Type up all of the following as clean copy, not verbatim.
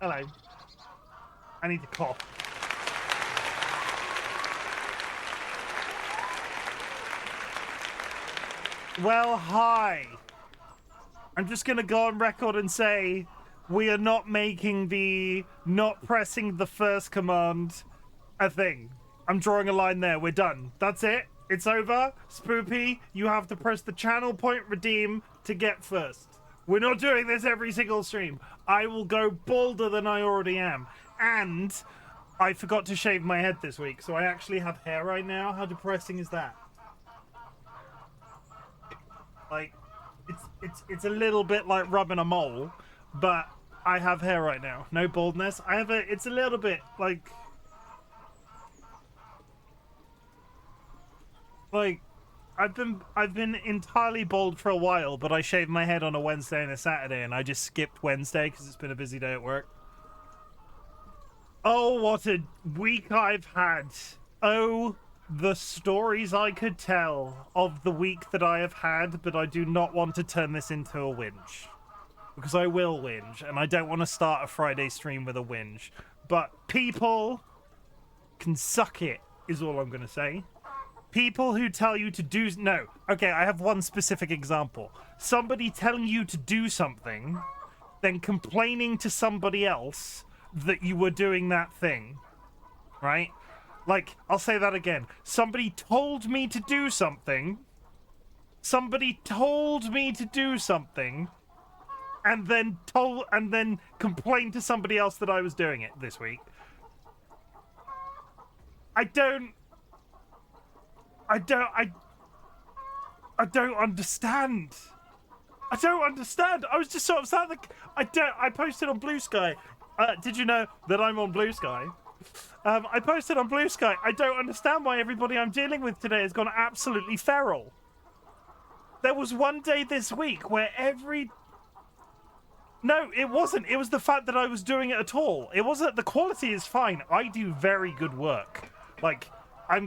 Hello. I need to cough. Well, hi. I'm just gonna go on record and say we are not making the not pressing the first command a thing. I'm drawing a line there. We're done. That's it. It's over. Spoopy, you have to press the channel point redeem to get first. We're not doing this every single stream. I will go bolder than I already am. And I forgot to shave my head this week, so I actually have hair right now. How depressing is that? Like, it's a little bit like rubbing a mole, but I have hair right now. No baldness. It's a little bit like I've been entirely bald for a while, but I shaved my head on a Wednesday and a Saturday, and I just skipped Wednesday because it's been a busy day at work. Oh, what a week I've had. Oh, the stories I could tell of the week that I have had, but I do not want to turn this into a whinge. Because I will whinge, and I don't want to start a Friday stream with a whinge. But people can suck it, is all I'm going to say. People who tell you to do... No. Okay, I have one specific example. Somebody telling you to do something, then complaining to somebody else that you were doing that thing. Right? Like, I'll say that again. Somebody told me to do something. Somebody told me to do something. And then complained to somebody else that I was doing it this week. I don't understand. I don't understand. I was just so upset that I posted on Blue Sky. Did you know that I'm on Blue Sky? I posted on Blue Sky. I don't understand why everybody I'm dealing with today has gone absolutely feral. There was one day this week where No, it wasn't. It was the fact that I was doing it at all. It wasn't. The quality is fine. I do very good work. Like, I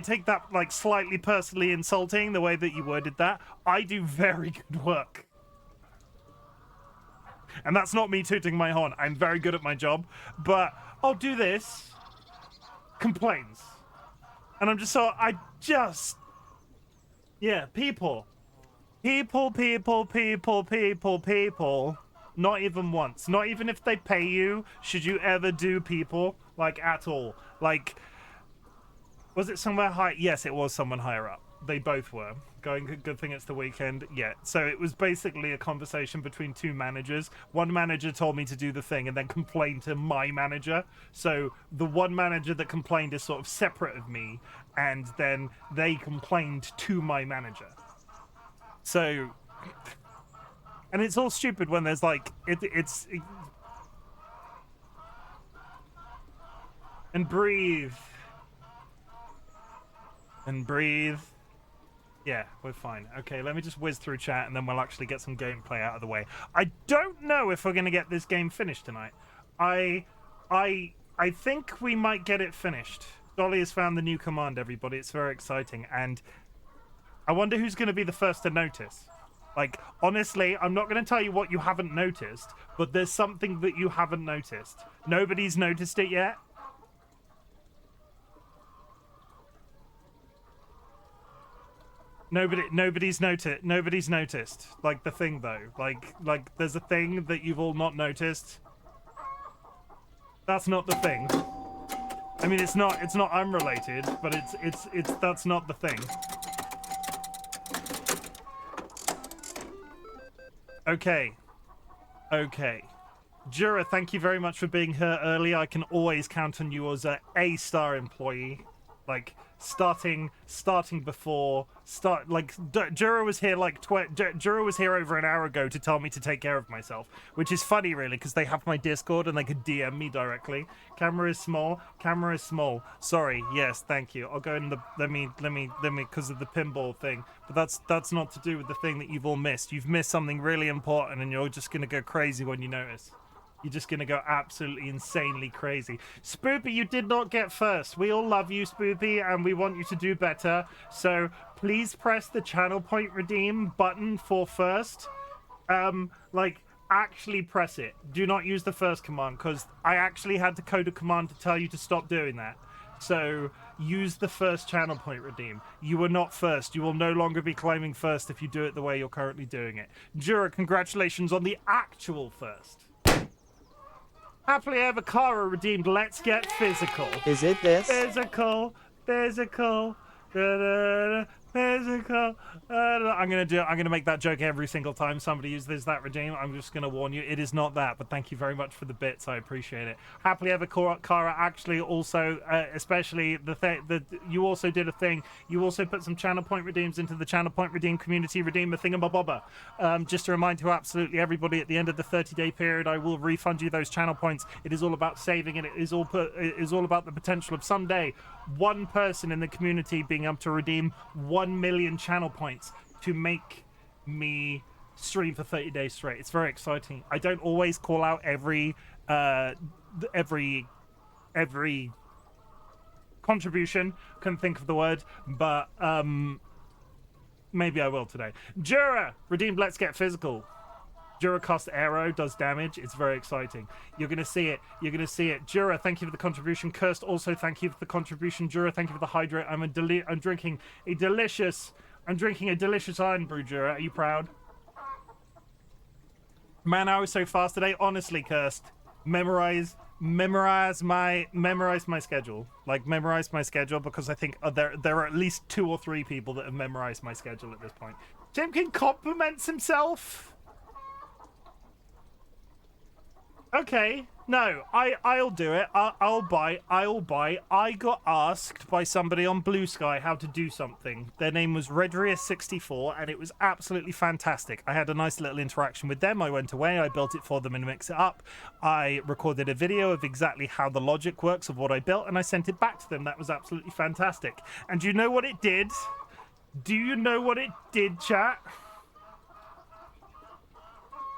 take that, like, slightly personally insulting, the way that you worded that. I do very good work. And that's not me tooting my horn. I'm very good at my job. But I'll do this. Complains. And I'm just yeah, people. People. Not even once. Not even if they pay you, should you ever do people, like, at all. Like, was it somewhere high? Yes, it was someone higher up. They both were. Going, good thing it's the weekend. Yeah, so it was basically a conversation between two managers. One manager told me to do the thing and then complained to my manager. So the one manager that complained is sort of separate of me, and then they complained to my manager. So... And it's all stupid when there's like and breathe. And breathe. Yeah, we're fine. Okay, let me just whiz through chat and then we'll actually get some gameplay out of the way. I don't know if we're gonna get this game finished tonight. I think we might get it finished. Dolly has found the new command, everybody. It's very exciting, and I wonder who's gonna be the first to notice. Like, honestly, I'm not going to tell you what you haven't noticed, but there's something that you haven't noticed. Nobody's noticed it yet? Nobody's noticed. Like, the thing, though. Like, there's a thing that you've all not noticed. That's not the thing. I mean, it's not unrelated, but that's not the thing. Okay. Jura, thank you very much for being here early. I can always count on you as a A-star employee. Like, starting before... Jura was here, Jura was here over an hour ago to tell me to take care of myself. Which is funny, really, because they have my Discord and they could DM me directly. Camera is small. Sorry, yes, thank you. I'll go in the... Let me, because of the pinball thing. But that's not to do with the thing that you've all missed. You've missed something really important and you're just gonna go crazy when you notice. You're just gonna go absolutely insanely crazy. Spoopy, you did not get first. We all love you, Spoopy, and we want you to do better. So please press the channel point redeem button for first. actually press it. Do not use the first command, because I actually had to code a command to tell you to stop doing that. So use the first channel point redeem. You were not first. You will no longer be claiming first if you do it the way you're currently doing it. Jura, congratulations on the actual first. Happily Ever Kara redeemed Let's Get Physical. Is it this? Physical. Physical. I'm gonna make that joke every single time somebody uses that redeem. I'm just gonna warn you, it is not that. But thank you very much for the bits. I appreciate it. Happily Ever Kara actually also, especially you also did a thing. You also put some channel point redeems into the channel point redeem community redeemer thingamabobber. Just to remind to absolutely everybody, at the end of the 30-day period, I will refund you those channel points. It is all about saving, and it is all about the potential of someday one person in the community being able to redeem 1 million channel points to make me stream for 30 days straight. It's very exciting. I don't always call out every contribution. Couldn't think of the word, but maybe I will today. Jura redeemed Let's Get Physical. Duracast Aero does damage. It's very exciting. You're going to see it. You're going to see it. Jura, thank you for the contribution. Cursed, also thank you for the contribution. Jura, thank you for the hydrate. I'm drinking a delicious iron brew, Jura. Are you proud? Man, I was so fast today. Honestly, Cursed, memorize my schedule. Like, memorize my schedule, because I think there are at least 2 or 3 people that have memorized my schedule at this point. Chimken compliments himself. Okay, no, I'll do it. I'll buy. I got asked by somebody on Blue Sky how to do something. Their name was Redria64, and it was absolutely fantastic. I had a nice little interaction with them. I went away, I built it for them and mixed it up. I recorded a video of exactly how the logic works of what I built, and I sent it back to them. That was absolutely fantastic. And do you know what it did? Do you know what it did, chat?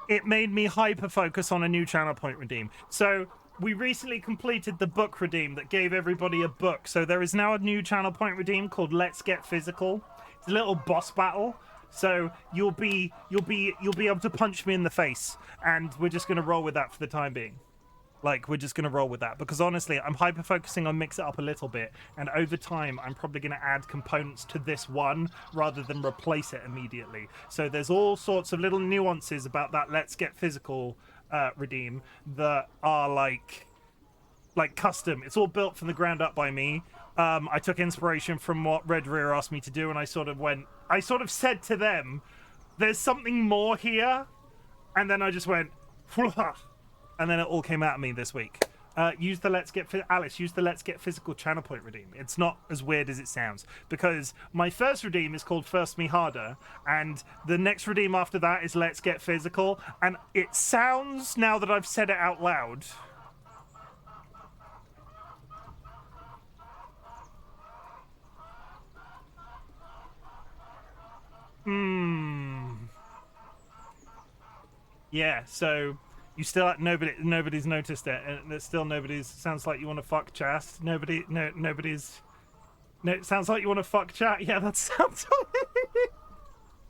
It made me hyper-focus on a new channel point redeem. So we recently completed the book redeem that gave everybody a book. So there is now a new channel point redeem called Let's Get Physical. It's a little boss battle. So you'll be able to punch me in the face, and we're just going to roll with that for the time being. Like, we're just going to roll with that, because honestly, I'm hyper-focusing on mix it up a little bit, and over time, I'm probably going to add components to this one rather than replace it immediately. So there's all sorts of little nuances about that Let's Get Physical redeem that are like custom. It's all built from the ground up by me. I took inspiration from what Red Rear asked me to do, and I sort of said to them, there's something more here, and then I just went, Wah! And then it all came out of me this week. Alice, use the Let's Get Physical channel point redeem. It's not as weird as it sounds, because my first redeem is called First Me Harder, and the next redeem after that is Let's Get Physical, and it sounds, now that I've said it out loud, yeah, so you still nobody's noticed it, and there's still nobody's. Sounds like you want to fuck chat. Nobody's. No, sounds like you want to fuck chat. Yeah, that sounds.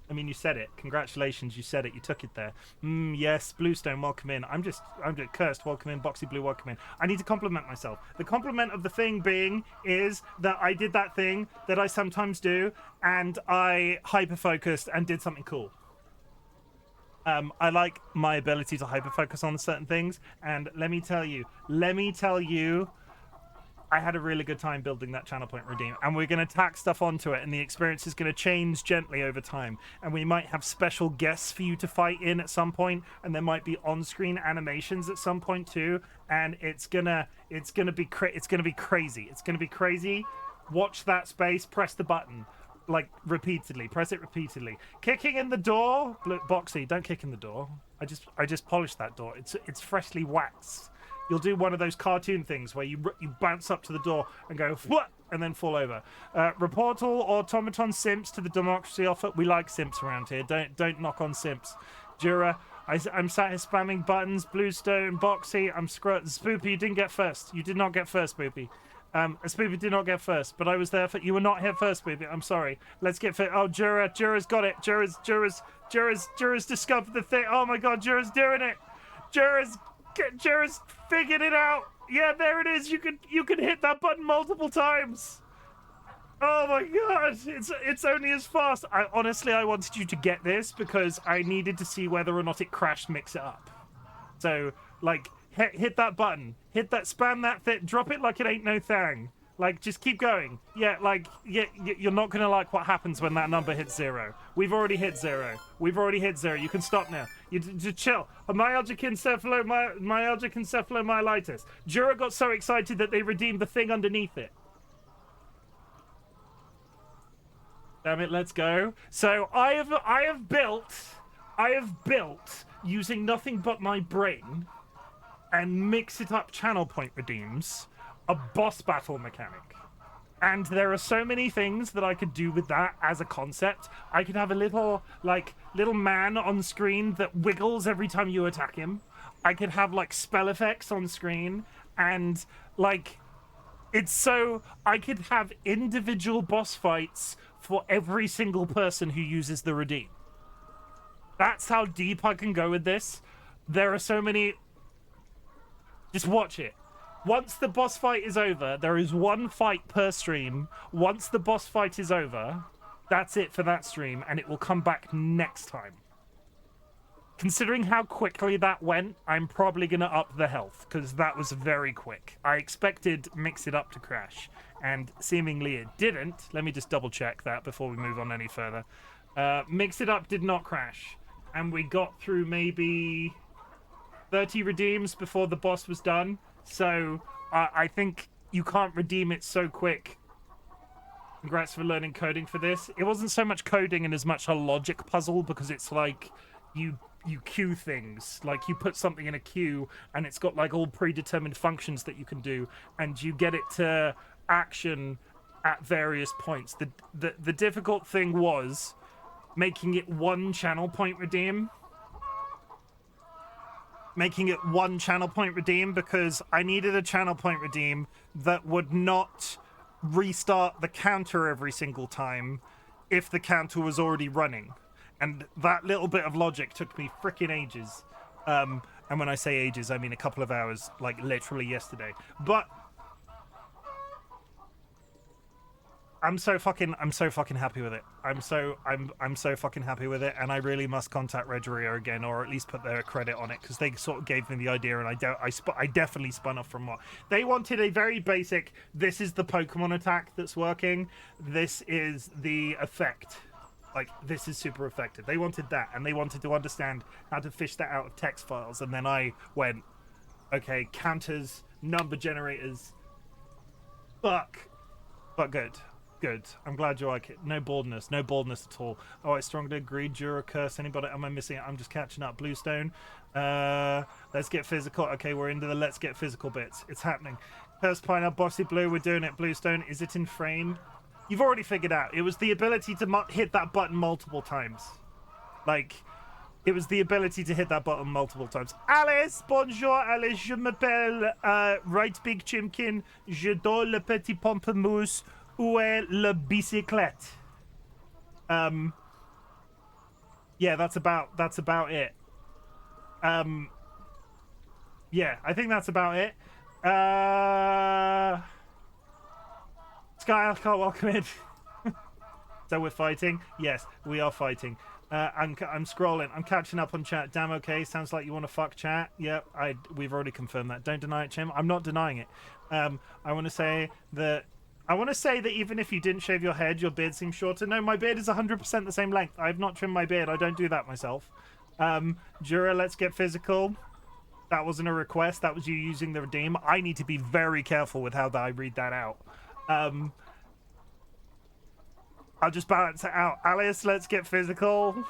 I mean, you said it. Congratulations, you said it. You took it there. Yes, Bluestone, welcome in. I'm just Cursed, welcome in. Boxy Blue, welcome in. I need to compliment myself. The compliment of the thing being is that I did that thing that I sometimes do, and I hyper-focused and did something cool. I like my ability to hyper-focus on certain things, and let me tell you, I had a really good time building that channel point redeem, and we're going to tack stuff onto it, and the experience is going to change gently over time, and we might have special guests for you to fight in at some point, and there might be on-screen animations at some point too, and it's gonna be crazy. Watch that space, press the button. Like, repeatedly. Press it repeatedly. Kicking in the door. Boxy, don't kick in the door. I just polished that door. It's freshly waxed. You'll do one of those cartoon things where you bounce up to the door and go, what? And then fall over. Report all automaton simps to the democracy offer. We like simps around here. Don't knock on simps. Jura, I'm sat here spamming buttons. Bluestone, Boxy, I'm Spoopy, you didn't get first. You did not get first, Spoopy. Spoopy did not get first, but I was there for. You were not here first, Spoopy. I'm sorry. Let's get fit. Oh, Jura's got it. Jura's discovered the thing. Oh my God, Jura's doing it. Jura's figured it out. Yeah, there it is. You can hit that button multiple times. Oh my God, it's only as fast. I wanted you to get this because I needed to see whether or not it crashed Mix It Up. So, like, hit that button. Hit that, spam that thing, drop it like it ain't no thing. Like, just keep going. Yeah, like, you're not gonna like what happens when that number hits 0. We've already hit 0. You can stop now. You just chill. Myalgic encephalomyelitis. Jura got so excited that they redeemed the thing underneath it. Damn it, let's go. So I have built using nothing but my brain and Mix It Up channel point redeems a boss battle mechanic. And there are so many things that I could do with that as a concept. I could have a little man on screen that wiggles every time you attack him. I could have like spell effects on screen and like I could have individual boss fights for every single person who uses the redeem. That's how deep I can go with this. There are so many. Just watch it. Once the boss fight is over, there is one fight per stream. Once the boss fight is over, that's it for that stream, and it will come back next time. Considering how quickly that went, I'm probably going to up the health, because that was very quick. I expected Mix It Up to crash, and seemingly it didn't. Let me just double check that before we move on any further. Mix It Up did not crash, and we got through maybe 30 redeems before the boss was done, so I think you can't redeem it so quick. Congrats for learning coding for this. It wasn't so much coding and as much a logic puzzle, because it's like you queue things, like you put something in a queue and it's got like all predetermined functions that you can do, and you get it to action at various points. The difficult thing was making it one channel point redeem. Because I needed a channel point redeem that would not restart the counter every single time if the counter was already running. And that little bit of logic took me freaking ages. And when I say ages, I mean a couple of hours, like literally yesterday. But I'm so fucking happy with it. I'm so fucking happy with it, and I really must contact Regeria again, or at least put their credit on it, because they sort of gave me the idea, and I definitely spun off from what they wanted. A very basic, this is the Pokemon attack that's working, this is the effect. Like, this is super effective. They wanted that, and they wanted to understand how to fish that out of text files. And then I went, okay, counters, number generators, fuck. But good. I'm glad you like it. No baldness at all. Oh, I strongly agree. Jura curse. Anybody? Am I missing it? I'm just catching up. Bluestone. Let's get physical. Okay, we're into the let's get physical bits. It's happening. Curse Pineapple, Bossy Blue. We're doing it. Bluestone. Is it in frame? You've already figured out. It was the ability to hit that button multiple times. Like, it was the ability to hit that button multiple times. Alice, bonjour, Alice. Je m'appelle RightBigChimken. Je donne le petit pamplemousse. Où est la bicyclette? Yeah, that's about it. Yeah, I think that's about it. Sky Alcott, welcome in. So we're fighting? Yes, we are fighting. I'm scrolling. I'm catching up on chat. Damn, okay. Sounds like you want to fuck chat. Yep, we've already confirmed that. Don't deny it, Chim. I'm not denying it. I want to say that even if you didn't shave your head, your beard seems shorter. No, my beard is 100% the same length. I have not trimmed my beard. I don't do that myself. Jura, let's get physical. That wasn't a request. That was you using the redeem. I need to be very careful with how I read that out. I'll just balance it out. Alice, let's get physical.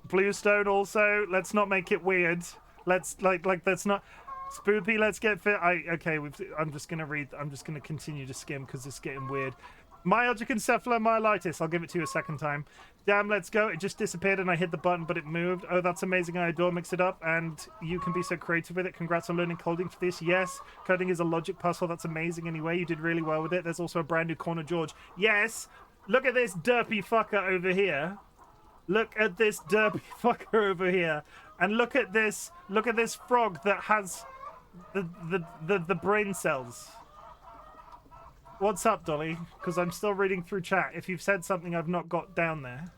Bluestone also. Let's not make it weird. Let's let's not. Spoopy, let's get fit. I'm just gonna read. I'm just gonna continue to skim because it's getting weird. Myalgic encephalomyelitis. I'll give it to you a second time. Damn, let's go. It just disappeared and I hit the button, but it moved. Oh, that's amazing. I adore Mix It Up, and you can be so creative with it. Congrats on learning coding for this. Yes, coding is a logic puzzle. That's amazing anyway. You did really well with it. There's also a brand new Corner George. Yes, look at this derpy fucker over here. Look at this derpy fucker over here. And look at this frog that has the brain cells. What's up, Dolly? Because I'm still reading through chat. If you've said something I've not got down there.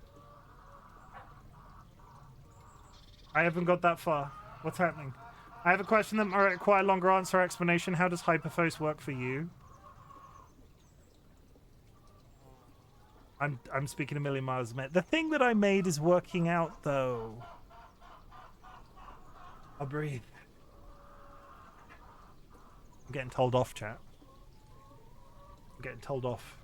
I haven't got that far. What's happening? I have a question that might require longer answer or explanation. How does hyperfocus work for you? I'm speaking a million miles a minute. The thing that I made is working out, though. I'll breathe. I'm getting told off, chat. Getting told off.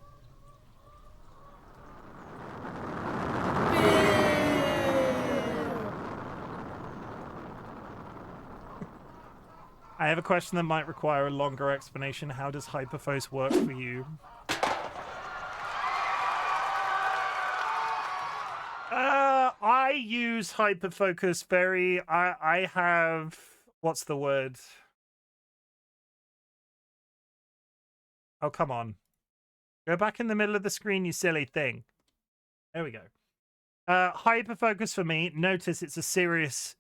I have a question that might require a longer explanation. How does hyperfocus work for you? I use hyperfocus very... I have... What's the word? Oh, come on. Go back in the middle of the screen, you silly thing. There we go. Hyperfocus for me. Notice it's a serious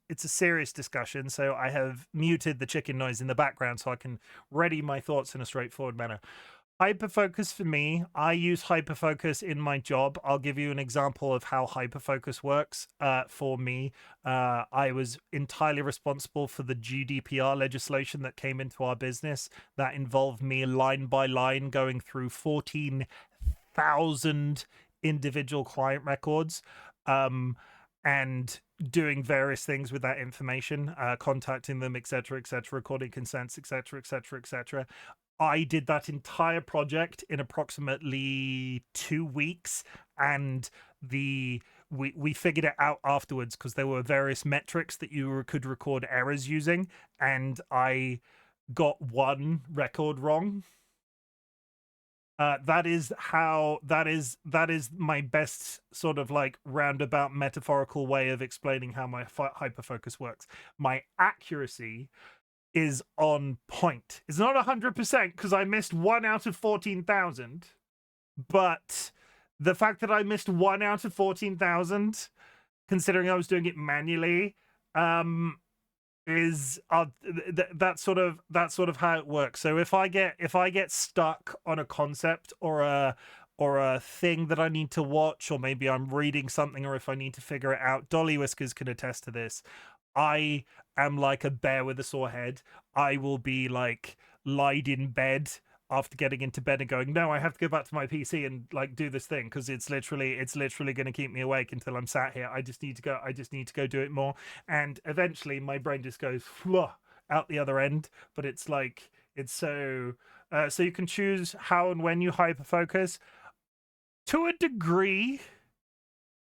discussion, so I have muted the chicken noise in the background so I can ready my thoughts in a straightforward manner. Hyperfocus for me, I use hyperfocus in my job. I'll give you an example of how hyperfocus works for me. I was entirely responsible for the GDPR legislation that came into our business. That involved me line by line going through 14,000 individual client records and doing various things with that information, contacting them, etc., recording consents, etc. I did that entire project in approximately 2 weeks, and we figured it out afterwards because there were various metrics that you could record errors using, and I got one record wrong. That is my best sort of like roundabout metaphorical way of explaining how my hyperfocus works. My accuracy is on point. It's not 100% because I missed 1 out of 14,000, but the fact that I missed 1 out of 14,000, considering I was doing it manually, is that's sort of how it works. So if I get stuck on a concept or a thing that I need to watch, or maybe I'm reading something, or if I need to figure it out, DollyWhiskers can attest to this. I am like a bear with a sore head. I will be like lied in bed after getting into bed and going, no, I have to go back to my PC and like do this thing because it's literally going to keep me awake until I'm sat here. I just need to go do it more, and eventually my brain just goes out the other end. But it's like so you can choose how and when you hyperfocus to a degree.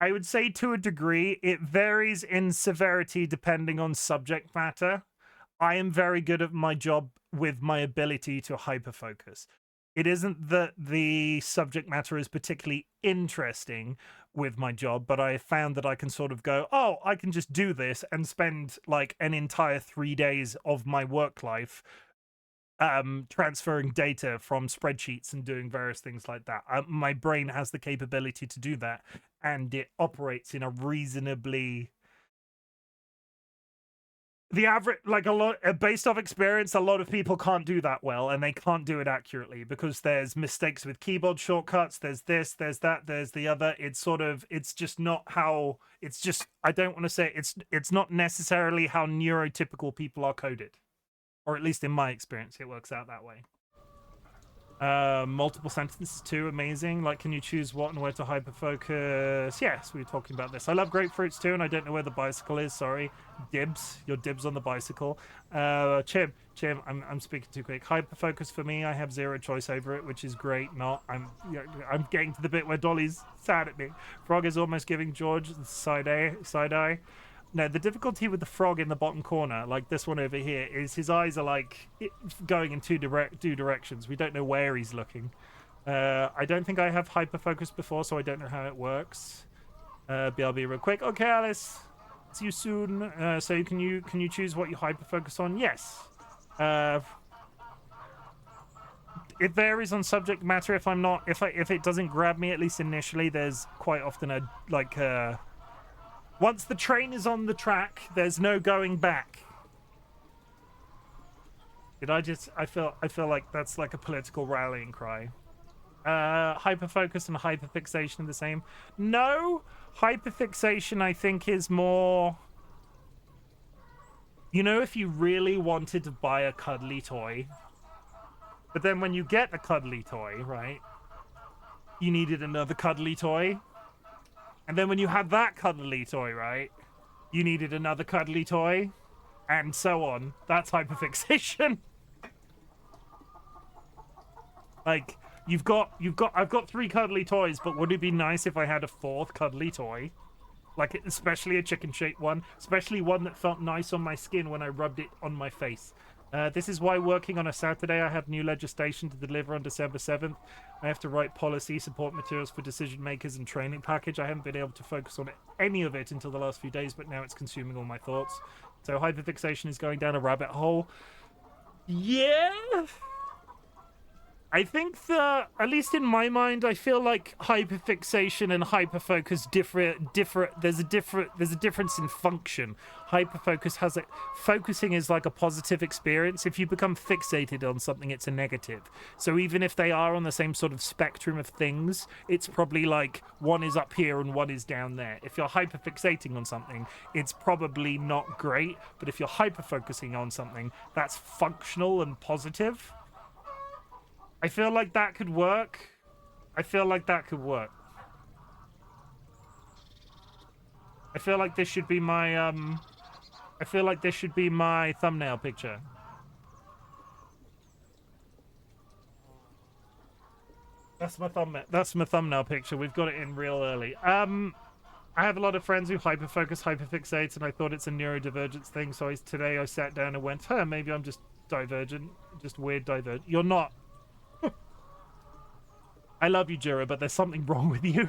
I would say to a degree. It varies in severity depending on subject matter. I am very good at my job with my ability to hyperfocus. It isn't that the subject matter is particularly interesting with my job, but I found that I can sort of go, oh, I can just do this and spend like an entire 3 days of my work life transferring data from spreadsheets and doing various things like that. My brain has the capability to do that, and it operates in a reasonably the average, like a lot based off experience, a lot of people can't do that well, and they can't do it accurately because there's mistakes with keyboard shortcuts, there's this, there's that, there's the other. It's just not how I don't want to say it's not necessarily how neurotypical people are coded. Or at least in my experience, it works out that way. Multiple sentences too, amazing. Like, can you choose what and where to hyperfocus? Yes, we were talking about this. I love grapefruits too, and I don't know where the bicycle is. Sorry, dibs. Your dibs on the bicycle. Chim, I'm speaking too quick. Hyperfocus for me, I have zero choice over it, which is great. I'm getting to the bit where Dolly's sad at me. Frog is almost giving George the side eye. No, the difficulty with the frog in the bottom corner, like this one over here, is his eyes are like going in two directions. We don't know where he's looking. I don't think I have hyperfocus before, so I don't know how it works. BRB real quick. Okay, Alice. See you soon. So can you choose what you hyperfocus on? Yes. It varies on subject matter. If I'm not, if it doesn't grab me, at least initially, there's quite often a like. Once the train is on the track, there's no going back. Did I just? I feel like that's like a political rallying cry. Hyperfocus and hyperfixation are the same. No, hyperfixation I think is more. You know, if you really wanted to buy a cuddly toy, but then when you get a cuddly toy, right, you needed another cuddly toy. And then when you had that cuddly toy, right, you needed another cuddly toy, and so on. That's hyperfixation. Like, I've got 3 cuddly toys, but would it be nice if I had a 4th cuddly toy? Like, especially a chicken-shaped one, especially one that felt nice on my skin when I rubbed it on my face. This is why working on a Saturday, I have new legislation to deliver on December 7th. I have to write policy, support materials for decision makers, and training package. I haven't been able to focus on any of it until the last few days, but now it's consuming all my thoughts. So hyperfixation is going down a rabbit hole. Yeah. I think that, at least in my mind, I feel like hyperfixation and hyperfocus differ. There's a difference in function. Hyperfocus has focusing is like a positive experience. If you become fixated on something, it's a negative. So even if they are on the same sort of spectrum of things, it's probably like one is up here and one is down there. If you're hyperfixating on something, it's probably not great. But if you're hyperfocusing on something, that's functional and positive. I feel like that could work. I feel like this should be my thumbnail picture. That's my thumbnail picture. We've got it in real early. I have a lot of friends who hyperfixate, and I thought it's a neurodivergence thing. So today I sat down and went, maybe I'm just divergent, just weird divergent. You're not. I love you, Jura, but there's something wrong with you.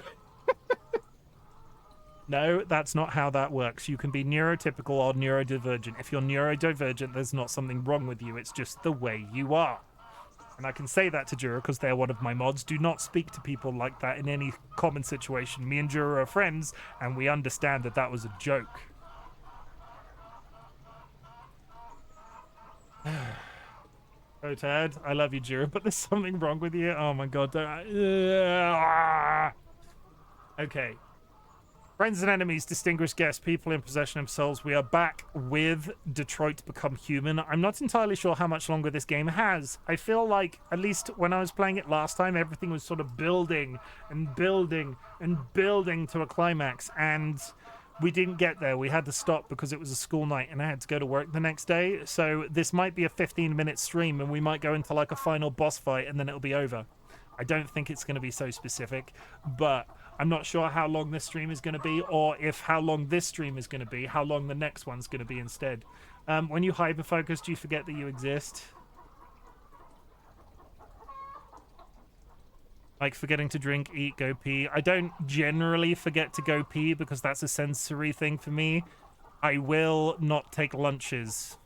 No, that's not how that works. You can be neurotypical or neurodivergent. If you're neurodivergent, there's not something wrong with you. It's just the way you are. And I can say that to Jura because they're one of my mods. Do not speak to people like that in any common situation. Me and Jura are friends, and we understand that that was a joke. Oh, Tad, I love you, Jura, but there's something wrong with you. Oh my god. Okay. Friends and enemies, distinguished guests, people in possession of souls. We are back with Detroit Become Human. I'm not entirely sure how much longer this game has. I feel like, at least when I was playing it last time, everything was sort of building and building and building to a climax, and we didn't get there. We had to stop because it was a school night and I had to go to work the next day. So this might be a 15-minute stream and we might go into like a final boss fight and then it'll be over. I don't think it's going to be so specific, but I'm not sure how long this stream is going to be, or if how long this stream is going to be, how long the next one's going to be instead. When you hyperfocus, do you forget that you exist? Like forgetting to drink, eat, go pee. I don't generally forget to go pee because that's a sensory thing for me. I will not take lunches.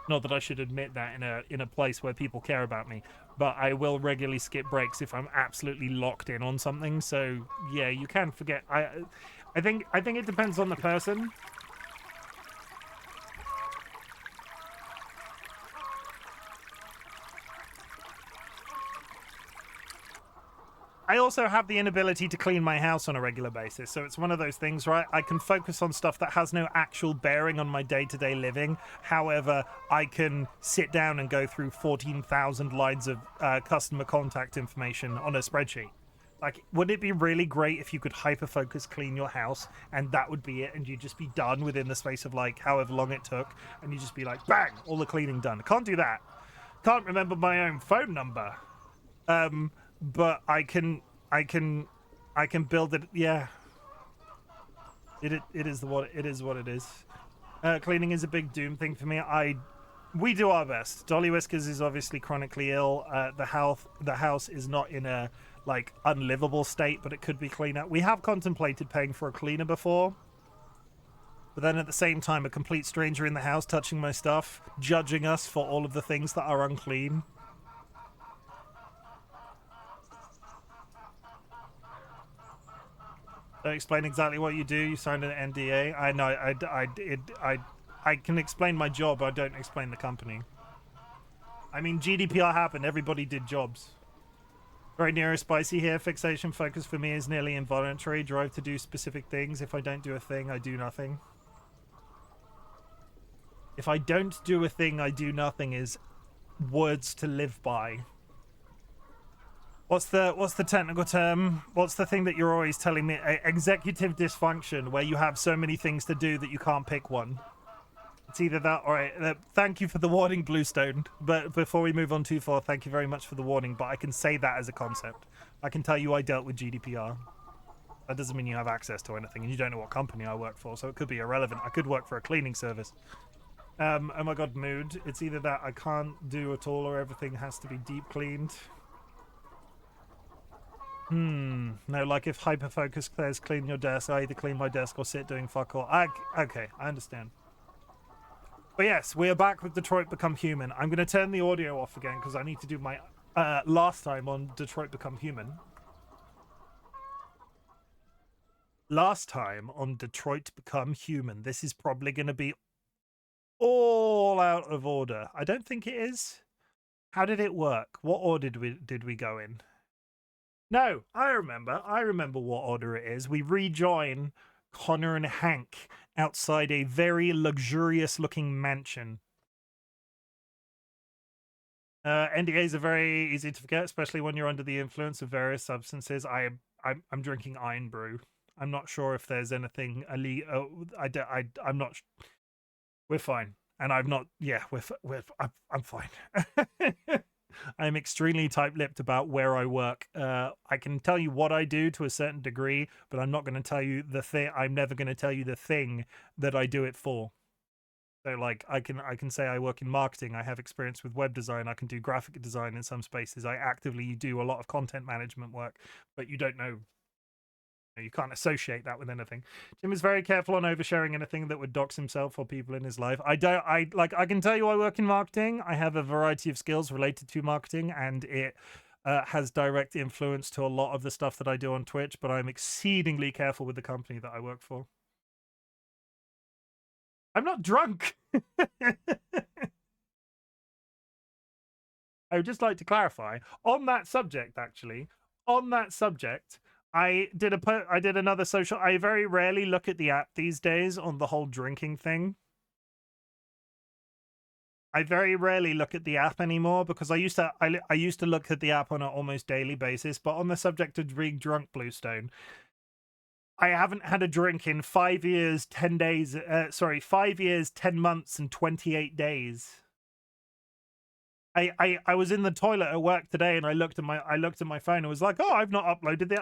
Not that I should admit that in a place where people care about me, but I will regularly skip breaks if I'm absolutely locked in on something. So yeah, you can forget. I think it depends on the person. I also have the inability to clean my house on a regular basis, so it's one of those things, right? I can focus on stuff that has no actual bearing on my day-to-day living. However, I can sit down and go through 14,000 lines of customer contact information on a spreadsheet. Like, wouldn't it be really great if you could hyper-focus clean your house, and that would be it, and you'd just be done within the space of, like, however long it took, and you just be like, bang, all the cleaning done. I can't do that. Can't remember my own phone number. But I can build it. Yeah, it is what it is. Cleaning is a big doom thing for me. I We do our best. DollyWhiskers is obviously chronically ill. The house is not in a like unlivable state, but it could be cleaner. We have contemplated paying for a cleaner before, but then at the same time, a complete stranger in the house touching my stuff, judging us for all of the things that are unclean. Don't explain exactly what you do. You signed an NDA. I know. I can explain my job. I don't explain the company. I mean, GDPR happened. Everybody did jobs. Very neurospicy here. Fixation focus for me is nearly involuntary. Drive to do specific things. If I don't do a thing, I do nothing. If I don't do a thing, I do nothing is words to live by. What's the technical term? What's the thing that you're always telling me? Executive dysfunction, where you have so many things to do that you can't pick one. It's either that or... thank you for the warning, Bluestone. But before we move on too far, thank you very much for the warning. But I can say that as a concept. I can tell you I dealt with GDPR. That doesn't mean you have access to anything, and you don't know what company I work for, so it could be irrelevant. I could work for a cleaning service. Oh my god, mood. It's either that I can't do at all or everything has to be deep cleaned. No, like if hyperfocus says clean your desk, I either clean my desk or sit doing fuck all. Okay, I understand. But yes, we are back with Detroit Become Human. I'm going to turn the audio off again because I need to do my last time on Detroit Become Human. Last time on Detroit Become Human. This is probably going to be all out of order. I don't think it is. How did it work? What order did we go in? No, I remember what order it is. We rejoin Connor and Hank outside a very luxurious looking mansion. NDAs are very easy to forget, especially when you're under the influence of various substances. I'm drinking Iron Brew. I'm not sure if there's anything illegal. I'm not. We're fine, and I'm not. Yeah, I'm fine. I'm extremely tight-lipped about where I work. I can tell you what I do to a certain degree, but I'm not going to tell you the thing. I'm never going to tell you the thing that I do it for. So, like, I can say I work in marketing. I have experience with web design. I can do graphic design in some spaces. I actively do a lot of content management work, but you don't know. You can't associate that with anything. Chim is very careful on oversharing anything that would dox himself or people in his life. I can tell you I work in marketing. I have a variety of skills related to marketing, and it has direct influence to a lot of the stuff that I do on Twitch, but I'm exceedingly careful with the company that I work for. I'm not drunk. I would just like to clarify on that subject, actually. On that subject, I did another social. I very rarely look at the app these days on the whole drinking thing. I very rarely look at the app anymore because I used to look at the app on an almost daily basis. But on the subject of being drunk, Bluestone, I haven't had a drink in 5 years, 10 days. 5 years, 10 months, and 28 days. I was in the toilet at work today, and I looked at my phone and was like, oh, I've not uploaded the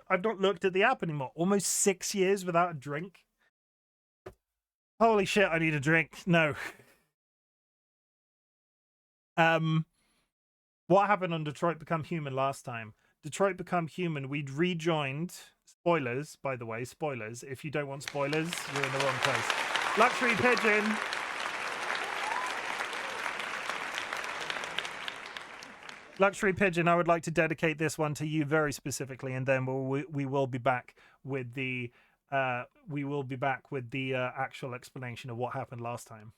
I've not looked at the app anymore. Almost 6 years without a drink. Holy shit! I need a drink. No. What happened on Detroit Become Human last time? Detroit Become Human. We'd rejoined. Spoilers, by the way. Spoilers. If you don't want spoilers, you're in the wrong place. Luxury Pigeon. Luxury Pigeon, I would like to dedicate this one to you very specifically, and then we will be back with the actual explanation of what happened last time.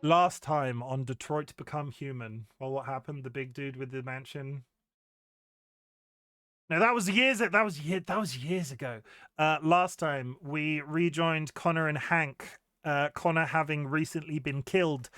Last time on Detroit Become Human. Well, what happened? The big dude with the mansion. No, that was years ago. Last time we rejoined Connor and Hank. Connor having recently been killed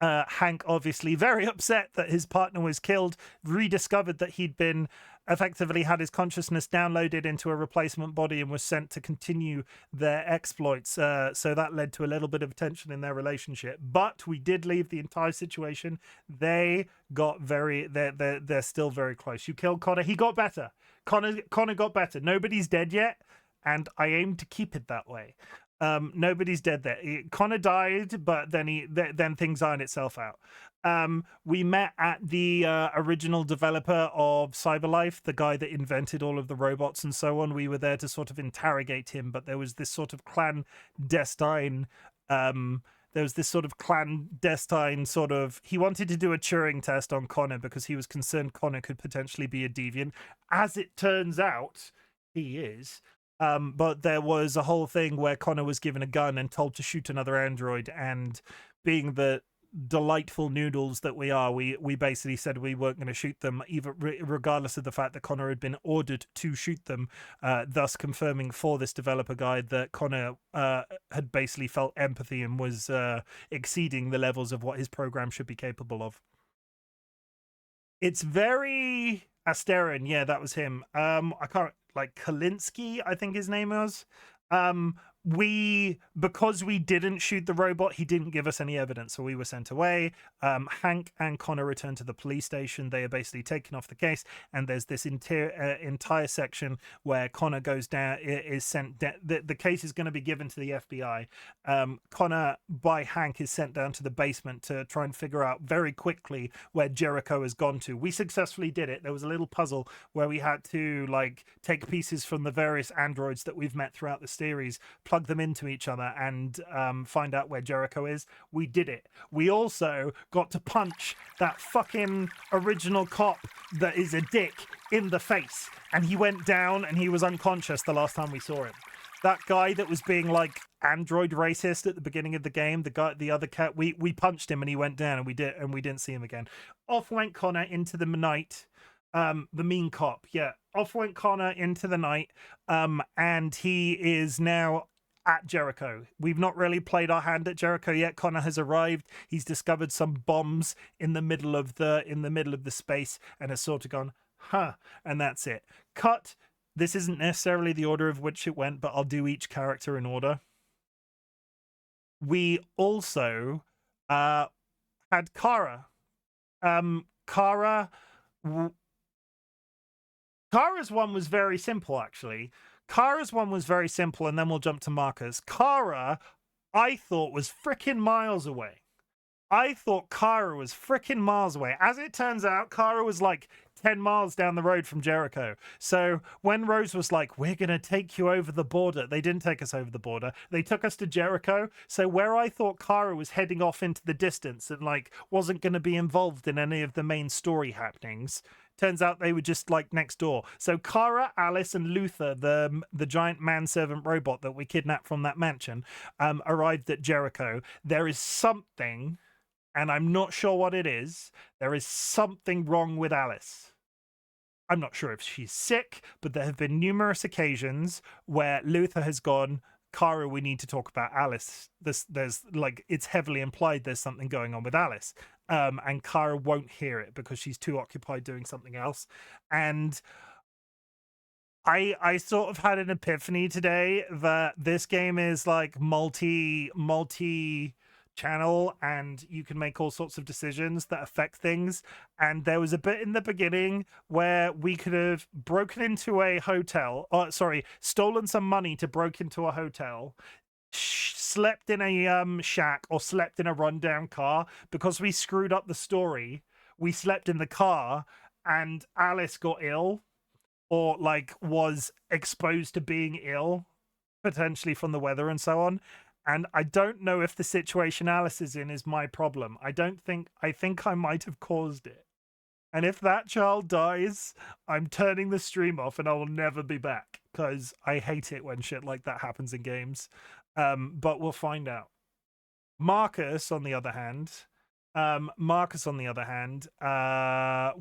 Hank, obviously very upset that his partner was killed, rediscovered that he'd been effectively had his consciousness downloaded into a replacement body and was sent to continue their exploits. So that led to a little bit of tension in their relationship. But we did leave the entire situation. They got they're still very close. You killed Connor. He got better. Connor got better. Nobody's dead yet, and I aim to keep it that way. Nobody's dead there. Connor died, but then things iron itself out. We met at the original developer of Cyberlife, the guy that invented all of the robots and so on. We were there to sort of interrogate him, but there was this sort of clandestine he wanted to do a Turing test on Connor because he was concerned Connor could potentially be a deviant. As it turns out, he is. But there was a whole thing where Connor was given a gun and told to shoot another android, and being the delightful noodles that we are, we basically said we weren't going to shoot them, even regardless of the fact that Connor had been ordered to shoot them, thus confirming for this developer guy that Connor had basically felt empathy and was exceeding the levels of what his program should be capable of. It's very Asterin, yeah, that was him. I can't, like, Kalinsky, I think his name was. Because we didn't shoot the robot, he didn't give us any evidence, so we were sent away. Hank and Connor returned to the police station. They are basically taken off the case, and there's this entire section where Connor goes down, is sent the case is going to be given to the FBI. Connor by Hank is sent down to the basement to try and figure out very quickly where Jericho has gone to. We successfully did it. There was a little puzzle where we had to, like, take pieces from the various androids that we've met throughout the series, plug them into each other, and find out where Jericho is. We did it. We also got to punch that fucking original cop that is a dick in the face, and he went down and he was unconscious the last time we saw him. That guy that was being, like, android racist at the beginning of the game, the other cat, we punched him and he went down, and we didn't see him again. Off went Connor into the night. The mean cop, yeah. Off went Connor into the night, and he is now at Jericho. We've not really played our hand at Jericho yet. Connor has arrived. He's discovered some bombs in the middle of the space and has sort of gone, huh, and that's it. Cut. This isn't necessarily the order of which it went, but I'll do each character in order. We also had Kara. Kara's one was very simple, actually. Kara's one was very simple, and then we'll jump to Marcus. Kara, I thought, was freaking miles away. I thought Kara was freaking miles away. As it turns out, Kara was like 10 miles down the road from Jericho. So when Rose was like, we're going to take you over the border, they didn't take us over the border. They took us to Jericho. So where I thought Kara was heading off into the distance and, like, wasn't going to be involved in any of the main story happenings, turns out they were just, like, next door. So Kara, Alice, and Luther, the giant manservant robot that we kidnapped from that mansion, arrived at Jericho. There is something, and I'm not sure what it is. There is something wrong with Alice. I'm not sure if she's sick, but there have been numerous occasions where Luther has gone, Kara, we need to talk about Alice. There's like, it's heavily implied there's something going on with Alice. And Kara won't hear it because she's too occupied doing something else. And I sort of had an epiphany today that this game is like multi channel, and you can make all sorts of decisions that affect things. And there was a bit in the beginning where we could have broken into a hotel, stolen some money to break into a hotel, slept in a shack, or slept in a rundown car. Because we screwed up the story, we slept in the car, and Alice got ill, or, like, was exposed to being ill, potentially from the weather and so on. And I don't know if the situation Alice is in is my problem. I think I might have caused it. And if that child dies, I'm turning the stream off and I will never be back, because I hate it when shit like that happens in games. But we'll find out. Marcus, on the other hand,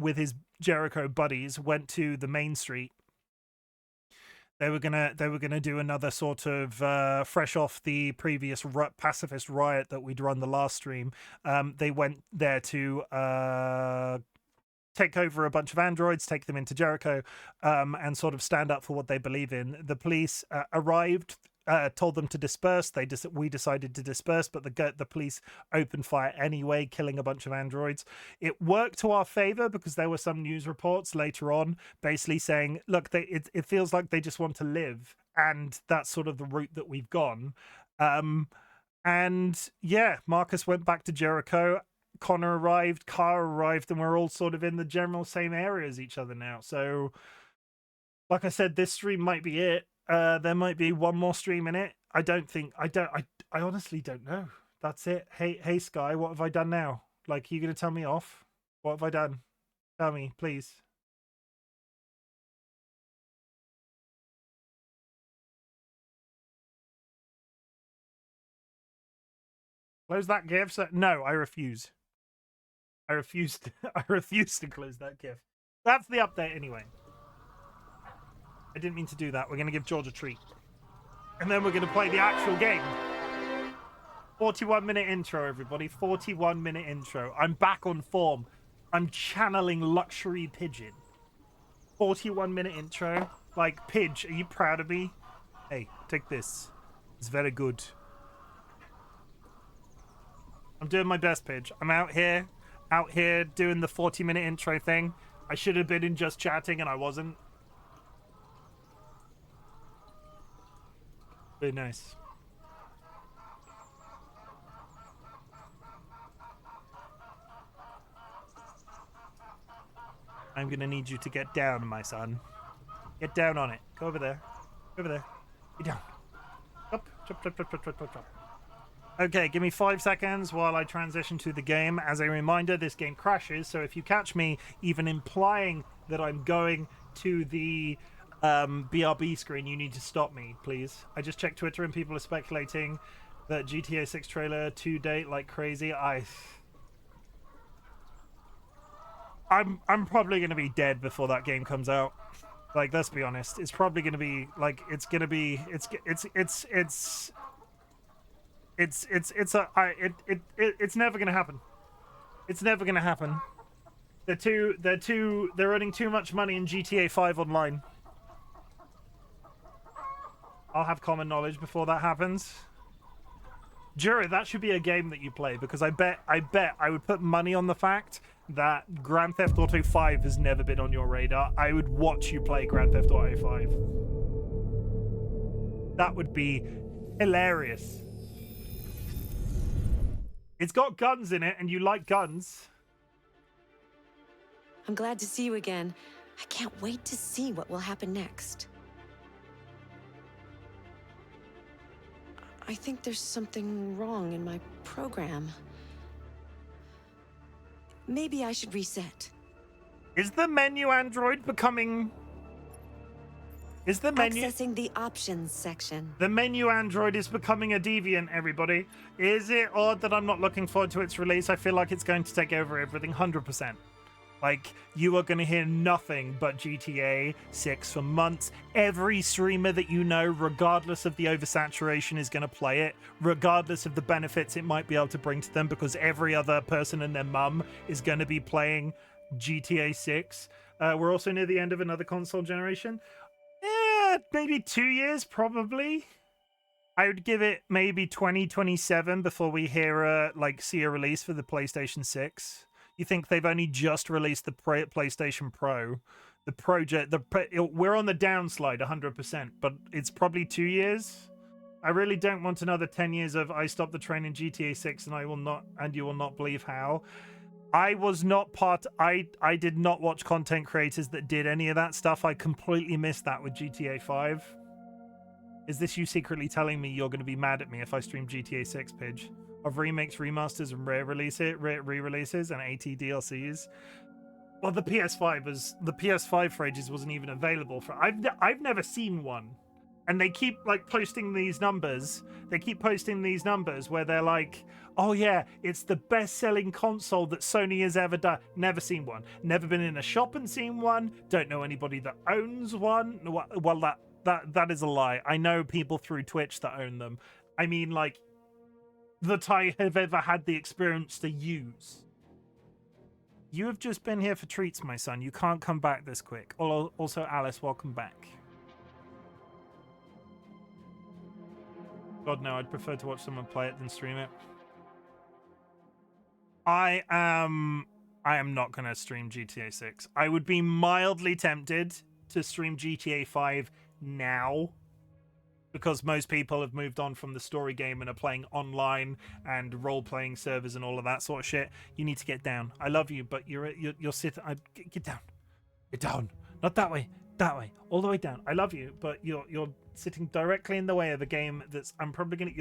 with his Jericho buddies, went to the main street. They were gonna do another sort of fresh off the previous pacifist riot that we'd run the last stream. They went there to take over a bunch of androids, take them into Jericho, and sort of stand up for what they believe in. The police arrived, told them to disperse. We decided to disperse, but the police opened fire anyway, killing a bunch of androids. It worked to our favor because there were some news reports later on basically saying, look, it feels like they just want to live, and that's sort of the route that we've gone. And yeah, Marcus went back to Jericho. Connor arrived, Car arrived, and we're all sort of in the general same area as each other now. So, like I said, this stream might be it. There might be one more stream in it. I honestly don't know. That's it. Hey, Sky, what have I done now? Like, are you going to tell me off? What have I done? Tell me, please. Close that GIF? No, I refuse. I refuse to close that GIF. That's the update anyway. I didn't mean to do that. We're going to give George a treat. And then we're going to play the actual game. 41-minute intro, everybody. 41-minute intro. I'm back on form. I'm channeling luxury pigeon. 41-minute intro. Like, Pidge, are you proud of me? Hey, take this. It's very good. I'm doing my best, Pidge. I'm out here doing the 40-minute intro thing. I should have been in just chatting and I wasn't. Very nice. I'm gonna need you to get down, my son. Get down on it. Go over there. Over there. Get down. Up. Chop. Okay, give me 5 seconds while I transition to the game. As a reminder, this game crashes, so if you catch me even implying that I'm going to the BRB screen, you need to stop me, please. I just checked Twitter and people are speculating that GTA 6 trailer to date like crazy. I'm probably going to be dead before that game comes out. Like, let's be honest. It's probably going to be like it's never gonna happen. It's never gonna happen. They're earning too much money in GTA 5 online. I'll have common knowledge before that happens. Jury, that should be a game that you play, because I bet I would put money on the fact that Grand Theft Auto 5 has never been on your radar. I would watch you play Grand Theft Auto 5. That would be hilarious. It's got guns in it, and you like guns. I'm glad to see you again. I can't wait to see what will happen next. I think there's something wrong in my program. Maybe I should reset. Is the menu android becoming... Accessing the options section. The menu android is becoming a deviant, everybody. Is it odd that I'm not looking forward to its release? I feel like it's going to take over everything 100%. Like, you are going to hear nothing but GTA 6 for months. Every streamer that you know, regardless of the oversaturation, is going to play it, regardless of the benefits it might be able to bring to them, because every other person and their mum is going to be playing GTA 6. We're also near the end of another console generation. Yeah, maybe 2 years, probably. I would give it maybe 2027 before we hear see a release for the PlayStation 6. You think they've only just released the PlayStation Pro? The project, we're on the downslide 100%, but it's probably 2 years. I really don't want another 10 years of I stopped the train in GTA 6 and you will not believe how. I was not I did not watch content creators that did any of that stuff. I completely missed that with GTA 5. Is this you secretly telling me you're going to be mad at me if I stream GTA 6, Pidge? Of remakes, remasters, and re-releases and AT DLCs? Well, the PS5 for ages wasn't even available for... I've never seen one. And they keep posting these numbers. They keep posting these numbers where they're like, oh yeah, it's the best-selling console that Sony has ever done. Never seen one. Never been in a shop and seen one. Don't know anybody that owns one. Well, that That is a lie. I know people through Twitch that own them. I mean, like, that I have ever had the experience to use. You have just been here for treats, my son. You can't come back this quick. Also, Alice, welcome back. God, no, I'd prefer to watch someone play it than stream it. I am not going to stream GTA 6. I would be mildly tempted to stream GTA 5 now, because most people have moved on from the story game and are playing online and role-playing servers and all of that sort of shit. You need to get down. I love you, but you're sitting. Get down. Get down. Not that way. That way. All the way down. I love you, but you're sitting directly in the way of a game that's you're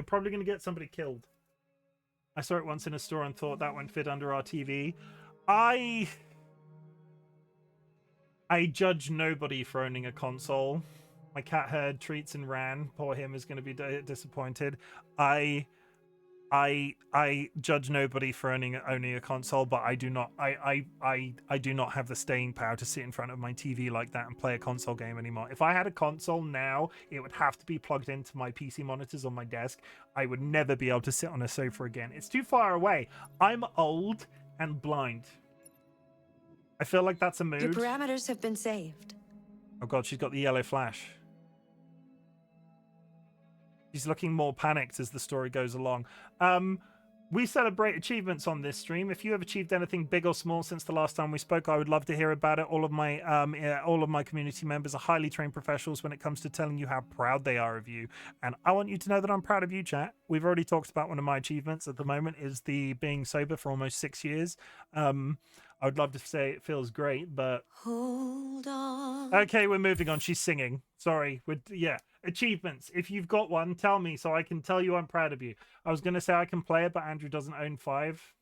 probably gonna get somebody killed. I saw it once in a store and thought that won't fit under our TV. I judge nobody for owning a console. My cat heard treats and ran. Poor him is going to be disappointed. I judge nobody for owning a console, but I do not have the staying power to sit in front of my TV like that and play a console game anymore. If I had a console now, it would have to be plugged into my PC monitors on my desk. I would never be able to sit on a sofa again. It's too far away. I'm old and blind. I feel like that's a mood. Your parameters have been saved. Oh god, she's got the yellow flash. She's looking more panicked as the story goes along. We celebrate achievements on this stream. If you have achieved anything big or small since the last time we spoke, I would love to hear about it. All of my community members are highly trained professionals when it comes to telling you how proud they are of you. And I want you to know that I'm proud of you, chat. We've already talked about one of my achievements at the moment is the being sober for almost 6 years. I would love to say it feels great, but... Hold on. Okay, we're moving on. She's singing. Sorry. Yeah. Achievements. If you've got one, tell me so I can tell you I'm proud of you. I was going to say I can play it, but Andrew doesn't own 5.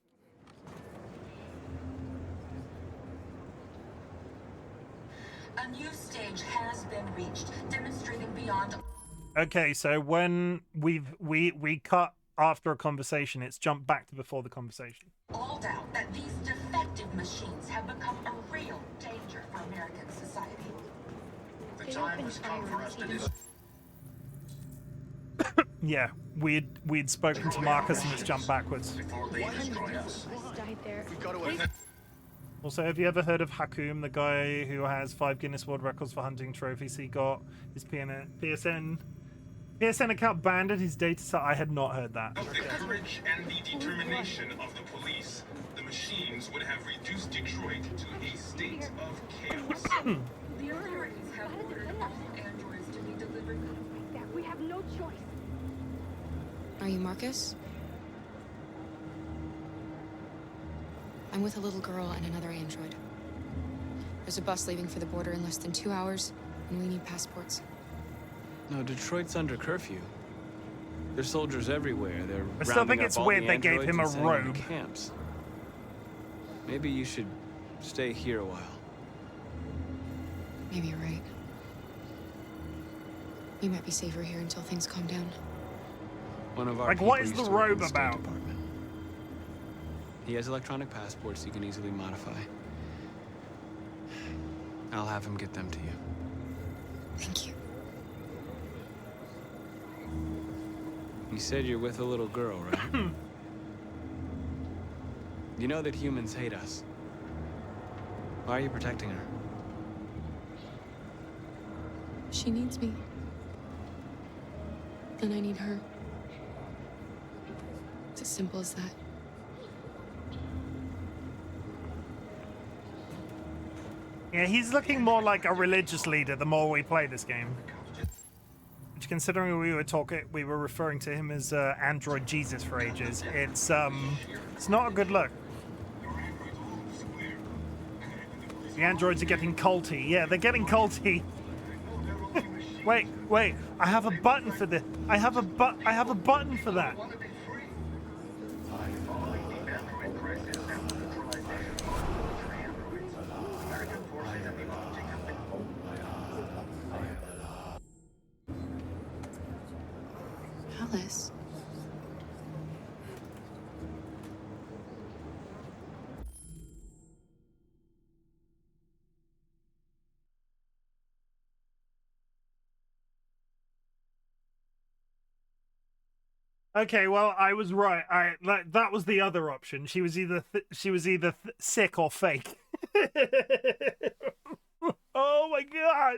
A new stage has been reached, demonstrating beyond... Okay, so when we cut after a conversation, it's jumped back to before the conversation. all doubt that these defective machines have become a real danger for American society. The time has come for us to Yeah, we'd spoken to Marcus and it's jumped backwards. Also, have you ever heard of Hakum, the guy who has 5 Guinness World Records for hunting trophies? He got his PSN account banned at his data set. I had not heard that. Of the courage and the determination of the police, the machines would have reduced Detroit to a state of chaos. The authorities have ordered all androids to be delivered. We have no choice. Are you Marcus? I'm with a little girl and another android. There's a bus leaving for the border in less than 2 hours, and we need passports. No, Detroit's under curfew. There's soldiers everywhere. They're I still think rounding it's up all weird the they gave androids him and a sending them to robe. camps. Maybe you should stay here a while. Maybe you're right. You might be safer here until things calm down. One of our Like, what people is used the to work in robe State about? Department. He has electronic passports you can easily modify. I'll have him get them to you. Thank you. You said you're with a little girl, right? You know that humans hate us. Why are you protecting her? She needs me. And I need her. It's as simple as that. Yeah, he's looking more like a religious leader the more we play this game. Which, considering we were referring to him as Android Jesus for ages, it's not a good look. The androids are getting culty. Yeah, they're getting culty. Wait, I have a button for this. I have a button for that. Alice. Okay, well, I was right. That was the other option. She was either sick or fake. Oh my god.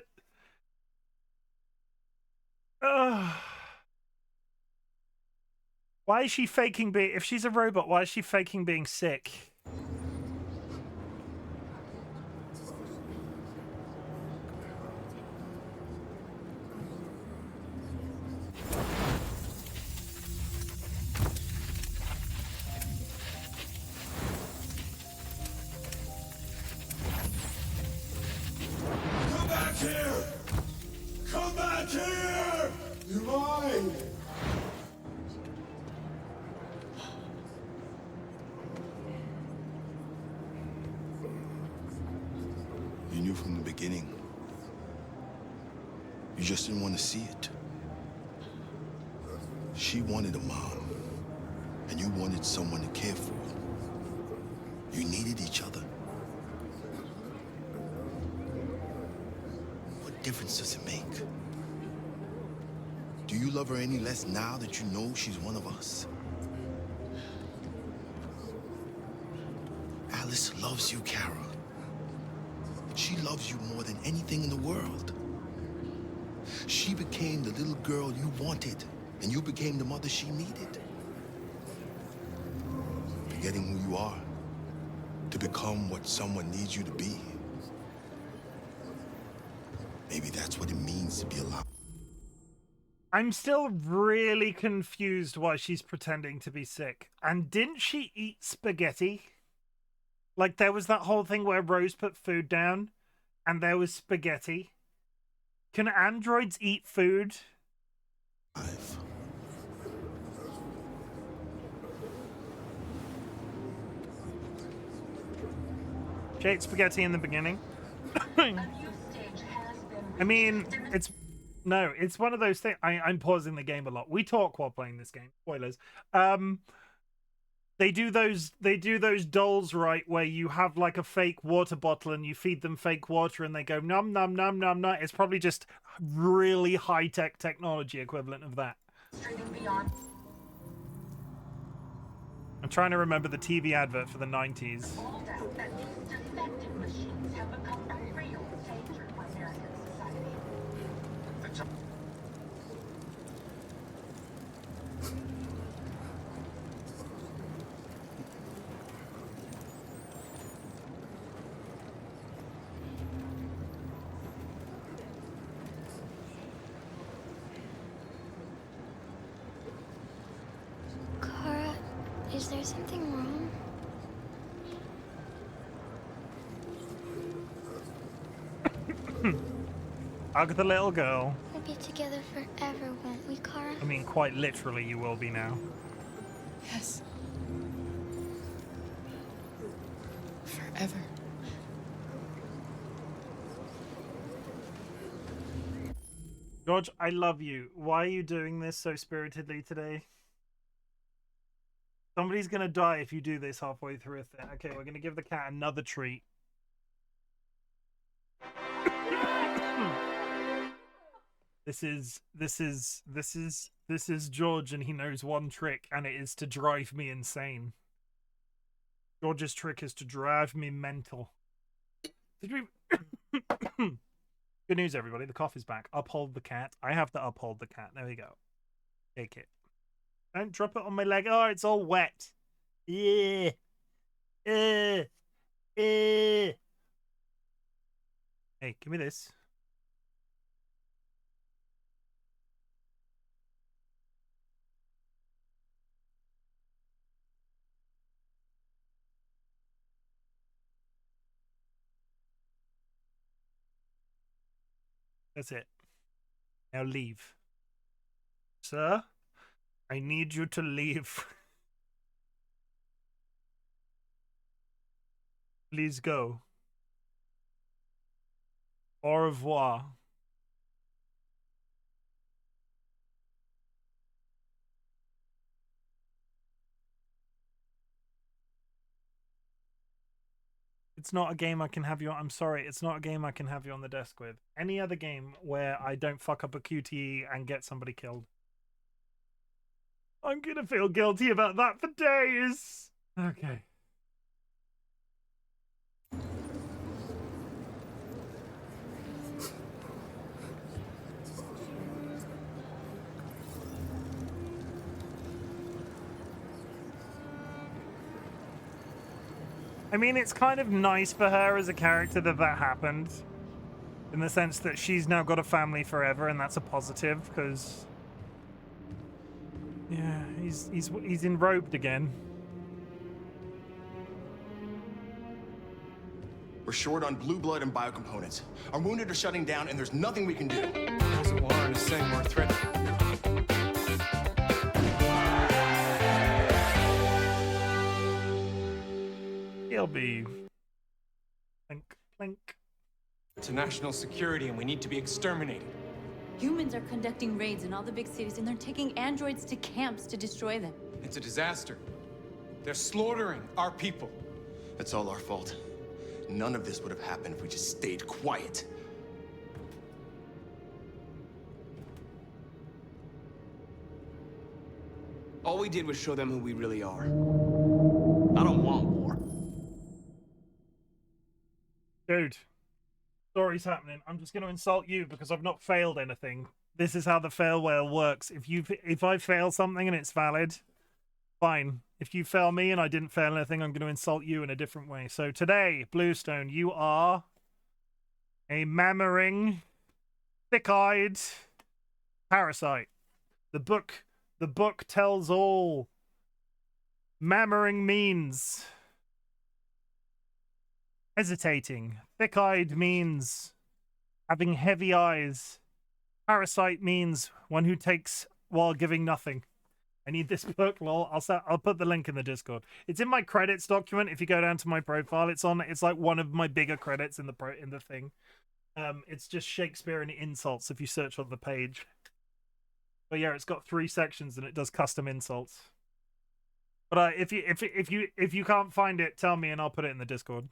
Ugh. Why is she faking being... If she's a robot, why is she faking being sick? Come back here! Come back here! You're mine! You knew from the beginning. You just didn't want to see it. She wanted a mom, and you wanted someone to care for. You needed each other. What difference does it make? Do you love her any less now that you know she's one of us? Alice loves you, Kara. She loves you more than anything in the world. She became the little girl you wanted, and you became the mother she needed. Forgetting who you are to become what someone needs you to be. Maybe that's what it means to be alive. I'm still really confused why she's pretending to be sick. And didn't she eat spaghetti? Like, there was that whole thing where Rose put food down, and there was spaghetti. Can androids eat food? She ate spaghetti in the beginning. I mean, it's one of those things. I'm pausing the game a lot. We talk while playing this game. Spoilers. They do those dolls, right, where you have like a fake water bottle and you feed them fake water and they go num num num num num. It's probably just really high-tech technology equivalent of that. I'm trying to remember the TV advert for the 90s. Kara, is there something wrong? Hug the little girl. We'll be together forever, won't we, Kara? I mean, quite literally, you will be now. Yes. Forever. George, I love you. Why are you doing this so spiritedly today? Somebody's gonna die if you do this halfway through a thing. Okay, we're gonna give the cat another treat. This is George, and he knows one trick, and it is to drive me insane. George's trick is to drive me mental. Did we... Good news, everybody. The cough is back. Uphold the cat. I have to uphold the cat. There we go. Take it. Don't drop it on my leg. Oh, it's all wet. Yeah. Hey, give me this. That's it. Now leave. Sir, I need you to leave. Please go. Au revoir. It's not a game I can have you on. I'm sorry, it's not a game I can have you on the desk with. Any other game where I don't fuck up a QTE and get somebody killed. I'm gonna feel guilty about that for days. Okay. I mean, it's kind of nice for her as a character that that happened. In the sense that she's now got a family forever, and that's a positive, because... yeah, he's enrobed again. We're short on blue blood and biocomponents. Our wounded are shutting down, and there's nothing we can do. President Warren is saying we're threatened. He'll be... plink, plink. To national security, and we need to be exterminated. Humans are conducting raids in all the big cities, and they're taking androids to camps to destroy them. It's a disaster. They're slaughtering our people. It's all our fault. None of this would have happened if we just stayed quiet. All we did was show them who we really are. I don't want war. Dude. Story's happening. I'm just going to insult you because I've not failed anything. This is how the fail whale works. If I fail something and it's valid, fine. If you fail me and I didn't fail anything, I'm going to insult you in a different way. So today, Bluestone, you are a mammering, thick-eyed parasite. The book tells all. Mammering means hesitating. Thick-eyed means having heavy eyes. Parasite means one who takes while giving nothing. I need this book, lol. I'll put the link in the Discord. It's in my credits document. If you go down to my profile, it's like one of my bigger credits in the thing. It's just Shakespeare and insults if you search on the page. But yeah, it's got 3 sections and it does custom insults. But if you can't find it, tell me and I'll put it in the Discord.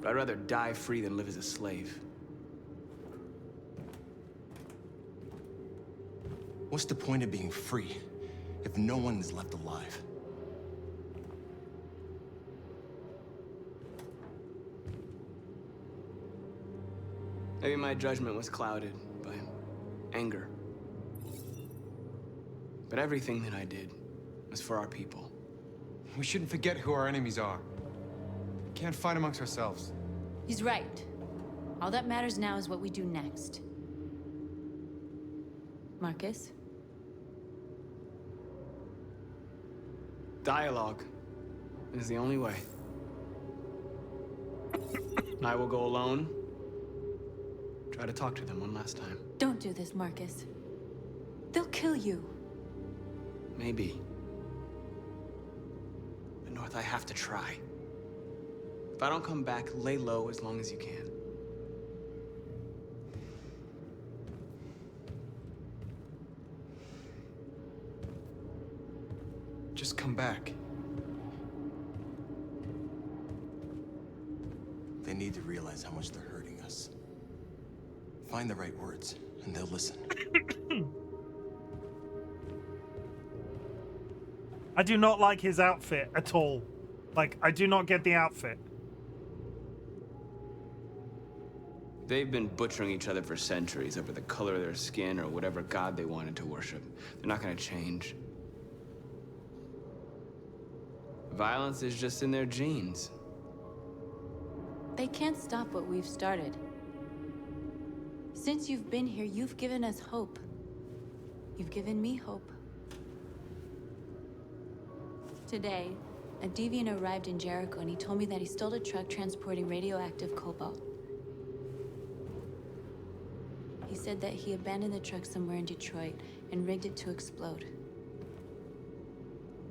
But I'd rather die free than live as a slave. What's the point of being free if no one is left alive? Maybe my judgment was clouded by anger. But everything that I did was for our people. We shouldn't forget who our enemies are. We can't fight amongst ourselves. He's right. All that matters now is what we do next. Marcus? Dialogue is the only way. I will go alone. Try to talk to them one last time. Don't do this, Marcus. They'll kill you. Maybe. But North, I have to try. If I don't come back, lay low as long as you can. Just come back. They need to realize how much they're hurting us. Find the right words, and they'll listen. I do not like his outfit at all. Like, I do not get the outfit. They've been butchering each other for centuries over the color of their skin or whatever god they wanted to worship. They're not gonna change. Violence is just in their genes. They can't stop what we've started. Since you've been here, you've given us hope. You've given me hope. Today, a deviant arrived in Jericho and he told me that he stole a truck transporting radioactive cobalt. He said that he abandoned the truck somewhere in Detroit and rigged it to explode.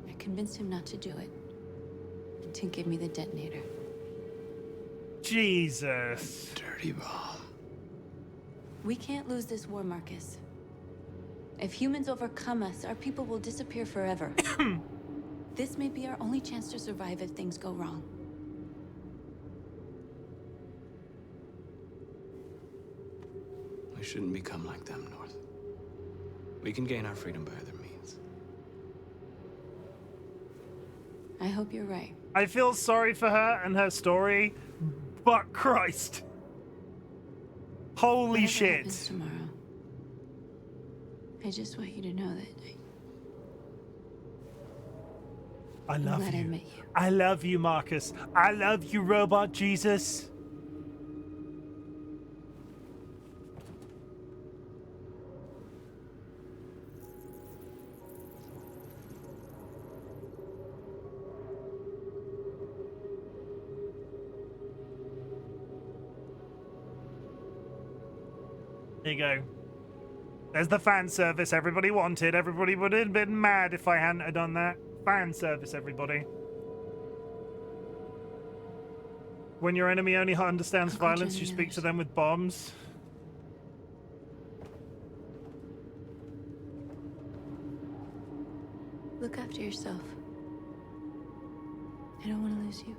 I convinced him not to do it, and to give me the detonator. Jesus. Dirty bomb. We can't lose this war, Marcus. If humans overcome us, our people will disappear forever. This may be our only chance to survive if things go wrong. We shouldn't become like them, North. We can gain our freedom by other means. I hope you're right. I feel sorry for her and her story, but Christ. Holy Whatever shit. happens tomorrow, I just want you to know that I I'm love glad I you. met you. I love you, Marcus. I love you, Robot Jesus. There you go. There's the fan service everybody wanted. Everybody would have been mad if I hadn't have done that. Fan service, everybody. When your enemy only understands Uncle violence, you Johnny speak to knows. them with bombs. Look after yourself. I don't want to lose you.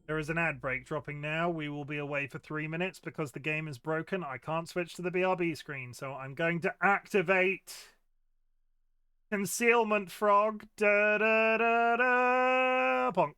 There is an ad break dropping now. We will be away for 3 minutes because the game is broken. I can't switch to the BRB screen, so I'm going to activate Concealment Frog. Da da da da. Bonk.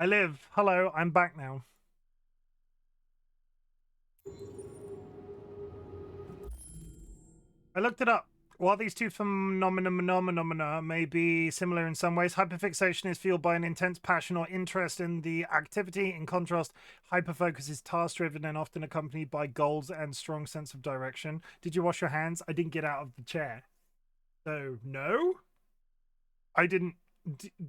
I live. Hello, I'm back now. I looked it up. While these two phenomena may be similar in some ways, hyperfixation is fueled by an intense passion or interest in the activity. In contrast, hyperfocus is task-driven and often accompanied by goals and strong sense of direction. Did you wash your hands? I didn't get out of the chair. So, no? I didn't...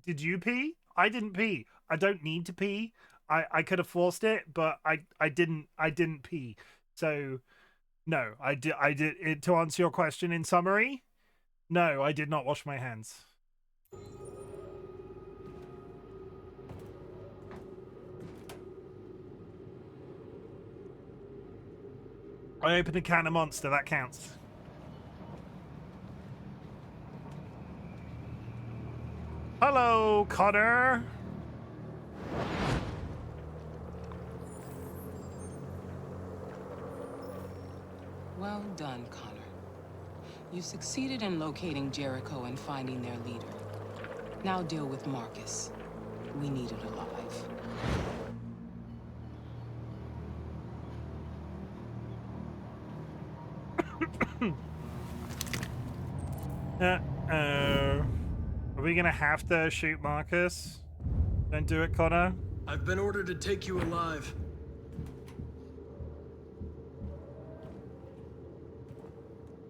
did you pee? I didn't pee. I don't need to pee. I could have forced it, but I didn't pee. So... no, I did. To answer your question in summary, no, I did not wash my hands. I opened a can of Monster, that counts. Hello, Connor. Well done, Connor. You succeeded in locating Jericho and finding their leader. Now deal with Marcus. We need it alive. Uh-oh. Are we gonna have to shoot Marcus? Don't do it, Connor. I've been ordered to take you alive.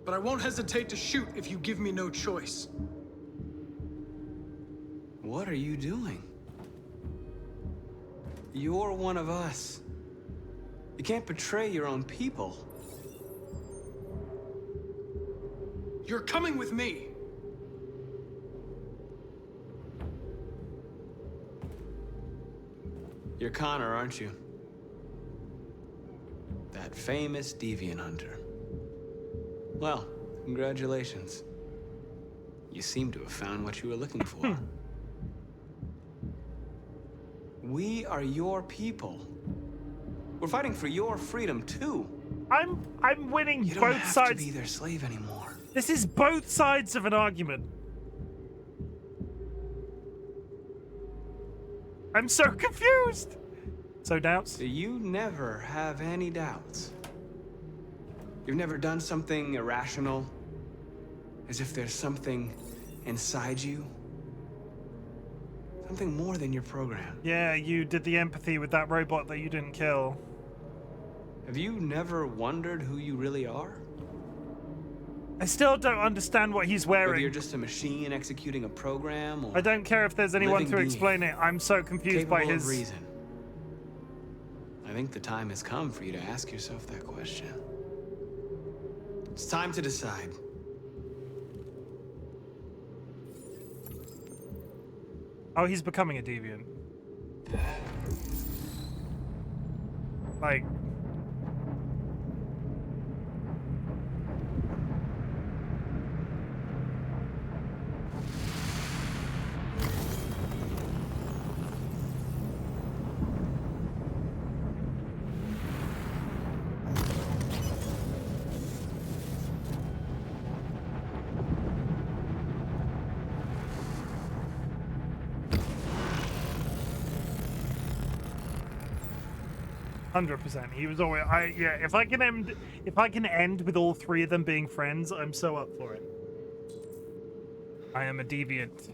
But I won't hesitate to shoot if you give me no choice. What are you doing? You're one of us. You can't betray your own people. You're coming with me. You're Connor, aren't you? That famous deviant hunter. Well, congratulations. You seem to have found what you were looking for. We are your people. We're fighting for your freedom, too. I'm winning you both don't have sides. to be their slave anymore. This is both sides of an argument. I'm so confused. So doubts? So you never have any doubts. You've never done something irrational? As if there's something inside you? Something more than your program. Yeah, you did the empathy with that robot that you didn't kill. Have you never wondered who you really are? I still don't understand what he's wearing. Whether you're just a machine executing a program, or I don't care if there's anyone to explain it. I'm so confused by his... Capable of reason. I think the time has come for you to ask yourself that question. It's time to decide. Oh, he's becoming a deviant. Like... 100%. He was always... yeah, if I can end with all three of them being friends, I'm so up for it. I am a deviant.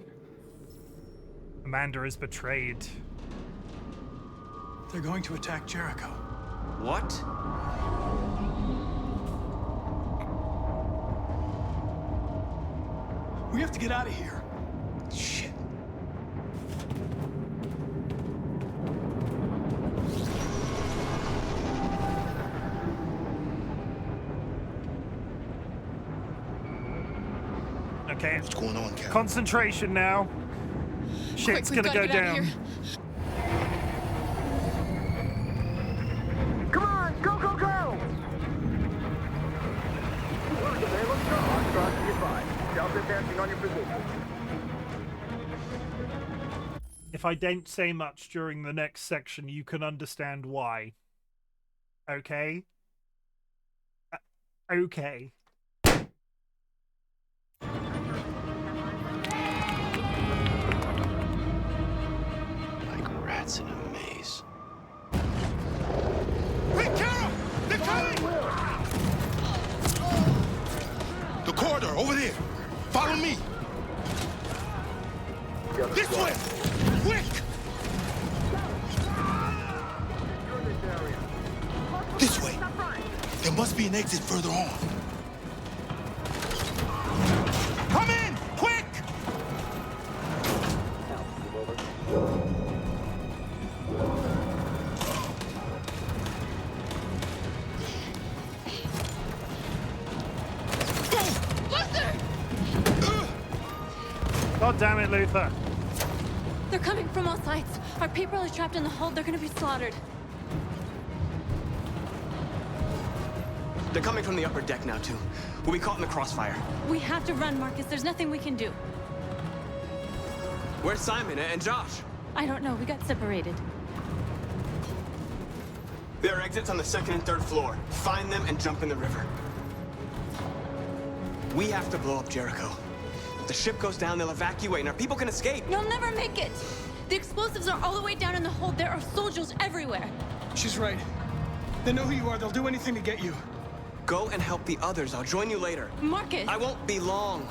Amanda is betrayed. They're going to attack Jericho. What? We have to get out of here. Shit. Okay. What's going on, Cal? Concentration now. Shit's gonna go down. Come on, go, go, go! Okay, let's go. I'm crossing your five. Delta dancing on your position. If I don't say much during the next section, you can understand why. Okay? Okay. Like rats in The corridor, over there. Follow me. This way! Quick! This way. There must be an exit further on. Come in! Quick! God damn it, Luther. They're coming from all sides. Our people are trapped in the hold. They're gonna be slaughtered. They're coming from the upper deck now, too. We'll be caught in the crossfire. We have to run, Marcus. There's nothing we can do. Where's Simon and Josh? I don't know. We got separated. There are exits on the 2nd and 3rd floor. Find them and jump in the river. We have to blow up Jericho. If the ship goes down, they'll evacuate and our people can escape. You'll never make it. The explosives are all the way down in the hold. There are soldiers everywhere. She's right. They know who you are. They'll do anything to get you. Go and help the others. I'll join you later. Marcus! I won't be long.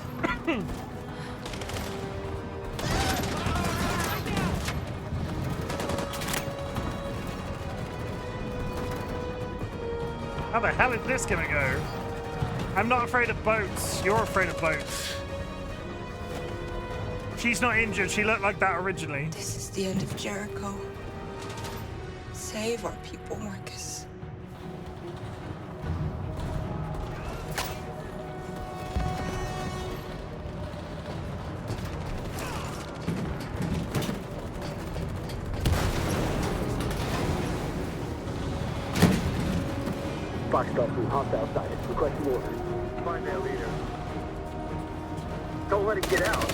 How the hell is this gonna go? I'm not afraid of boats. You're afraid of boats. She's not injured. She looked like that originally. This is the end of Jericho. Save our people, Marcus. Foxtrot 2, hostile sighted. Requesting orders. Find their leader. Don't let it get out.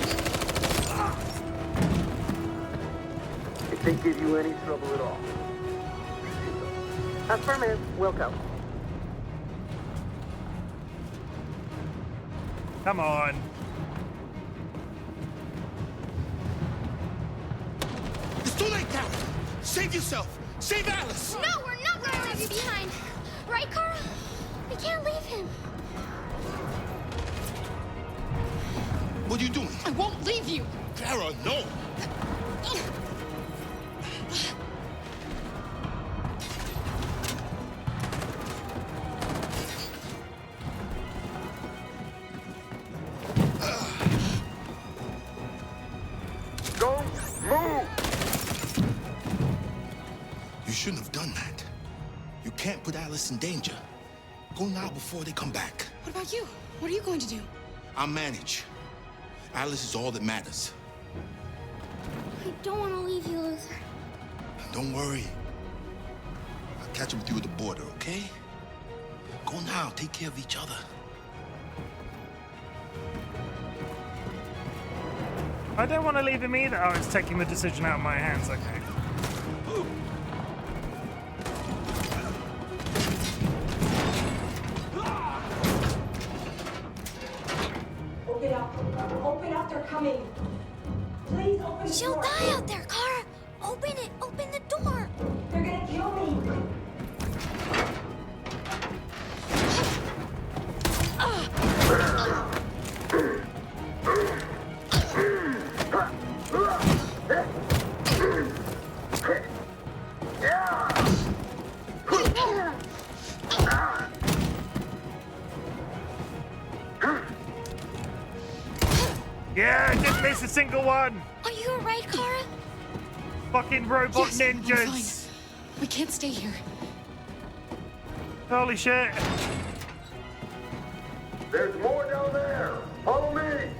If they give you any trouble at all. Affirmative. Wilco. Come on. It's too late, Carol. Save yourself. Save Alice. No, we're not going to leave you behind. Right, Kara? We can't leave him. What are you doing? I won't leave you. Kara, no. Don't move! You shouldn't have done that. You can't put Alice in danger. Go now before they come back. What about you? What are you going to do? I'll manage. Alice is all that matters. I don't want to leave you, Luther. Don't worry. I'll catch up with you at the border, okay? Go now. Take care of each other. I don't want to leave him either. Oh, it's taking the decision out of my hands. Okay. Open up. Open up. They're coming. Please open the She'll door. die out there, Kara. Open it. Open the door. They're gonna kill me. Yeah, just miss a single one. Are you alright, Kara? Fucking robot Yes, I'm ninjas. fine. We can't stay here. Holy shit. There's more down there. Follow me.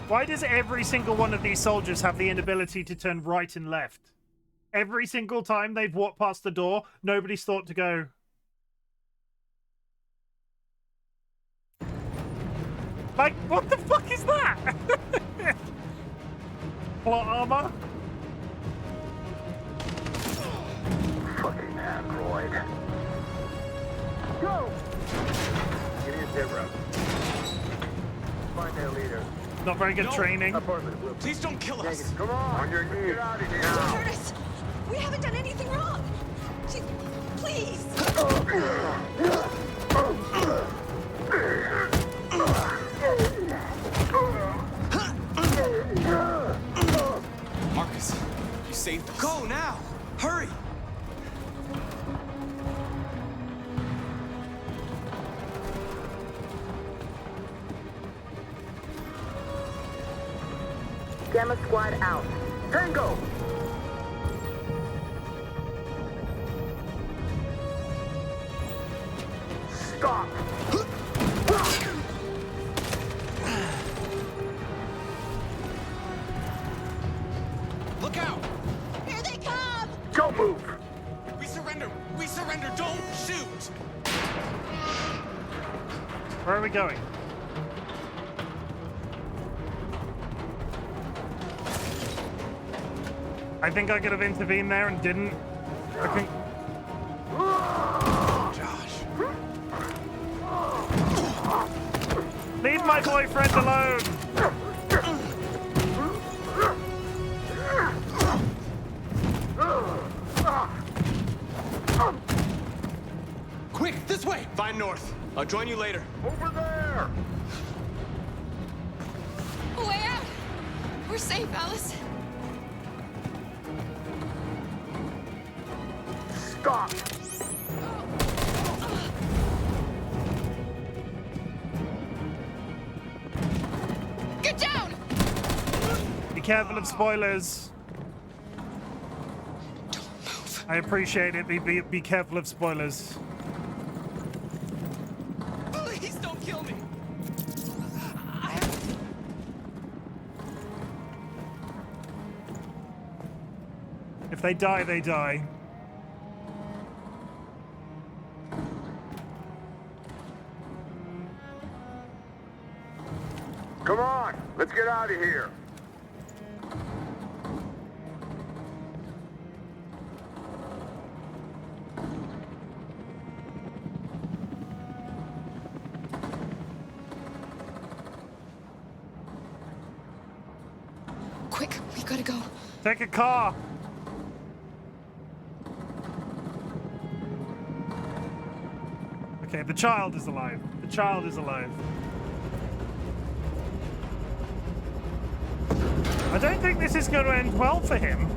Why does every single one of these soldiers have the inability to turn right and left? Every single time they've walked past the door, nobody's thought to go. Like, what the fuck is that? Plot armor? Fucking android. Go! Get in there, bro. Find their leader. Not very good training. Affirmative. Please don't kill us. Come on. On your knees. Get out of here now. Curtis, we haven't done anything wrong. Please. Gamma Squad out. Tango! Stop! Look out! Here they come! Don't move! We surrender! We surrender! Don't shoot! Where are we going? I think I could have intervened there and didn't. I think... Josh. Leave my boyfriend alone! Quick, this way! Find north. I'll join you later. Over there! Way out! We're safe, Alice. Stop! Get down! Be careful of spoilers. Don't move. I appreciate it. Be careful of spoilers. Please don't kill me! If they die, they die. Come on, let's get out of here. Quick, we gotta go. Take a car. Okay, the child is alive. The child is alive. I don't think this is going to end well for him.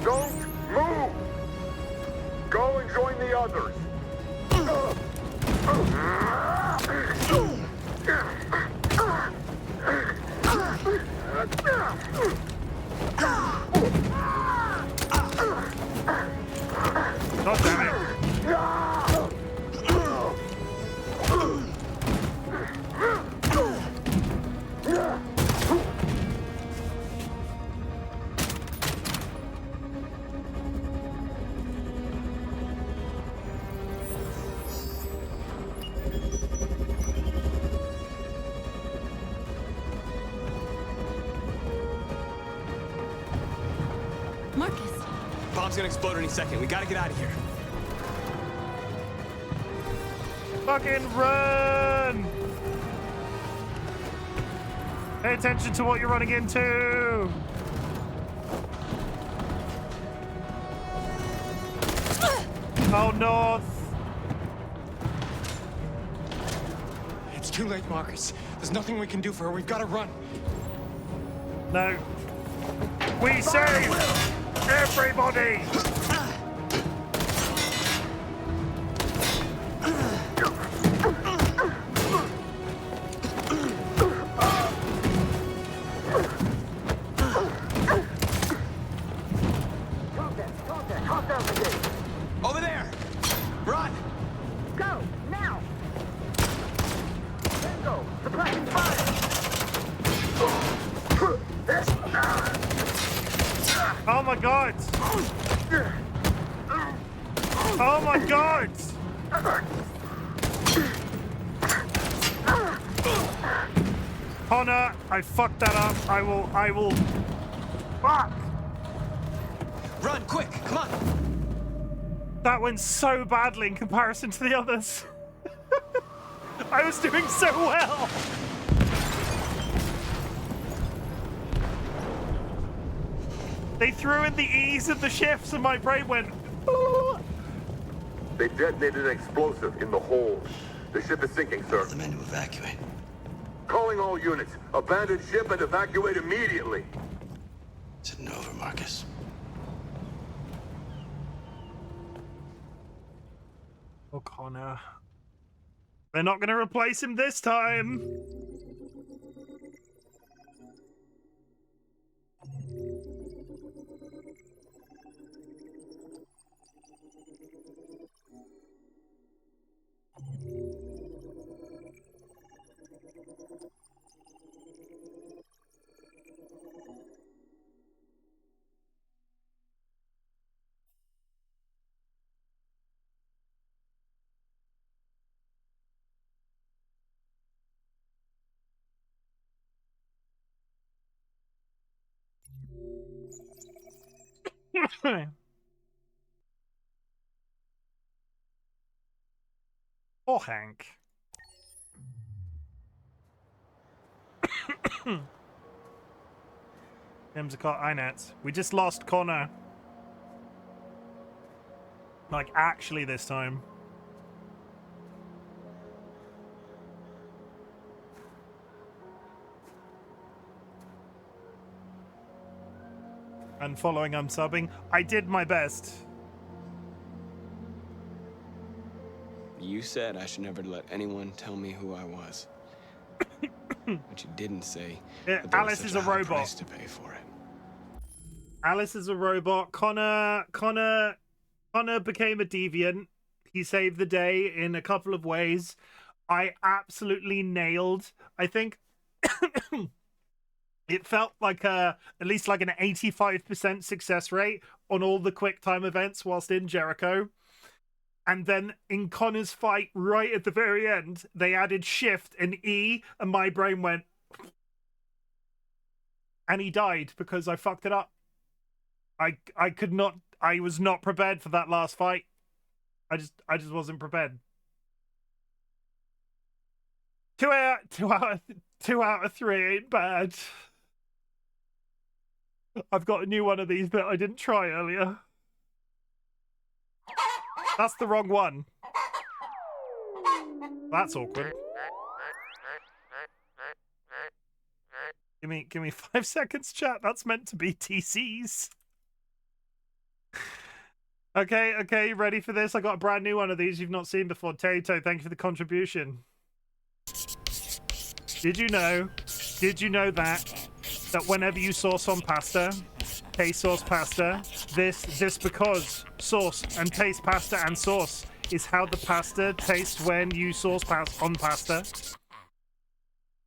Don't move! Go and join the others. God damn it. Marcus. Bomb's gonna explode any second. We gotta get out of here. Fucking run! Pay attention to what you're running into! Oh, north! It's too late, Marcus. There's nothing we can do for her. We've got to run. No. We save everybody! Over there! Run! Go, now! Tango, suppressing fire! Oh my god! Oh my god! Connor, I fucked that up. I will. Fuck! Run, quick, come on! That went so badly in comparison to the others. I was doing so well. They threw in the E's of the shifts and my brain went. They detonated an explosive in the hold. The ship is sinking, sir. The men to evacuate. Calling all units. Abandon ship and evacuate immediately. Is it over, Marcus? Oh, Connor. They're not going to replace him this time. Poor Hank. Tim's got Inets. We just lost Connor. Like, actually this time. And following unsubbing, I did my best. You said I should never let anyone tell me who I was. But you didn't say that there Alice was is such a high robot. price to pay for it. Alice is a robot. Connor became a deviant. He saved the day in a couple of ways. I absolutely nailed. I think it felt like at least like an 85% success rate on all the quick time events whilst in Jericho. And then in Connor's fight right at the very end, they added shift and E, and my brain went, and he died because I fucked it up. I was not prepared for that last fight. I just wasn't prepared. 2 out of 3 ain't bad. I've got a new one of these that I didn't try earlier. That's the wrong one. That's awkward. Give me 5 seconds, chat. That's meant to be TCs. Okay, you ready for this? I got a brand new one of these you've not seen before. Tato, thank you for the contribution. Did you know that whenever you sauce on pasta, taste sauce pasta, this because sauce and taste pasta and sauce is how the pasta tastes when you sauce on pasta.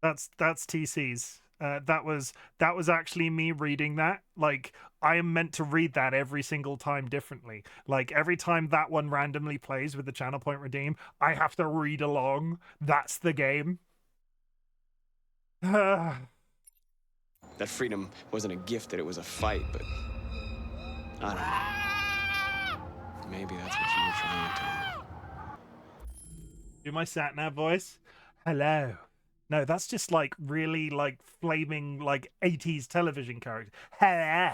That's TC's. That was actually me reading that. Like, I am meant to read that every single time differently. Like, every time that one randomly plays with the channel point redeem, I have to read along. That's the game. That freedom wasn't a gift, that it was a fight, but I don't know. Maybe that's what you were trying to tell me. Do my sat-nav voice. Hello. No, that's just like really like flaming like 80s television character. Hello.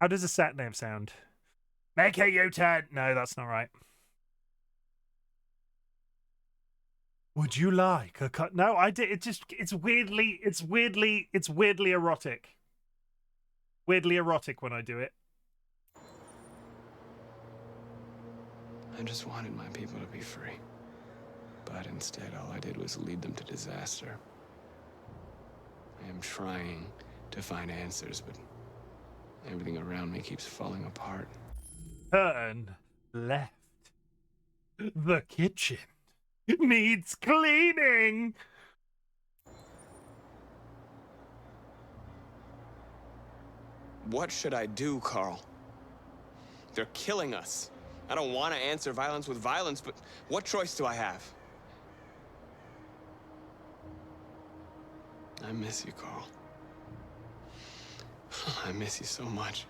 How does a sat-nav sound? Make a U-turn. No, that's not right. Would you like a cut? No, I did. It's weirdly erotic. Weirdly erotic when I do it. I just wanted my people to be free. But instead, all I did was lead them to disaster. I am trying to find answers, but everything around me keeps falling apart. Turn left. The kitchen needs cleaning. What should I do, Carl? They're killing us. I don't want to answer violence with violence, but what choice do I have? I miss you, Carl. I miss you so much.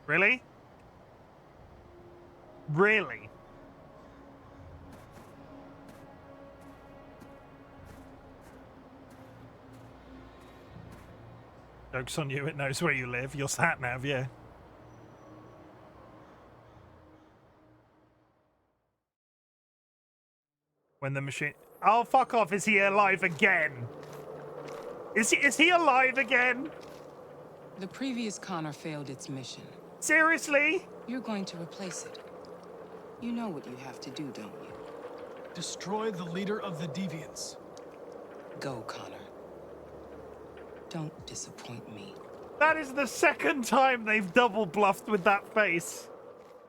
Really? Really? Joke's on you, it knows where you live. Your sat-nav, yeah. When the machine... Oh, fuck off. Is he alive again? Is he alive again? The previous Connor failed its mission. Seriously? You're going to replace it. You know what you have to do, don't you? Destroy the leader of the Deviants. Go, Connor. Don't disappoint me. That is the second time they've double bluffed with that face.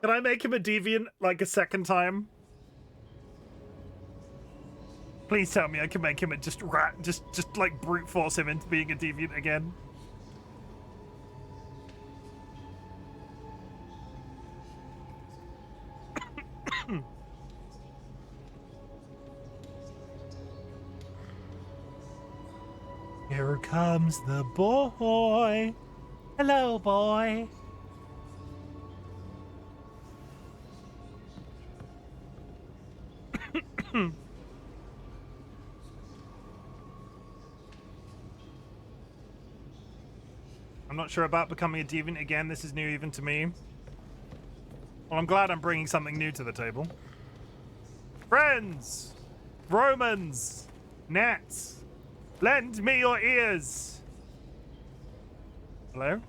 Can I make him a deviant like a second time? Please tell me I can make him a just like brute force him into being a deviant again. Here comes the boy. Hello, boy. I'm not sure about becoming a deviant again. This is new even to me. Well, I'm glad I'm bringing something new to the table. Friends, Romans, gnats, lend me your ears. Hello?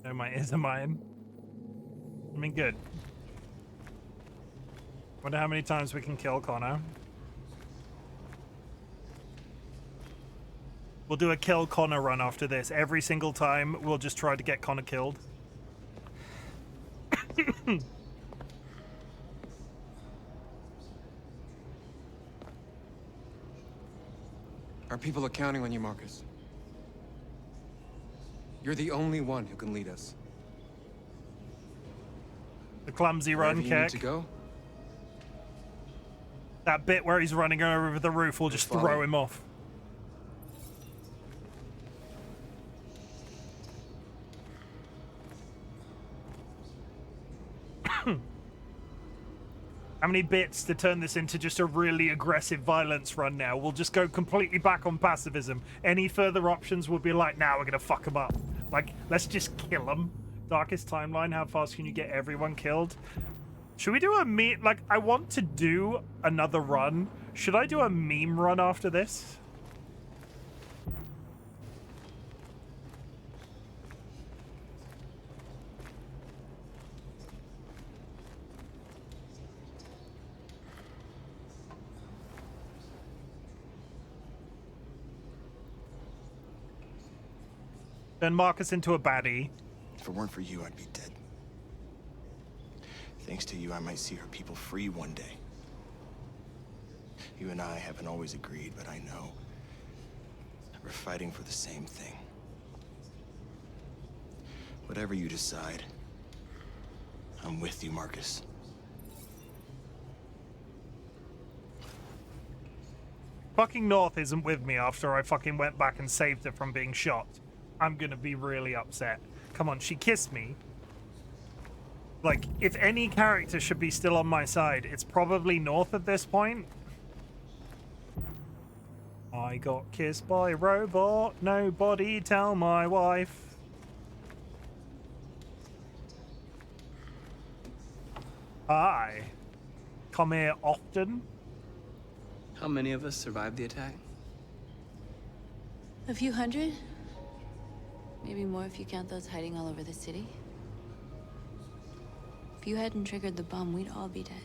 No, my ears are mine. I mean, good. Wonder how many times we can kill Connor. We'll do a kill Connor run after this. Every single time, we'll just try to get Connor killed. Our people are counting on you, Marcus. You're the only one who can lead us. The clumsy Wherever run you kick. need to go. That bit where he's running over the roof will just throw him off. How many bits to turn this into just a really aggressive violence run now? We'll just go completely back on pacifism. Any further options will be like, now we're gonna fuck them up. Like, let's just kill them. Darkest timeline, how fast can you get everyone killed? Should we do a meme? Like, I want to do another run. Should I do a meme run after this? Then Marcus into a baddie. If it weren't for you, I'd be dead. Thanks to you, I might see our people free one day. You and I haven't always agreed, but I know we're fighting for the same thing. Whatever you decide, I'm with you, Marcus. Fucking North isn't with me after I fucking went back and saved her from being shot. I'm gonna be really upset. Come on, she kissed me. Like, if any character should be still on my side, it's probably North at this point. I got kissed by a robot. Nobody tell my wife. Hi. Come here often. How many of us survived the attack? A few hundred? Maybe more if you count those hiding all over the city. If you hadn't triggered the bomb, we'd all be dead.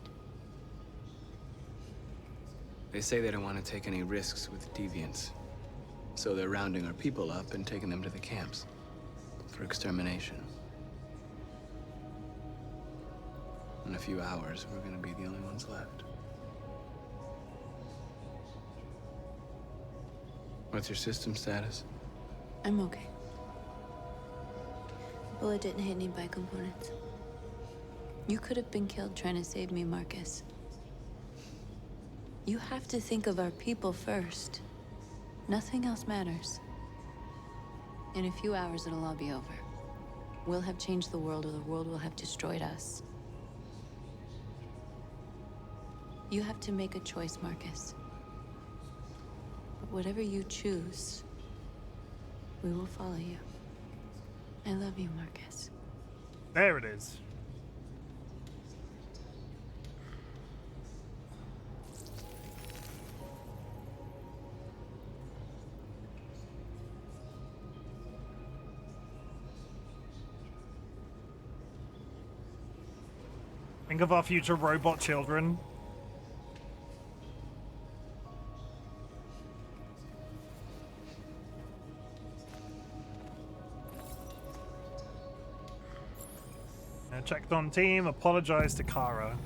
They say they don't want to take any risks with deviants. So they're rounding our people up and taking them to the camps for extermination. In a few hours, we're gonna be the only ones left. What's your system status? I'm okay. The bullet didn't hit any bicomponents. You could have been killed trying to save me, Marcus. You have to think of our people first. Nothing else matters. In a few hours, it'll all be over. We'll have changed the world, or the world will have destroyed us. You have to make a choice, Marcus. But whatever you choose, we will follow you. I love you, Marcus. There it is. Think of our future robot children. Checked on team, apologized to Kara.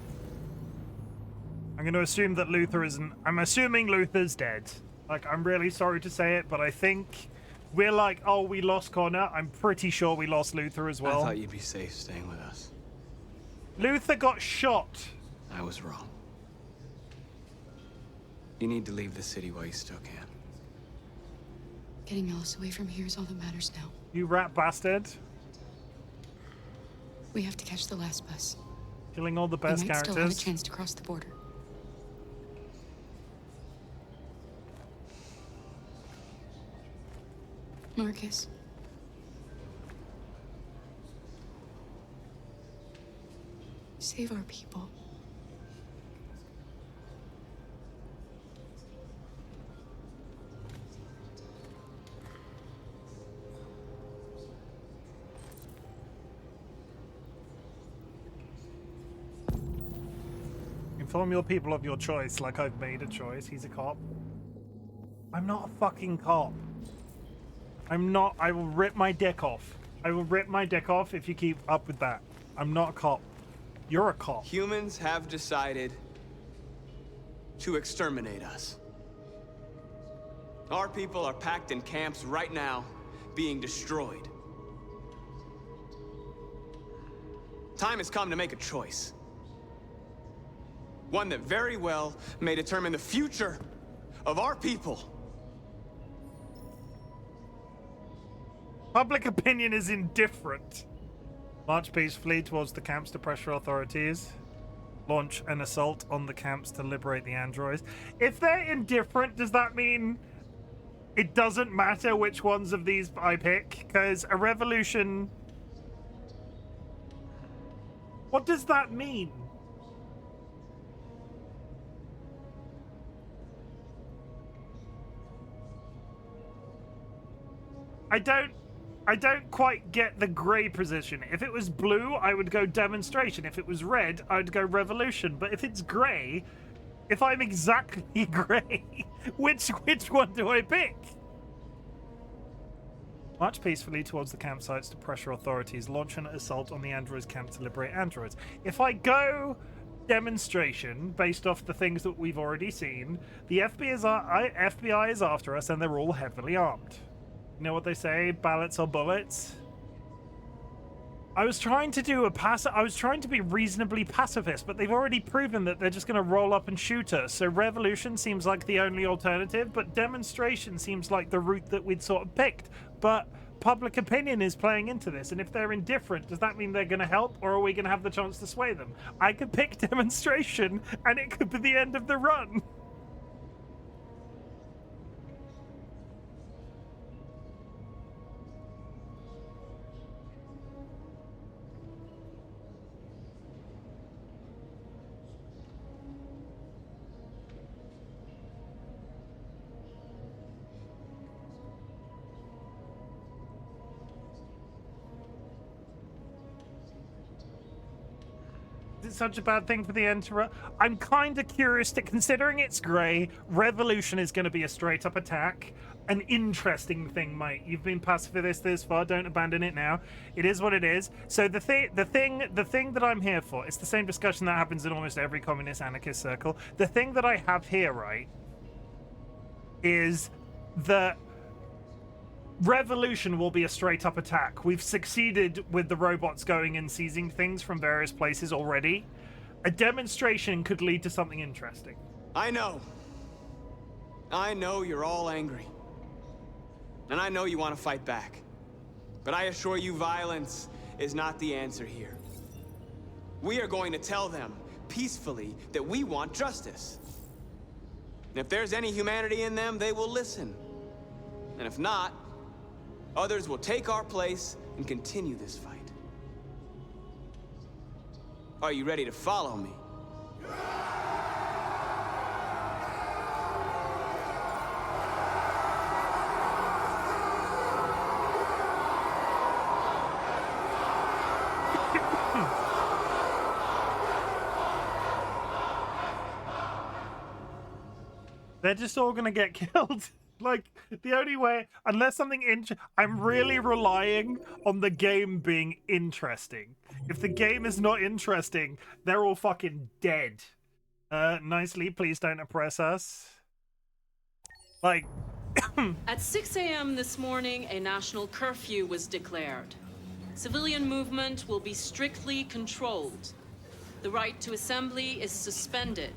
I'm going to assume that Luther isn't... I'm assuming Luther's dead. Like, I'm really sorry to say it, but I think we're like, oh, we lost Connor. I'm pretty sure we lost Luther as well. I thought you'd be safe staying with us. Luther got shot. I was wrong. You need to leave the city while you still can. Getting Alice away from here is all that matters now. You rat bastard. We have to catch the last bus. Killing all the best we might characters. Still have a chance to cross the border. Marcus. Save our people. Inform your people of your choice, like I've made a choice. He's a cop. I'm not a fucking cop. I'm not. I will rip my dick off. I will rip my dick off if you keep up with that. I'm not a cop. You're a cop. Humans have decided to exterminate us. Our people are packed in camps right now, being destroyed. Time has come to make a choice. One that very well may determine the future of our people. Public opinion is indifferent. March peacefully towards the camps to pressure authorities. Launch an assault on the camps to liberate the androids. If they're indifferent, does that mean it doesn't matter which ones of these I pick? Because a revolution... What does that mean? I don't quite get the grey position. If it was blue, I would go demonstration. If it was red, I would go revolution. But if it's grey, if I'm exactly grey, which one do I pick? March peacefully towards the campsites to pressure authorities. Launch an assault on the androids camp to liberate androids. If I go demonstration based off the things that we've already seen, the FBI is after us and they're all heavily armed. You know what they say? Ballots are bullets. I was trying to do I was trying to be reasonably pacifist, but they've already proven that they're just going to roll up and shoot us. So revolution seems like the only alternative, but demonstration seems like the route that we'd sort of picked. But public opinion is playing into this, and if they're indifferent, does that mean they're going to help, or are we going to have the chance to sway them? I could pick demonstration, and it could be the end of the run. Such a bad thing for the Emperor. I'm kind of curious to, considering it's grey, revolution is going to be a straight up attack. An interesting thing, mate. You've been pacifist this far, don't abandon it now. It is what it is. So the thing that I'm here for, it's the same discussion that happens in almost every communist anarchist circle. The thing that I have here, right, is that revolution will be a straight up attack. We've succeeded with the robots going and seizing things from various places already. A demonstration could lead to something interesting. I know you're all angry. And I know you want to fight back. But I assure you violence is not the answer here. We are going to tell them peacefully that we want justice. And if there's any humanity in them, they will listen. And if not, others will take our place and continue this fight. Are you ready to follow me? They're just all gonna get killed. Like, the only way, unless something I'm really relying on the game being interesting. If the game is not interesting, they're all fucking dead. Nicely, please don't oppress us. Like... At 6 a.m. this morning, a national curfew was declared. Civilian movement will be strictly controlled. The right to assembly is suspended.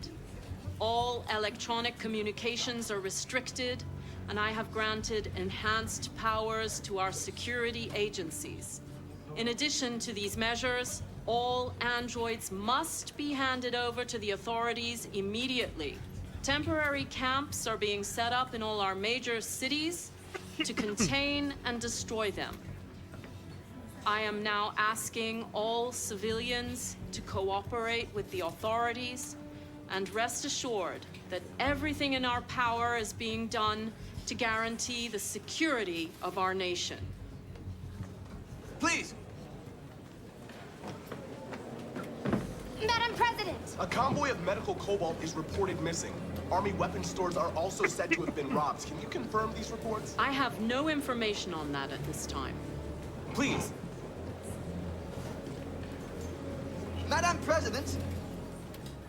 All electronic communications are restricted, and I have granted enhanced powers to our security agencies. In addition to these measures, all androids must be handed over to the authorities immediately. Temporary camps are being set up in all our major cities to contain and destroy them. I am now asking all civilians to cooperate with the authorities and rest assured that everything in our power is being done to guarantee the security of our nation. Please! Madam President! A convoy of medical cobalt is reported missing. Army weapon stores are also said to have been robbed. Can you confirm these reports? I have no information on that at this time. Please! Madam President!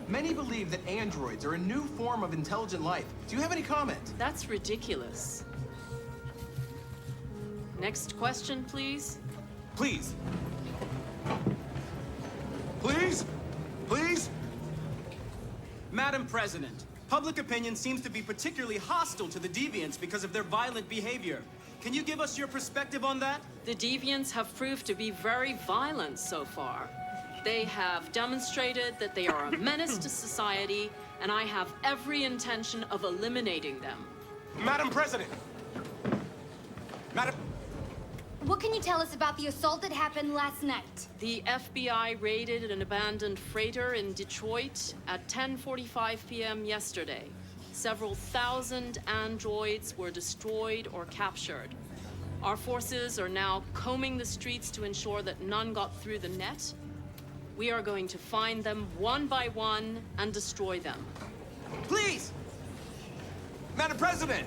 Many believe that androids are a new form of intelligent life. Do you have any comment? That's ridiculous. Next question, please. Please! Please? Please? Madam President, public opinion seems to be particularly hostile to the deviants because of their violent behavior. Can you give us your perspective on that? The deviants have proved to be very violent so far. They have demonstrated that they are a menace to society, and I have every intention of eliminating them. Madam President! Madam... What can you tell us about the assault that happened last night? The FBI raided an abandoned freighter in Detroit at 10:45 p.m. yesterday. Several thousand androids were destroyed or captured. Our forces are now combing the streets to ensure that none got through the net. We are going to find them one by one and destroy them. Please! Madam President!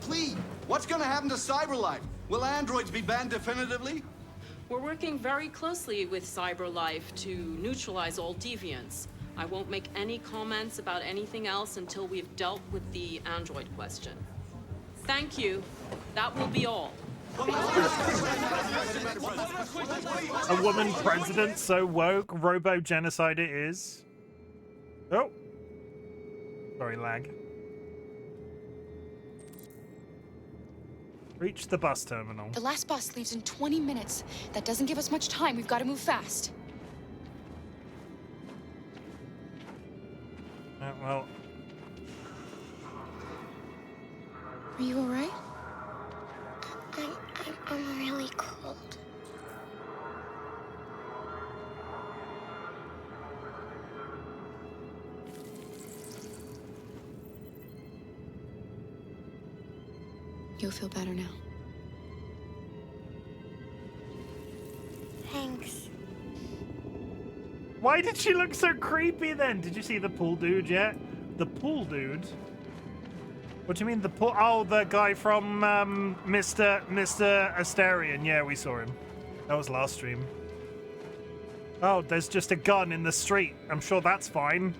Please, what's gonna happen to CyberLife? Will androids be banned definitively? We're working very closely with CyberLife to neutralize all deviants. I won't make any comments about anything else until we've dealt with the android question. Thank you. That will be all. A woman president, so woke. Robo-genocide it is. Oh. Sorry, lag. Reach the bus terminal. The last bus leaves in 20 minutes. That doesn't give us much time. We've got to move fast. Well. Are you all right? I'm really cold. You'll feel better now. Thanks. Why did she look so creepy then? Did you see the pool dude yet? The pool dude? What do you mean the pool? Oh, the guy from Mr. Asterion. Yeah, we saw him. That was last stream. Oh, there's just a gun in the street. I'm sure that's fine.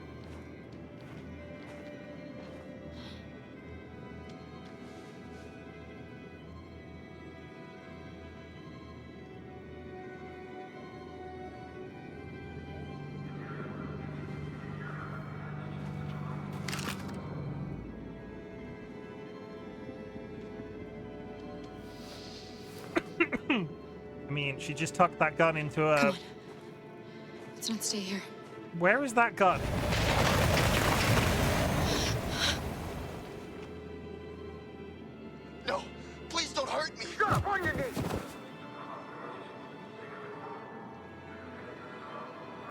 I mean, she just tucked that gun into a... Come on. Let's not stay here. Where is that gun? No, please don't hurt me. Shut up, on your knees.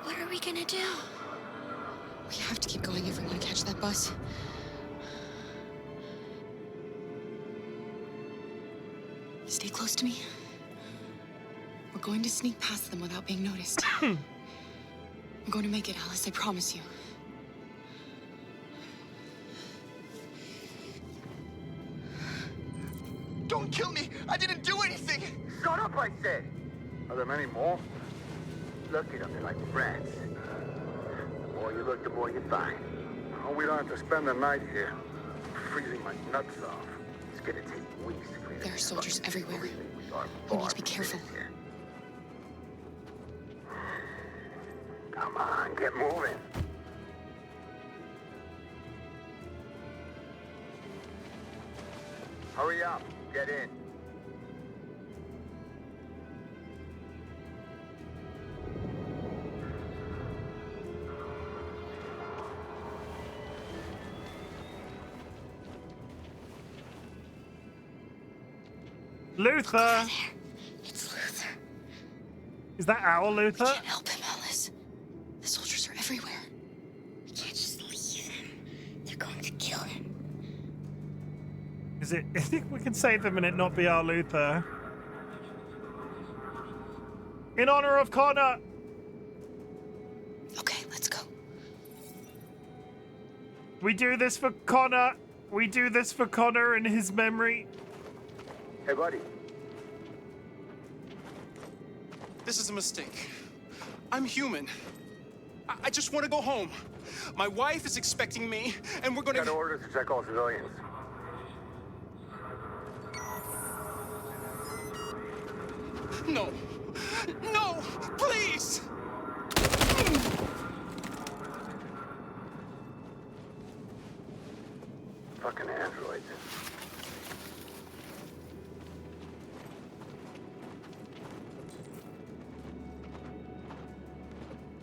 What are we gonna do? We have to keep going if we want to catch that bus. Stay close to me. We're going to sneak past them without being noticed. We're going to make it, Alice, I promise you. Shut up, I said! Are there many more? Look at them, they're like rats. The more you look, the more you find. Oh, we don't have to spend the night here. I'm freezing my nuts off. It's gonna take weeks to clean. There are soldiers everywhere. We need to be careful. Come on, get moving. Hurry up, get in. Luther! It's Luther. Is that our Luther? We can't help him, Alice. The soldiers are everywhere. We can't just leave him. They're going to kill him. Is it? I think we can save him and it not be our Luther. In honor of Connor! Okay, let's go. We do this for Connor. We do this for Connor and his memory. Hey, buddy. This is a mistake. I'm human. I just want to go home. My wife is expecting me, and we're gonna... Got orders to check all civilians. No. No! Please! Fucking androids.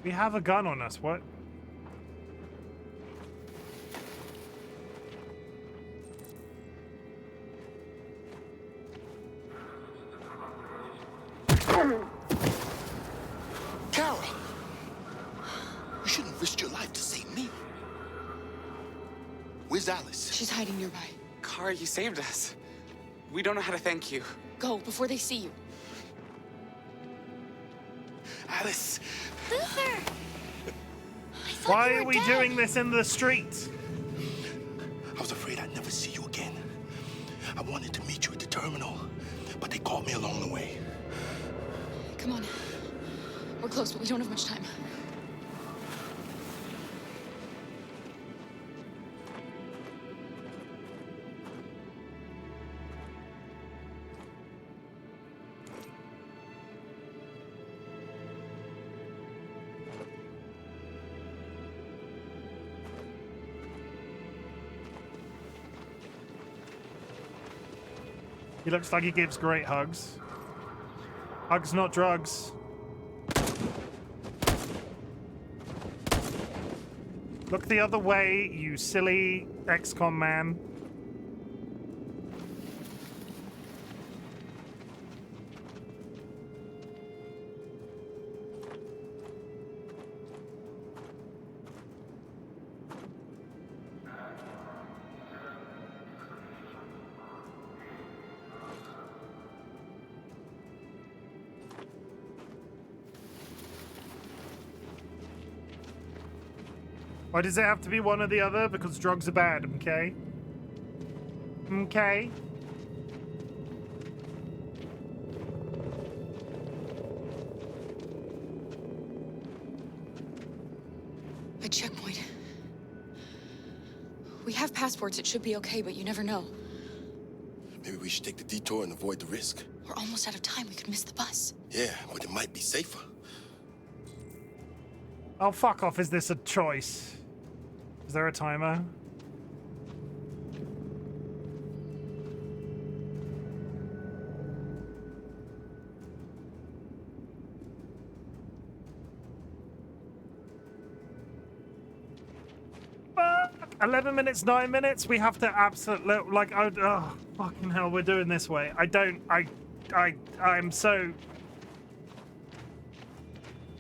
We have a gun on us, what? Kara! You shouldn't risk your life to save me. Where's Alice? She's hiding nearby. Kara, you saved us. We don't know how to thank you. Go, before they see you. Alice! Luther! Why are we doing this in the street? I was afraid I'd never see you again. I wanted to meet you at the terminal, but they caught me along the way. Come on. We're close, but we don't have much time. He looks like he gives great hugs. Hugs, not drugs. Look the other way, you silly ex-con man. Why does it have to be one or the other? Because drugs are bad, okay? Okay. A checkpoint. We have passports, it should be okay, but you never know. Maybe we should take the detour and avoid the risk. We're almost out of time, we could miss the bus. Yeah, but it might be safer. Oh, fuck off. Is this a choice? Is there a timer? Fuck! 11 minutes, 9 minutes. We have to absolutely, like, oh, fucking hell, we're doing this way. I'm so...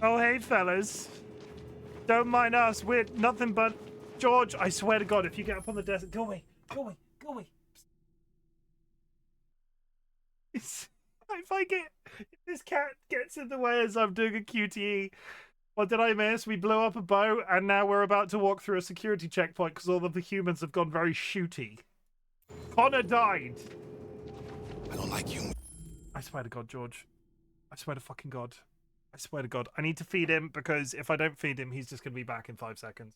Oh, hey, fellas. Don't mind us. We're nothing but... George, I swear to God, if you get up on the desk... Go away. Go away. Go away. If this cat gets in the way as I'm doing a QTE... What did I miss? We blew up a boat, and now we're about to walk through a security checkpoint because all of the humans have gone very shooty. Connor died. I don't like humans. I swear to God, George. I swear to fucking God. I swear to God. I need to feed him because if I don't feed him, he's just going to be back in 5 seconds.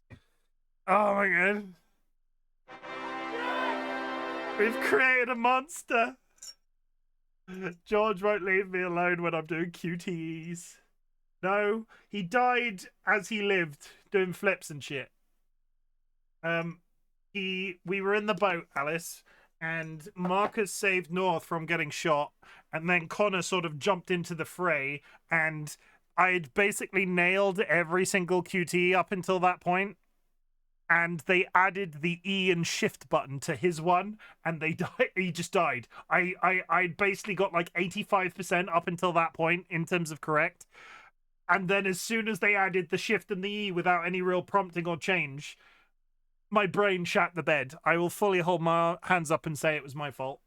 Oh my God. We've created a monster. George won't leave me alone when I'm doing QTEs. No, he died as he lived, doing flips and shit. We were in the boat, Alice, and Marcus saved North from getting shot, and then Connor sort of jumped into the fray, and I'd basically nailed every single QTE up until that point. And they added the E and shift button to his one, and they died. He just died. I basically got like 85% up until that point in terms of correct. And then as soon as they added the shift and the E without any real prompting or change, my brain shat the bed. I will fully hold my hands up and say it was my fault.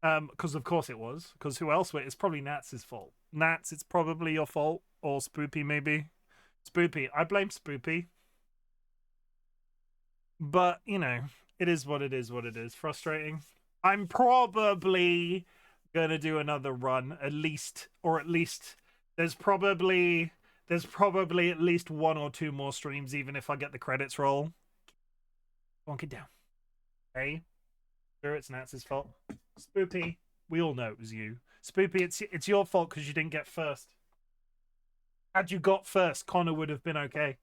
Because of course it was. Because who else would? It's probably Nats's fault. Nats, it's probably your fault. Or Spoopy, maybe. Spoopy. I blame Spoopy. But, you know, it is what it is, what it is. Frustrating. I'm probably going to do another run, at least. Or at least, there's probably at least 1 or 2 more streams, even if I get the credits roll. Bonk it down. Okay? Sure, it's Nats's fault. Spoopy, we all know it was you. Spoopy, it's your fault because you didn't get first. Had you got first, Connor would have been okay.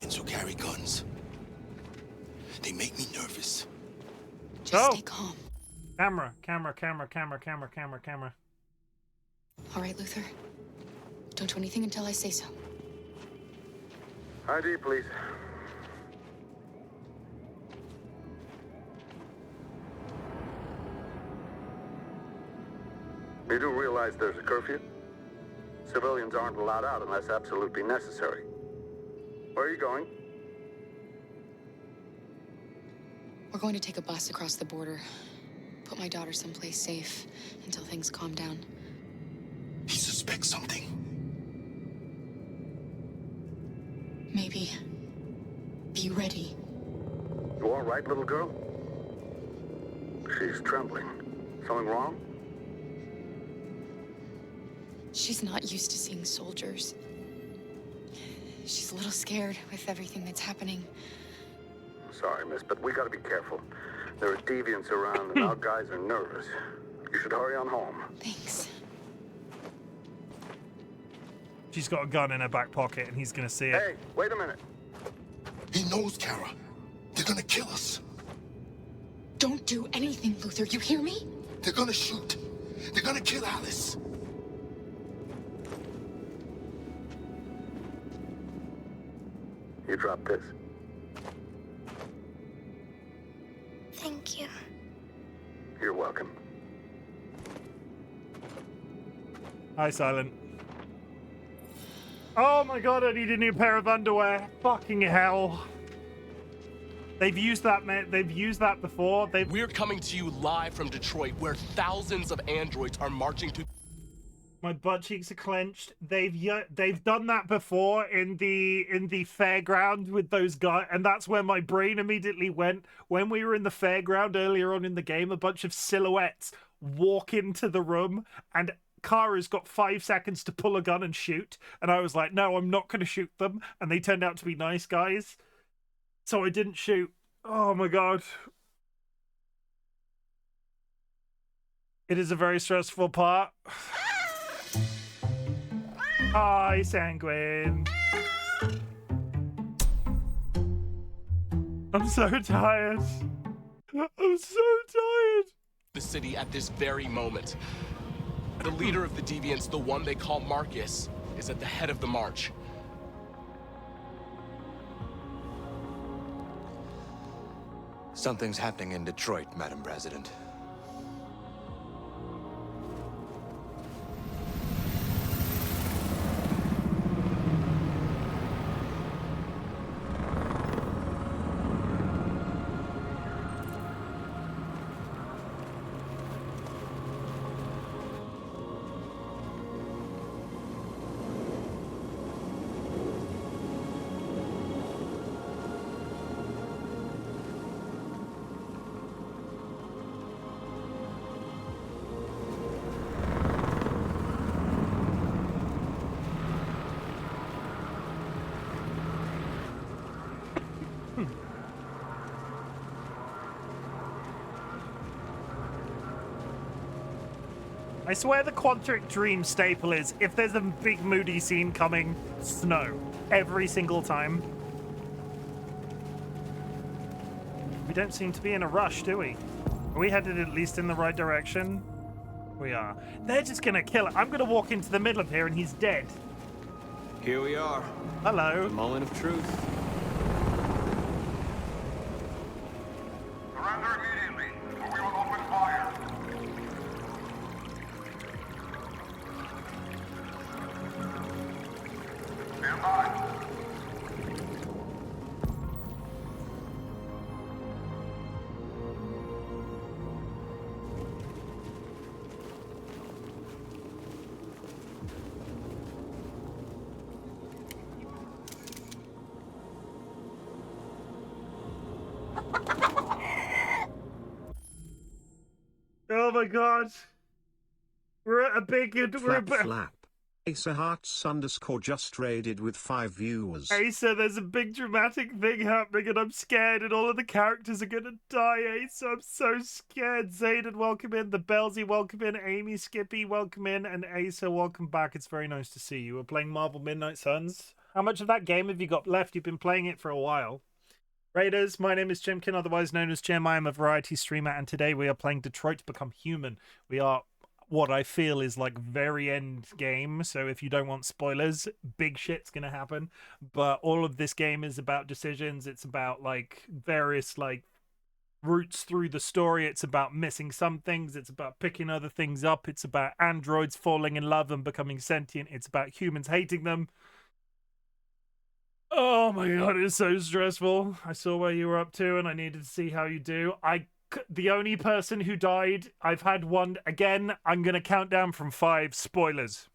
And so carry guns. They make me nervous. Just stay calm. Camera. All right, Luther. Don't do anything until I say so. ID, please. You do realize there's a curfew? Civilians aren't allowed out unless absolutely necessary. Where are you going? We're going to take a bus across the border. Put my daughter someplace safe until things calm down. He suspects something. Maybe. Be ready. You all right, little girl? She's trembling. Something wrong? She's not used to seeing soldiers. She's a little scared with everything that's happening. Sorry, miss, but we gotta be careful. There are deviants around and our guys are nervous. You should hurry on home. Thanks. She's got a gun in her back pocket and he's gonna see it. Hey, wait a minute. He knows, Kara. They're gonna kill us. Don't do anything, Luther. You hear me? They're gonna shoot. They're gonna kill Alice. You drop this. Thank you. You're welcome. Hi, Silent. Oh my God, I need a new pair of underwear. Fucking hell. They've used that, man. They've used that before. We're coming to you live from Detroit, where thousands of androids are marching to... My butt cheeks are clenched. They've done that before in the fairground with those guys, and that's where my brain immediately went. When we were in the fairground earlier on in the game, a bunch of silhouettes walk into the room, and Kara's got 5 seconds to pull a gun and shoot, and I was like, no, I'm not going to shoot them, and they turned out to be nice guys, so I didn't shoot. Oh my God. It is a very stressful part. Hi, Sanguine. I'm so tired. I'm so tired. The city at this very moment. The leader of the deviants, the one they call Marcus, is at the head of the march. Something's happening in Detroit, Madam President. I swear the Quantric Dream staple is, if there's a big moody scene coming, snow. Every single time. We don't seem to be in a rush, do we? Are we headed at least in the right direction? We are. They're just gonna kill it. I'm gonna walk into the middle of here and he's dead. Here we are. Hello. The moment of truth. Surrender immediately, or we will open fire. Stand by. Oh my god. We're at a big... Flap. Asa Hearts _ just raided with 5 viewers. Asa, there's a big dramatic thing happening and I'm scared and all of the characters are gonna die, Asa. I'm so scared. Zayden, welcome in. The Belsy, welcome in. Amy, Skippy, welcome in. And Asa, welcome back. It's very nice to see you. We're playing Marvel Midnight Suns. How much of that game have you got left? You've been playing it for a while. Raiders, my name is Chimken, otherwise known as Chim. I am a variety streamer, and today we are playing Detroit Become Human. We are what I feel is like very end game, so if you don't want spoilers, big shit's gonna happen. But all of this game is about decisions. It's about like various like routes through the story. It's about missing some things. It's about picking other things up. It's about androids falling in love and becoming sentient. It's about humans hating them. Oh my god, it's so stressful. I saw where you were up to and I needed to see how you do. The only person who died, I've had one. Again, I'm going to count down from 5. Spoilers.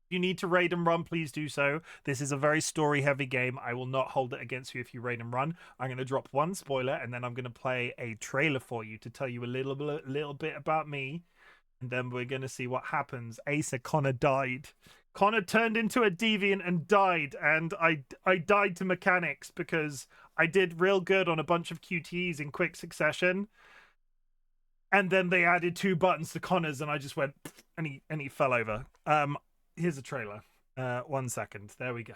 If you need to raid and run, please do so. This is a very story-heavy game. I will not hold it against you if you raid and run. I'm going to drop one spoiler, and then I'm going to play a trailer for you to tell you a little bit about me. And then we're going to see what happens. Asa, Connor died. Connor turned into a deviant and died, and I died to mechanics because I did real good on a bunch of QTEs in quick succession, and then they added 2 buttons to Connor's, and I just went, and he fell over. Here's a trailer. 1 second. There we go.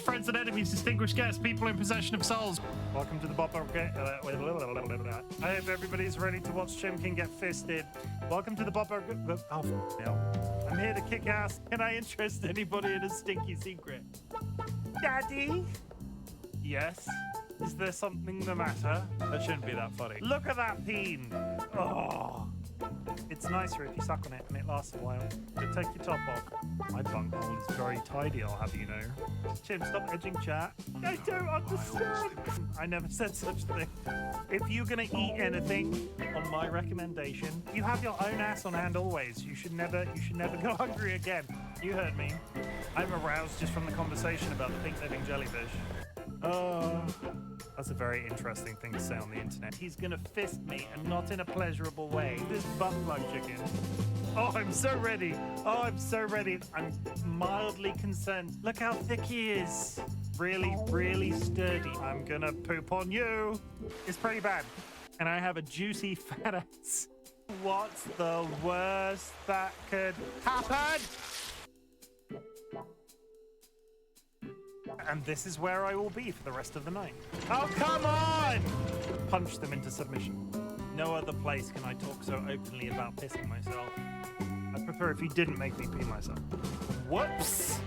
Friends and enemies, distinguished guests, people in possession of souls. Welcome to the Bob. I hope everybody's ready to watch Chimken get fisted. Welcome to the Bob. Oh, no. I'm here to kick ass. Can I interest anybody in a stinky secret? Daddy? Yes? Is there something the matter? That shouldn't be that funny. Look at that peen. Oh. It's nicer if you suck on it and it lasts a while. So take your top off. My bunghole is very tidy, I'll have you know. Chim, stop edging chat. I don't understand. I never said such a thing. If you're gonna eat anything, on my recommendation, you have your own ass on hand always. You should never go hungry again. You heard me. I'm aroused just from the conversation about the pink living jellyfish. Oh, that's a very interesting thing to say on the internet. He's gonna fist me and not in a pleasurable way. This butt plug chicken. Oh, I'm so ready. Oh, I'm so ready. I'm mildly concerned. Look how thick he is. Really, really sturdy. I'm gonna poop on you. It's pretty bad. And I have a juicy fat ass. What's the worst that could happen? And this is where I will be for the rest of the night. Oh, come on! Punch them into submission. No other place can I talk so openly about pissing myself. I'd prefer if you didn't make me pee myself. Whoops!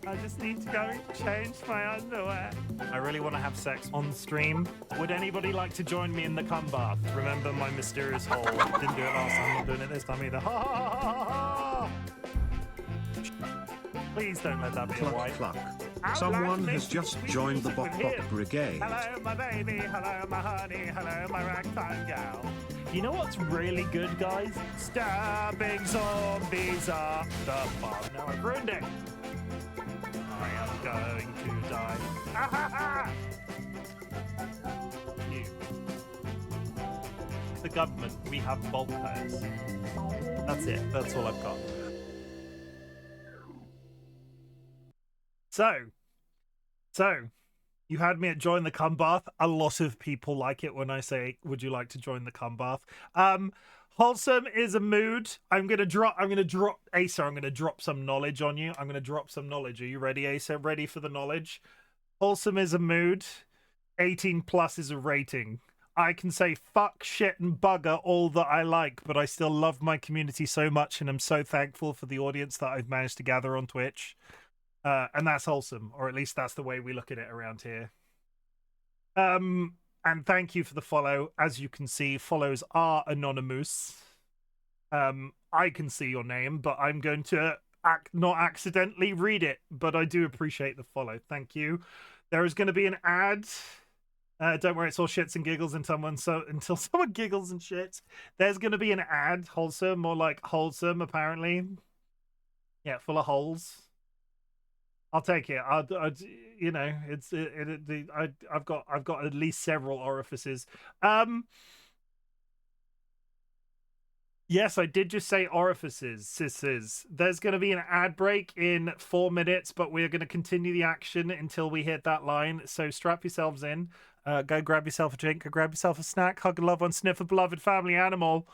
I just need to go and change my underwear. I really want to have sex on stream. Would anybody like to join me in the cum bath? Remember my mysterious hole. Didn't do it last time, not doing it this time either. Ha ha ha ha ha! Please don't let that be a wife. Cluck. Someone has just joined the Bop Bop Brigade. Hello, my baby. Hello, my honey. Hello, my ragtime gal. You know what's really good, guys? Stabbing zombies up the bum. Now I've ruined it. I am going to die. Ah, ha, ha. You. The government. We have bulkheads. That's it. That's all I've got. So, you had me at join the cum bath. A lot of people like it when I say, would you like to join the cum bath? Wholesome is a mood. I'm gonna drop Asa, I'm gonna drop some knowledge on you. I'm gonna drop some knowledge. Are you ready, Asa? Ready for the knowledge? Wholesome is a mood. 18 plus is a rating. I can say fuck, shit, and bugger all that I like, but I still love my community so much, and I'm so thankful for the audience that I've managed to gather on Twitch. And that's wholesome, or at least that's the way we look at it around here. And thank you for the follow. As you can see, follows are anonymous. I can see your name, but I'm going to not accidentally read it, but I do appreciate the follow. Thank you. There is going to be an ad. Don't worry, it's all shits and giggles until someone giggles and shits. There's going to be an ad, wholesome, more like wholesome, apparently. Yeah, full of holes. I'll take it. You know, I've got at least several orifices. Yes, I did just say orifices, sisters. There's going to be an ad break in 4 minutes, but we're going to continue the action until we hit that line. So strap yourselves in. Go grab yourself a drink. Go grab yourself a snack. Hug a loved one. Sniff a beloved family animal.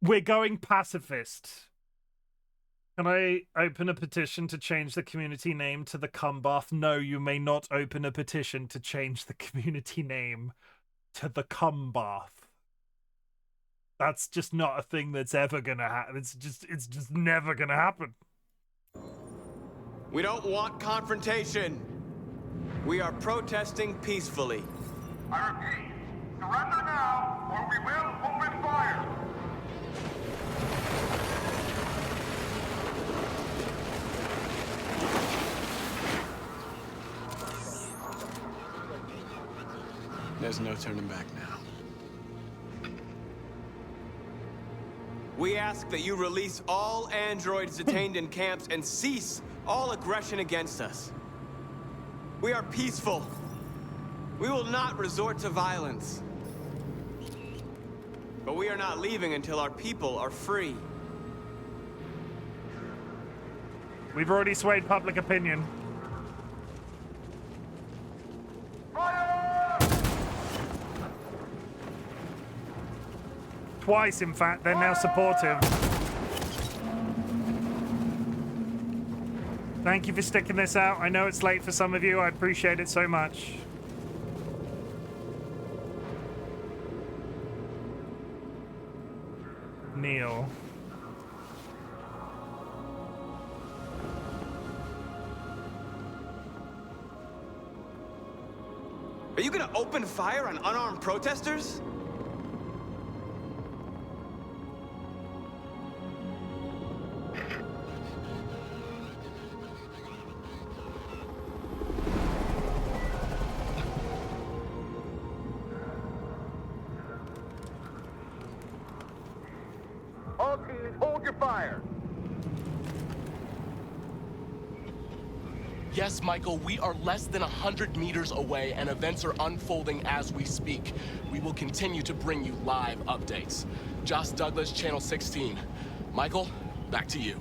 We're going pacifist. Can I open a petition to change the community name to the Cum Bath? No, you may not open a petition to change the community name to the Cum Bath. That's just not a thing that's ever gonna happen. It's just never gonna happen. We don't want confrontation. We are protesting peacefully. I repeat, surrender now, or we will open fire. There's no turning back now. We ask that you release all androids detained in camps and cease all aggression against us. We are peaceful. We will not resort to violence. But we are not leaving until our people are free. We've already swayed public opinion. Twice, in fact, they're now supportive. Thank you for sticking this out. I know it's late for some of you. I appreciate it so much. Neil. Are you gonna open fire on unarmed protesters? All teams, hold your fire. Yes, Michael, we are less than 100 meters away and events are unfolding as we speak. We will continue to bring you live updates. Josh Douglas, Channel 16. Michael, back to you.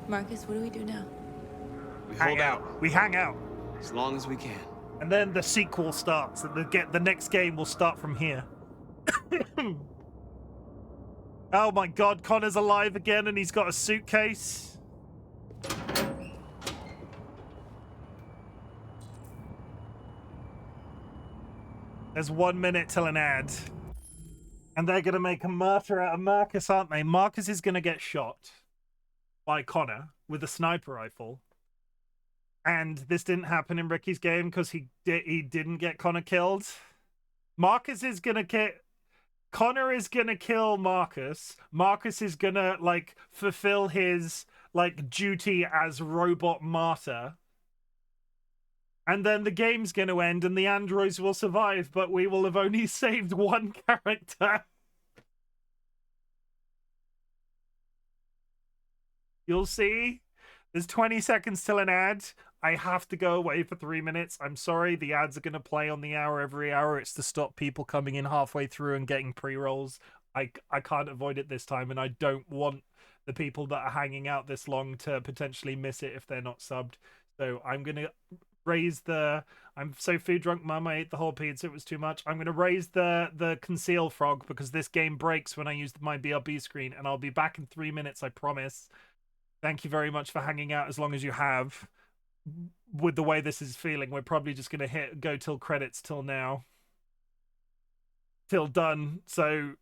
Marcus, what do we do now? We hold out. We hang out. As long as we can. And then the sequel starts. The next game will start from here. Oh my god, Connor's alive again and he's got a suitcase. There's 1 minute till an ad. And they're going to make a martyr out of Marcus, aren't they? Marcus is going to get shot by Connor with a sniper rifle. And this didn't happen in Ricky's game because he didn't get Connor killed. Marcus is going to get... Connor is going to kill Marcus. Marcus is going to, like, fulfill his, like, duty as robot martyr. And then the game's going to end and the androids will survive, but we will have only saved one character. You'll see. There's 20 seconds till an ad. I have to go away for 3 minutes. I'm sorry, the ads are going to play on the hour every hour. It's to stop people coming in halfway through and getting pre-rolls. I can't avoid it this time, and I don't want the people that are hanging out this long to potentially miss it if they're not subbed. So I'm going to raise the... I'm so food drunk, Mum. I ate the whole pizza. It was too much. I'm going to raise the conceal frog because this game breaks when I use my BRB screen, and I'll be back in 3 minutes, I promise. Thank you very much for hanging out as long as you have. With the way this is feeling, we're probably just going to go till credits till now. Till done. So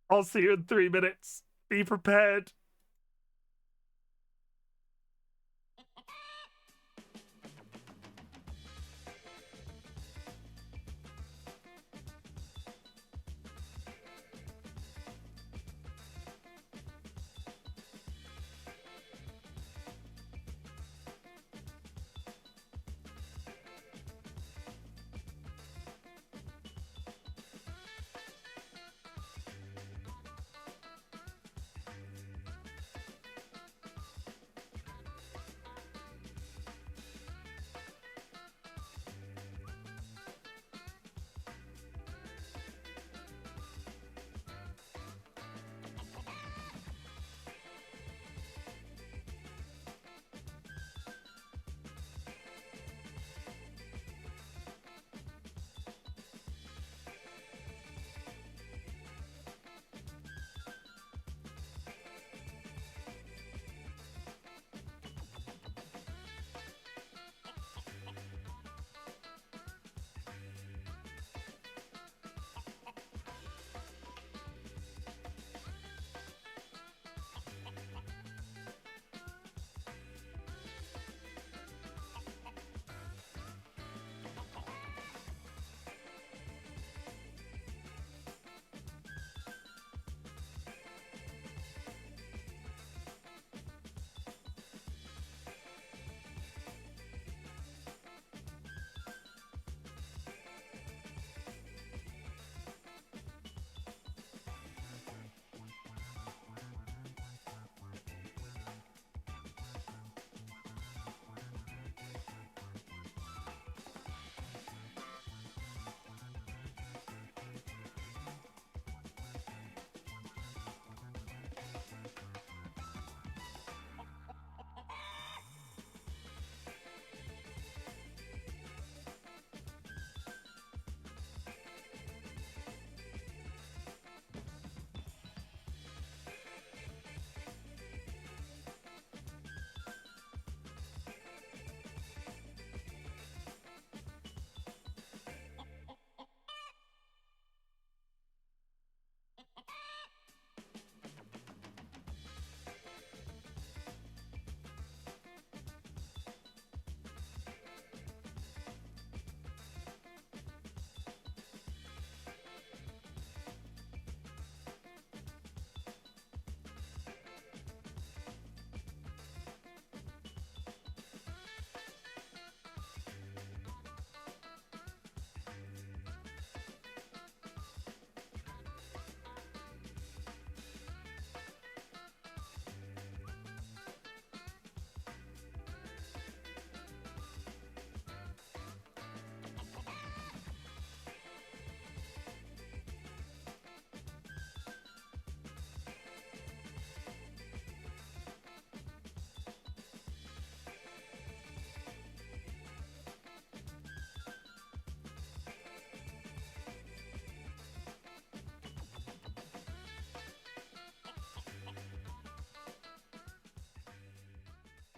I'll see you in 3 minutes. Be prepared.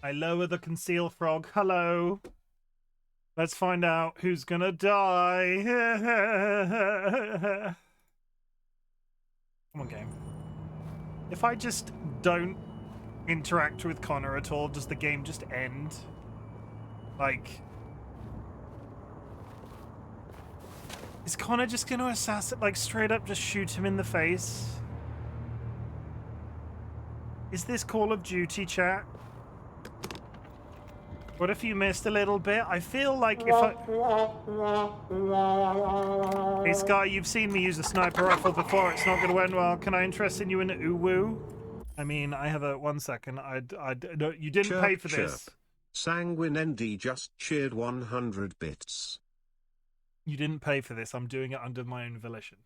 I lower the conceal frog. Hello. Let's find out who's gonna die. Come on, game. If I just don't interact with Connor at all, does the game just end? Like... Is Connor just gonna assassinate, like straight up just shoot him in the face? Is this Call of Duty, chat? What if you missed a little bit? I feel like if I... Hey Sky, you've seen me use a sniper rifle before. It's not gonna end well. Can I interest in you in Uwu? I mean, I have a... 1 second. No, you didn't pay for this. Sanguine ND just cheered 100 bits. You didn't pay for this. I'm doing it under my own volition.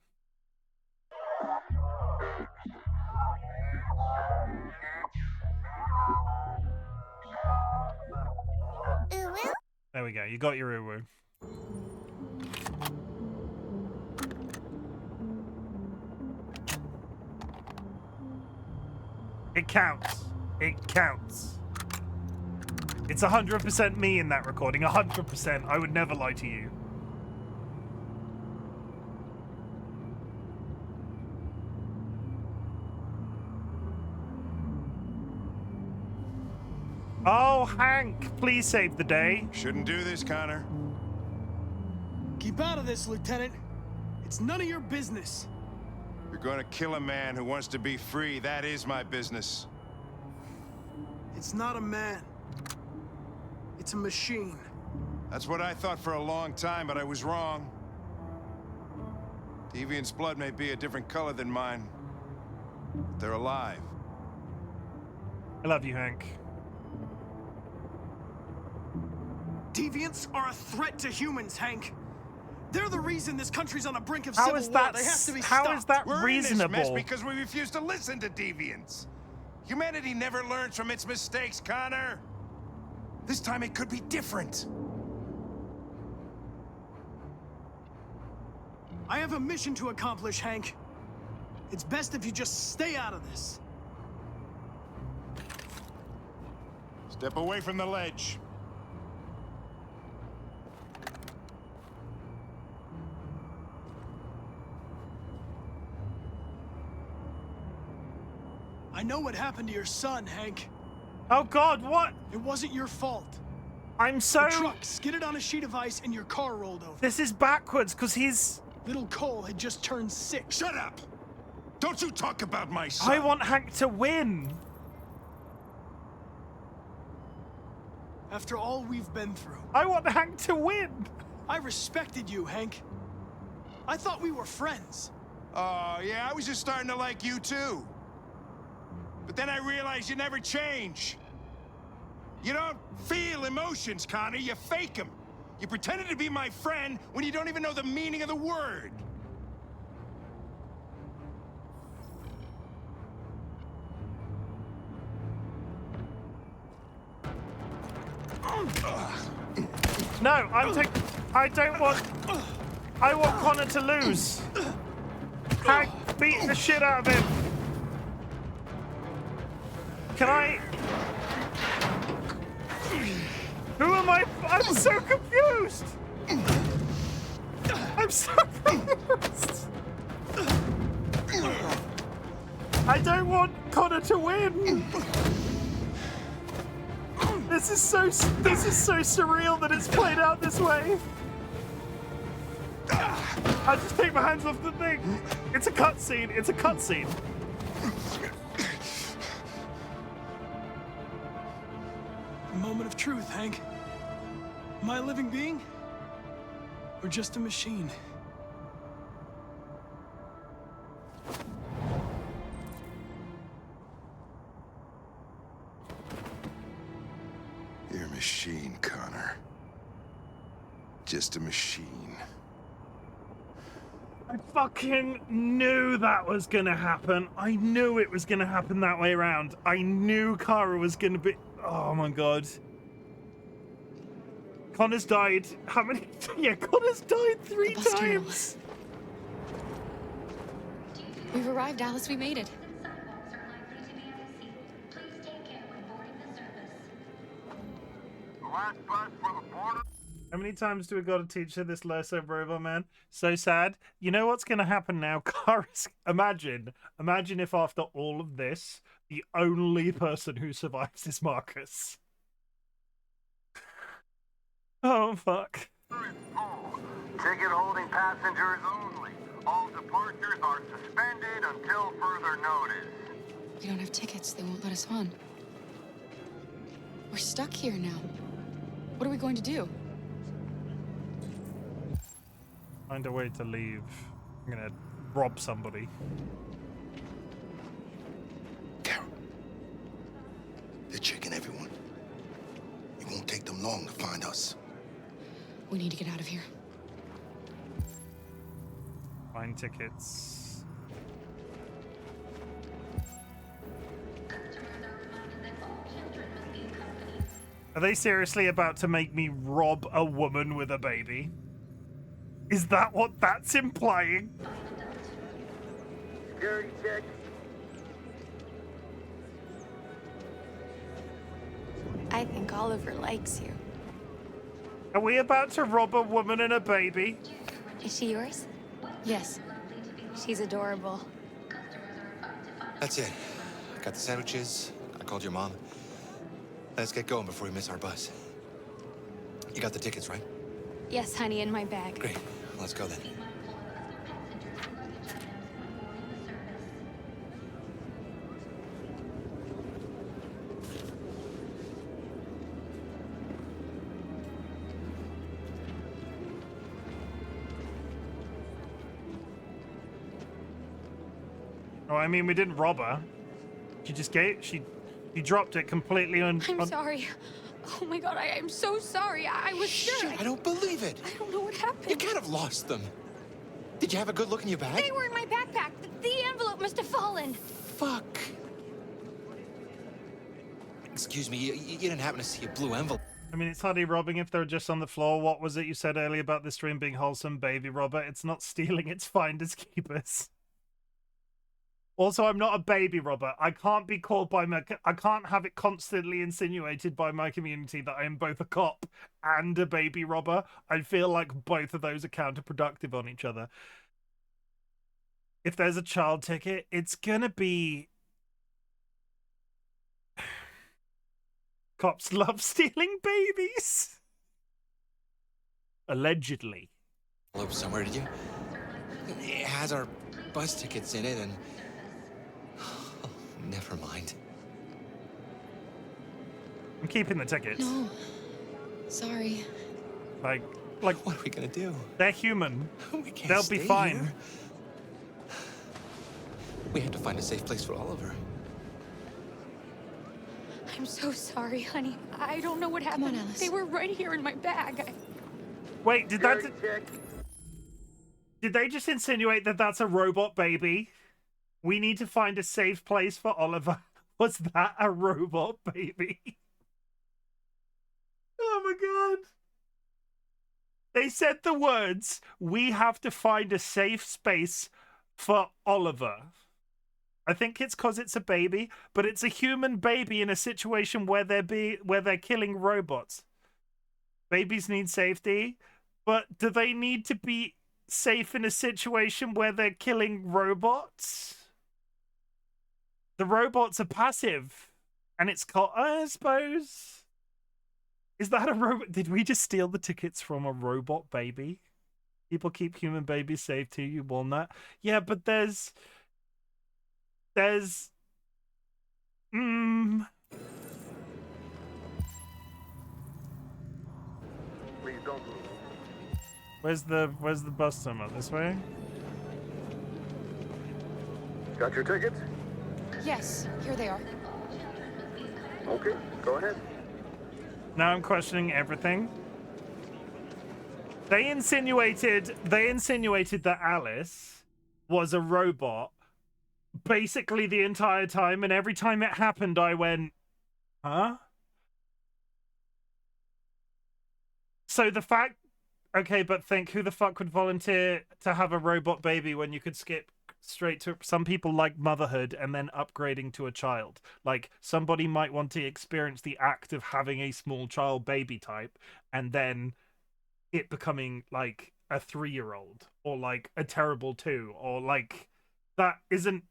There we go. You got your uwu. It counts. It counts. It's 100% me in that recording. 100%. I would never lie to you. Oh, Hank, please save the day. Shouldn't do this, Connor. Keep out of this, Lieutenant. It's none of your business. You're gonna kill a man who wants to be free. That is my business. It's not a man. It's a machine. That's what I thought for a long time, but I was wrong. Deviant's blood may be a different color than mine, but they're alive. I love you, Hank. Deviants are a threat to humans, Hank. They're the reason this country's on the brink of How civil is war. that? They have to be How stopped. is that We're reasonable? in this mess because we refuse to listen to deviants. Humanity never learns from its mistakes, Connor. This time it could be different. I have a mission to accomplish, Hank. It's best if you just stay out of this. Step away from the ledge. I know what happened to your son, Hank. Oh God, what? It wasn't your fault. I'm so... The truck skidded on a sheet of ice and your car rolled over. This is backwards, because he's... Little Cole had just turned 6. Shut up! Don't you talk about my son! I want Hank to win! After all we've been through. I want Hank to win! I respected you, Hank. I thought we were friends. Oh, yeah, I was just starting to like you, too. But then I realized you never change. You don't feel emotions, Connor. You fake them. You pretended to be my friend when you don't even know the meaning of the word. No, I don't want... I want Connor to lose. Hank, beat the shit out of him. Can I... Who am I? I'm so confused! I'm so confused! I don't want Connor to win! This is so surreal that it's played out this way. I just take my hands off the thing. It's a cutscene. It's a cutscene. Moment of truth, Hank. Am I a living being? Or just a machine? You're a machine, Connor. Just a machine. I fucking knew that was gonna happen. I knew it was gonna happen that way around. I knew Kara was gonna be... Oh my god. Connor's died. How many? Yeah, Connor's died 3 times. We've arrived, Alice. We made it. How many times do we got to teach her this lesson, Robo Man? So sad. You know what's going to happen now? Kara's... Imagine if after all of this, the only person who survives is Marcus. Oh, fuck. Ticket holding passengers only. All departures are suspended until further notice. We don't have tickets. They won't let us on. We're stuck here now. What are we going to do? Find a way to leave. I'm gonna rob somebody. Carol, they're checking everyone. It won't take them long to find us. We need to get out of here. Find tickets. Are they seriously about to make me rob a woman with a baby? Is that what that's implying? Security check. I think Oliver likes you. Are we about to rob a woman and a baby? Is she yours? Yes. She's adorable. That's it. Got the sandwiches. I called your mom. Let's get going before we miss our bus. You got the tickets, right? Yes, honey, in my bag. Great. Let's go then. Oh, I mean, we didn't rob her. She just gave. She dropped it completely on. I'm sorry. Oh my god, I'm so sorry. I was sure. I don't believe it. I don't know what happened. You can't have lost them. Did you have a good look in your bag? They were in my backpack. The envelope must have fallen. Fuck. Excuse me, you didn't happen to see a blue envelope? I mean, it's hardly robbing if they're just on the floor. What was it you said earlier about this stream being wholesome, baby robber? It's not stealing, it's finders keepers. Also, I'm not a baby robber. I can't be called by my... I can't have it constantly insinuated by my community that I am both a cop and a baby robber. I feel like both of those are counterproductive on each other. If there's a child ticket, it's gonna be... Cops love stealing babies. Allegedly. Envelope somewhere, did you? It has our bus tickets in it and... Never mind. I'm keeping the tickets. No. Sorry. Like, what are we gonna do? They're human. We can't They'll be stay fine. here. We have to find a safe place for Oliver. I'm so sorry, honey. I don't know what happened. Come on, Alice. They were right here in my bag. Wait, did they just insinuate that that's a robot baby? We need to find a safe place for Oliver. Was that a robot baby? Oh my god. They said the words, we have to find a safe space for Oliver. I think it's because it's a baby, but it's a human baby in a situation where they're killing robots. Babies need safety, but do they need to be safe in a situation where they're killing robots? The robots are passive, and it's called, I suppose. Is that a robot? Did we just steal the tickets from a robot baby? People keep human babies safe too, you walnut. Yeah, but there's... Please don't move. Where's the bus terminal? This way? Got your tickets? Yes, here they are. Okay, go ahead. Now I'm questioning everything. They insinuated that Alice was a robot basically the entire time, and every time it happened I went, huh? So the fact, okay, but think, who the fuck would volunteer to have a robot baby when you could skip straight to... Some people like motherhood and then upgrading to a child. Like, somebody might want to experience the act of having a small child baby type and then it becoming like a 3-year-old or like a terrible 2, or like, that isn't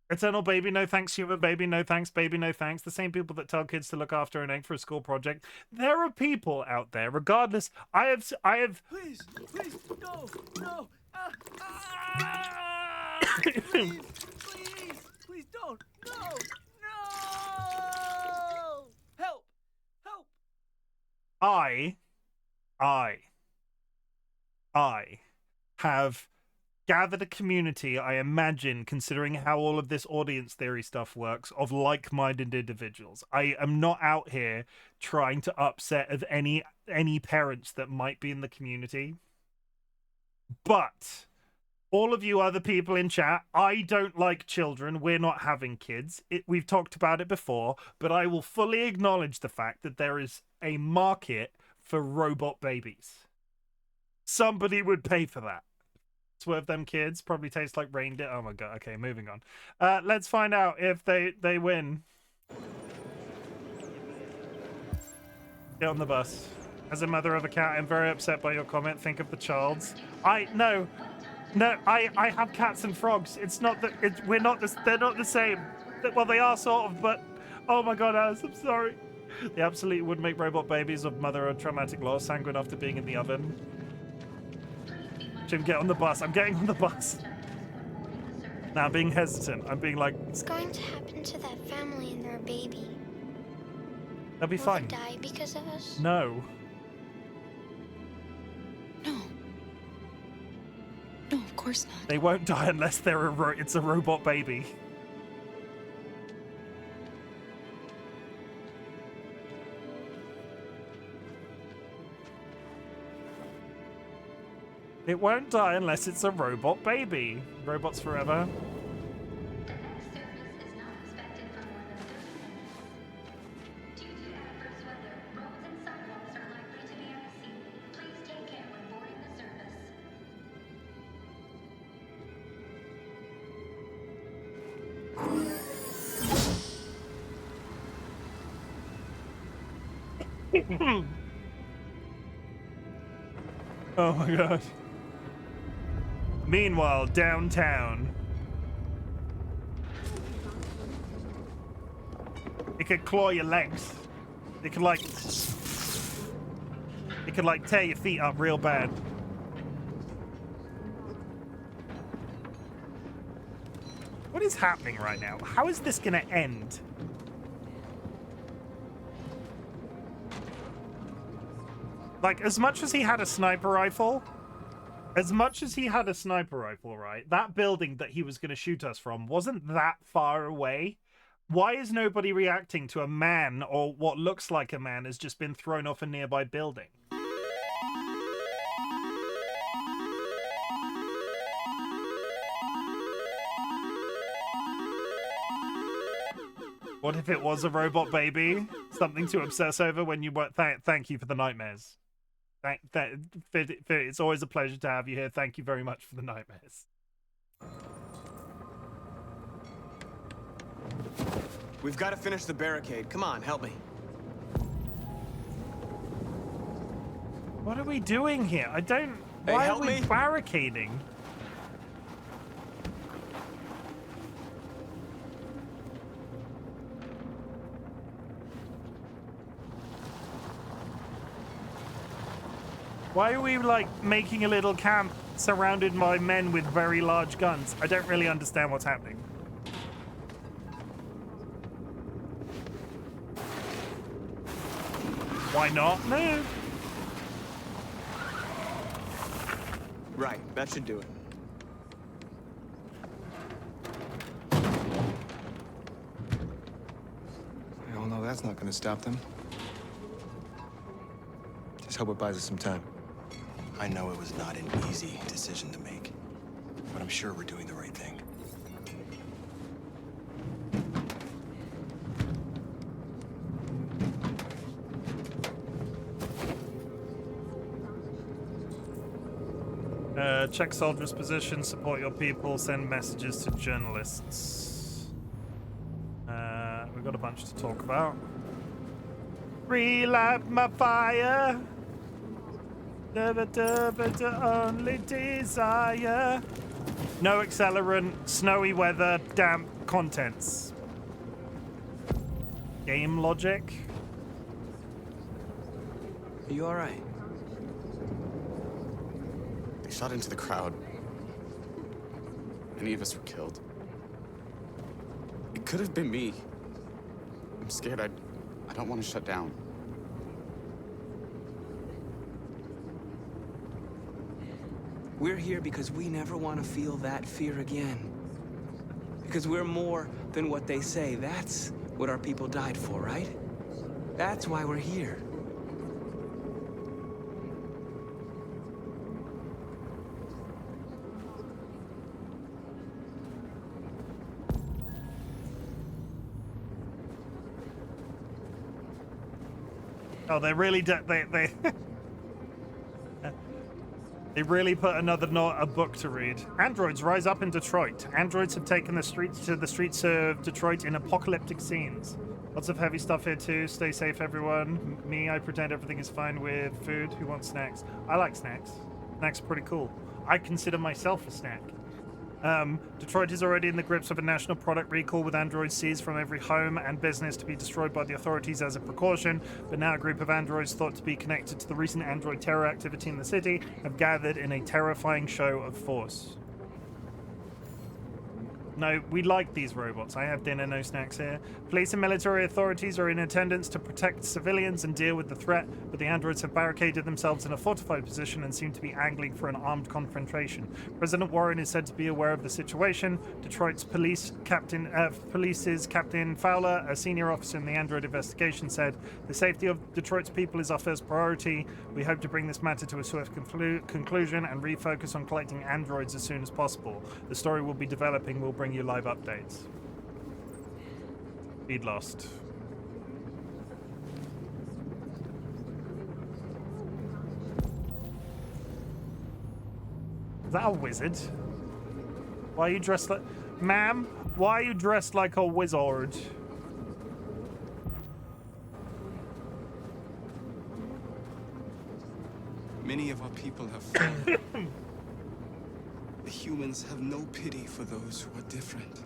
eternal baby no thanks, human baby no thanks, baby no thanks. The same people that tell kids to look after an egg for a school project. There are people out there, regardless. I have Please, no. Please don't. No. Help. I have gathered a community, I imagine, considering how all of this audience theory stuff works, of like-minded individuals. I am not out here trying to upset of any parents that might be in the community. But all of you other people in chat, I don't like children. We're not having kids. We've talked about it before, but I will fully acknowledge the fact that there is a market for robot babies. Somebody would pay for that. Swerve them kids. Probably taste like reindeer. Oh my god. Okay, moving on. Let's find out if they win. Get on the bus. As a mother of a cat, I'm very upset by your comment. Think of the child's. No, I have cats and frogs. It's not that they're not the same. Well, they are sort of, but oh my god, Alice, I'm sorry. They absolutely would make robot babies of mother or traumatic loss, sanguine after being in the oven. Chim, get on the bus. I'm getting on the bus. Now I'm being hesitant. I'm being like, What's going to happen to that family and their baby? they'll be Will fine. they die because of us? No. No, of course not. They won't die unless it's a robot baby. It won't die unless it's a robot baby. Robots forever. Oh my god. Meanwhile, downtown. It could claw your legs. It could like tear your feet up real bad. What is happening right now? How is this gonna end? Like, as much as he had a sniper rifle, right? That building that he was going to shoot us from wasn't that far away. Why is nobody reacting to a man, or what looks like a man, has just been thrown off a nearby building? What if it was a robot baby? Something to obsess over when you were... Thank you for the nightmares. It's always a pleasure to have you here. Thank you very much for the nightmares. We've got to finish the barricade. Come on, help me. What are we doing here? I don't... Hey, why help are we me. barricading? Why are we, like, making a little camp surrounded by men with very large guns? I don't really understand what's happening. Why not? No. Right, that should do it. We all know that's not gonna stop them. Just hope it buys us some time. I know it was not an easy decision to make, but I'm sure we're doing the right thing. Check soldiers' position, support your people, send messages to journalists. We've got a bunch to talk about. Relight my fire. Only desire. No accelerant, snowy weather, damp contents. Game logic. Are you all right? They shot into the crowd. Many of us were killed. It could have been me. I'm scared. I don't want to shut down. We're here because we never want to feel that fear again. Because we're more than what they say. That's what our people died for, right? That's why we're here. Oh, they really they they really put a book to read. Androids rise up in Detroit. Androids have taken the streets of Detroit in apocalyptic scenes. Lots of heavy stuff here too. Stay safe, everyone. Me, I pretend everything is fine with food. Who wants snacks? I like snacks. Snacks are pretty cool. I consider myself a snack. Detroit is already in the grips of a national product recall, with androids seized from every home and business to be destroyed by the authorities as a precaution. But now a group of androids thought to be connected to the recent android terror activity in the city have gathered in a terrifying show of force. No, we like these robots. I have dinner, no snacks here. Police and military authorities are in attendance to protect civilians and deal with the threat, but the androids have barricaded themselves in a fortified position and seem to be angling for an armed confrontation. President Warren is said to be aware of the situation. Detroit's police's Captain Fowler, a senior officer in the android investigation, said, "The safety of Detroit's people is our first priority. We hope to bring this matter to a swift conclusion and refocus on collecting androids as soon as possible. The story will be developing. We'll bring you live updates." Feed lost. Is that a wizard? Why are you dressed like... Ma'am, why are you dressed like a wizard? Many of our people have fallen. The humans have no pity for those who are different.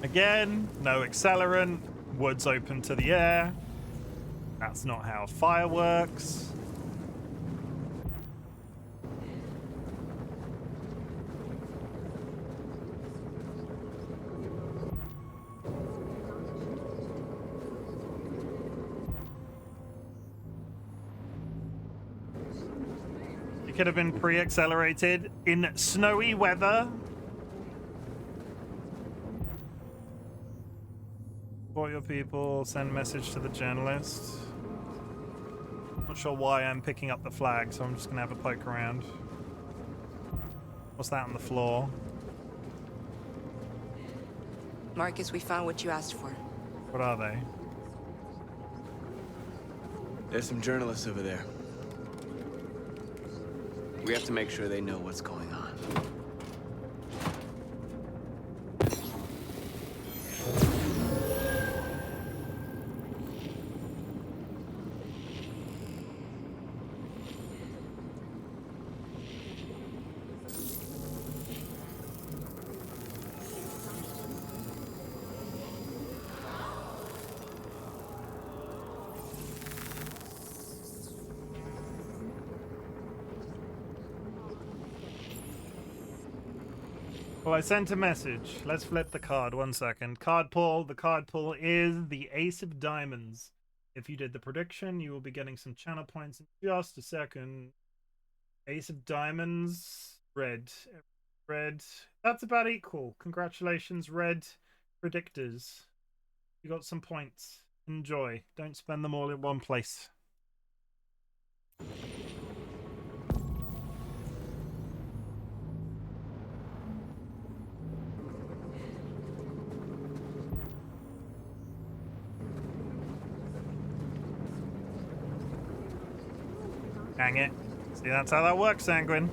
Again, no accelerant. Woods open to the air. That's not how fire works. It could have been pre-accelerated in snowy weather. Support your people, send message to the journalist. Not sure why I'm picking up the flag, so I'm just gonna have a poke around. What's that on the floor? Marcus, we found what you asked for. What are they? There's some journalists over there. We have to make sure they know what's going on. Well, I sent a message. Let's flip the card. 1 second. Card pull. The card pull is the Ace of Diamonds. If you did the prediction, you will be getting some channel points in just a second. Ace of Diamonds. Red. Red. That's about equal. Congratulations, red predictors. You got some points. Enjoy. Don't spend them all in one place. Hang it. See, that's how that works, Sanguine.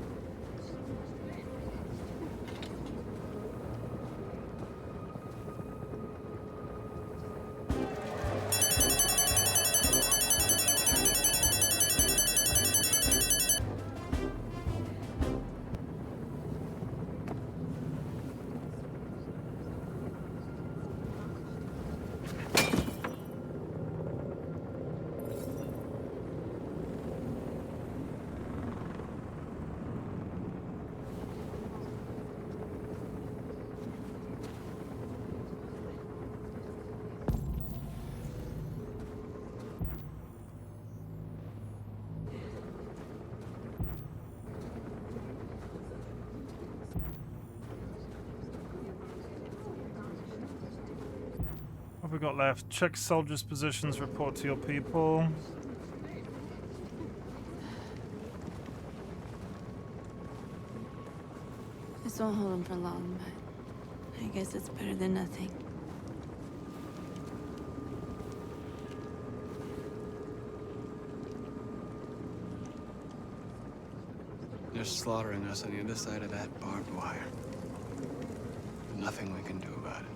What have we got left? Check soldiers' positions, report to your people. This won't hold him for long, but I guess it's better than nothing. They're slaughtering us on the other side of that barbed wire. Nothing we can do about it.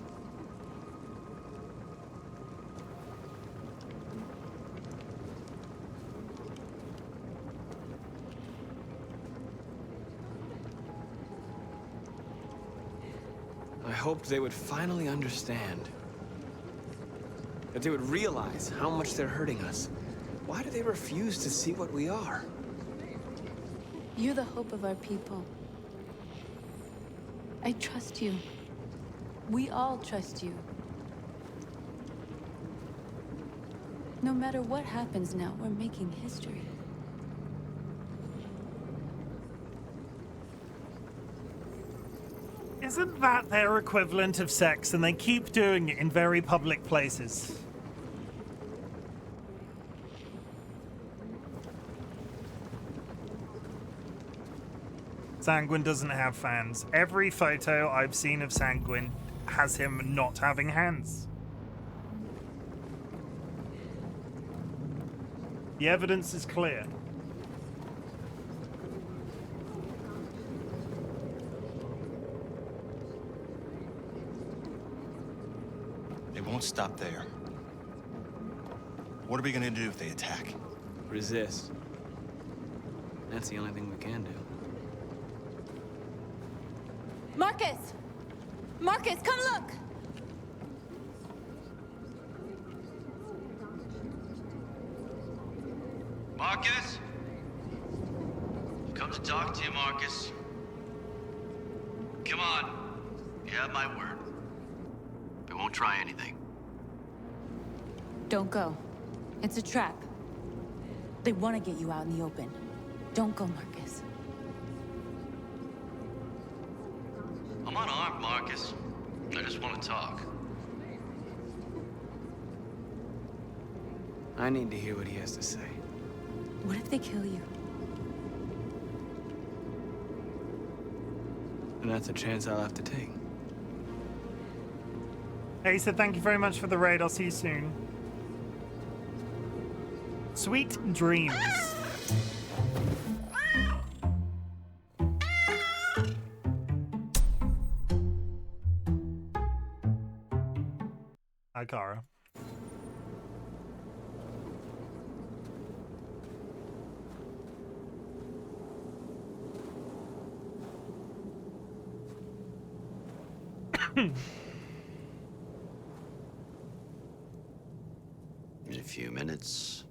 I hoped they would finally understand. That they would realize how much they're hurting us. Why do they refuse to see what we are? You're the hope of our people. I trust you. We all trust you. No matter what happens now, we're making history. Isn't that their equivalent of sex, and they keep doing it in very public places? Sanguine doesn't have fans. Every photo I've seen of Sanguine has him not having hands. The evidence is clear. They won't stop there. What are we gonna do if they attack? Resist. That's the only thing we can do. Marcus! Marcus, come look! Marcus? Come to talk to you, Marcus. Come on. You have my word. We won't try anything. Don't go. It's a trap. They want to get you out in the open. Don't go, Marcus. I'm unarmed, Marcus. I just want to talk. I need to hear what he has to say. What if they kill you? And that's a chance I'll have to take. Hey, so thank you very much for the raid. I'll see you soon. Sweet dreams. Hi, Kara. In a few minutes,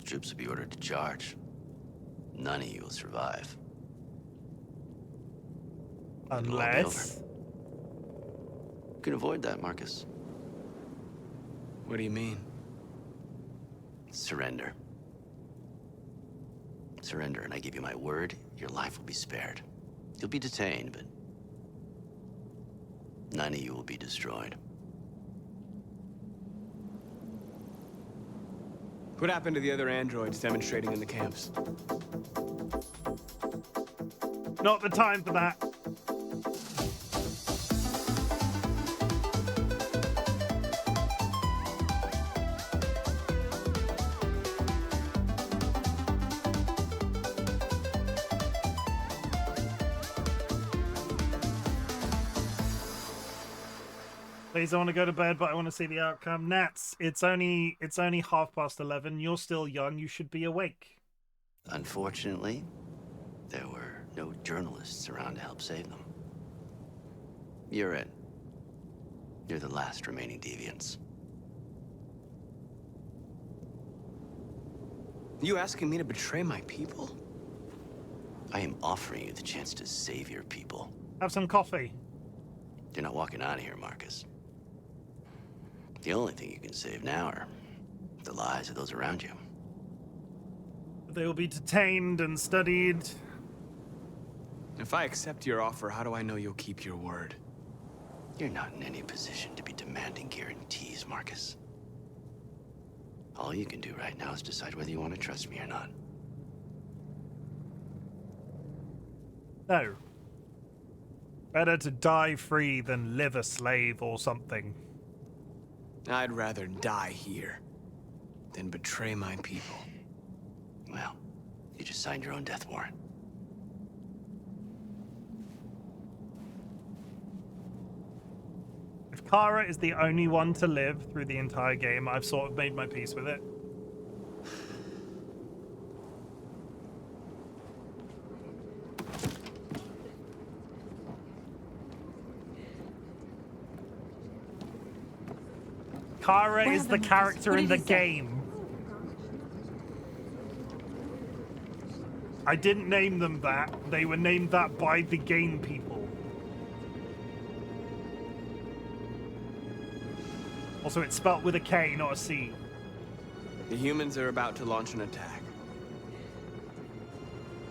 troops will be ordered to charge. None of you will survive. Unless... You can avoid that, Marcus. What do you mean? Surrender. Surrender, and I give you my word, your life will be spared. You'll be detained, but none of you will be destroyed. What happened to the other androids demonstrating in the camps? Not the time for that. Please, I want to go to bed, but I want to see the outcome. Nats, it's only 11:30. You're still young. You should be awake. Unfortunately, there were no journalists around to help save them. You're it. You're the last remaining deviants. You asking me to betray my people? I am offering you the chance to save your people. Have some coffee. You're not walking out of here, Marcus. The only thing you can save now are the lives of those around you. They will be detained and studied. If I accept your offer, how do I know you'll keep your word? You're not in any position to be demanding guarantees, Marcus. All you can do right now is decide whether you want to trust me or not. No. Better to die free than live a slave or something. I'd rather die here than betray my people. Well, you just signed your own death warrant. If Kara is the only one to live through the entire game, I've sort of made my peace with it. Kara is the character in the game. I didn't name them that. They were named that by the game people. Also, it's spelt with a K, not a C. The humans are about to launch an attack.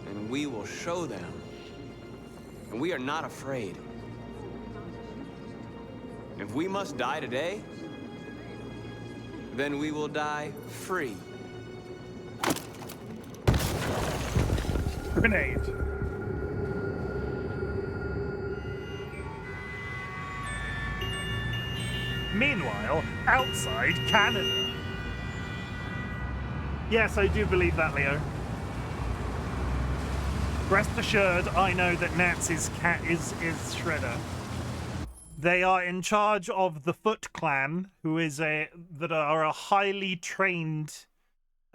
And we will show them. And we are not afraid. If we must die today, then we will die free. Grenade. Meanwhile, outside Canada. Yes, I do believe that, Leo. Rest assured, I know that Nats is Shredder. They are in charge of the Foot Clan, who is that are a highly trained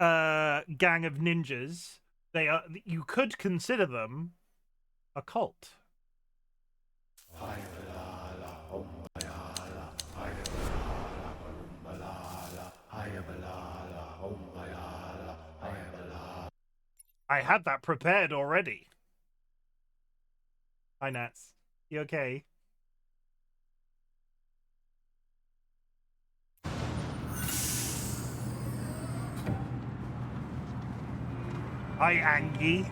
gang of ninjas. They are. You could consider them a cult. I had that prepared already. Hi, Nats. You okay? Hi, Angie.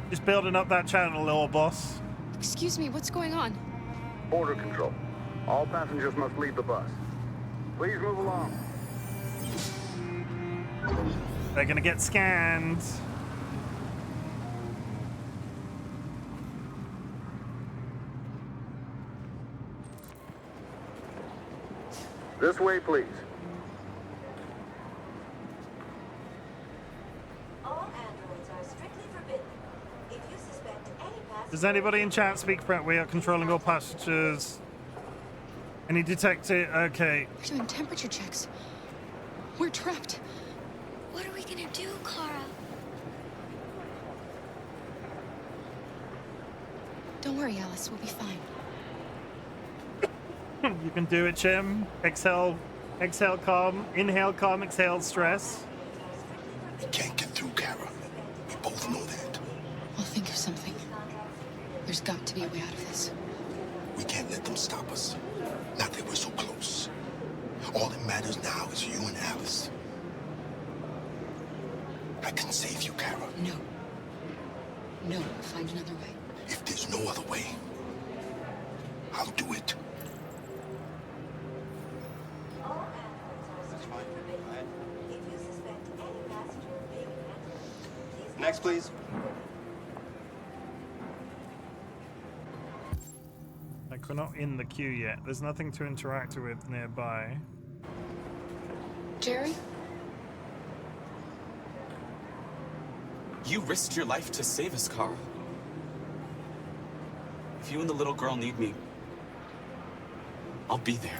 Just building up that channel, little boss. Excuse me, what's going on? Border control. All passengers must leave the bus. Please move along. They're gonna get scanned. This way, please. All androids are strictly forbidden. If you suspect any passenger... Does anybody in chat speak French? We are controlling all passengers. Any detected? Okay. We're doing temperature checks. We're trapped. What are we gonna do, Kara? Don't worry, Alice. We'll be fine. You can do it, Chim. Exhale calm. Inhale calm. Exhale stress. We can't get through, Kara. We both know that. I'll think of something. There's got to be a way out of this. We can't let them stop us. Not that we're so close. All that matters now is you and Alice. I can save you, Kara. No. No, we'll find another way. If there's no other way, I'll do it. Next, please. Like, we're not in the queue yet. There's nothing to interact with nearby. Jerry? You risked your life to save us, Carl. If you and the little girl need me, I'll be there.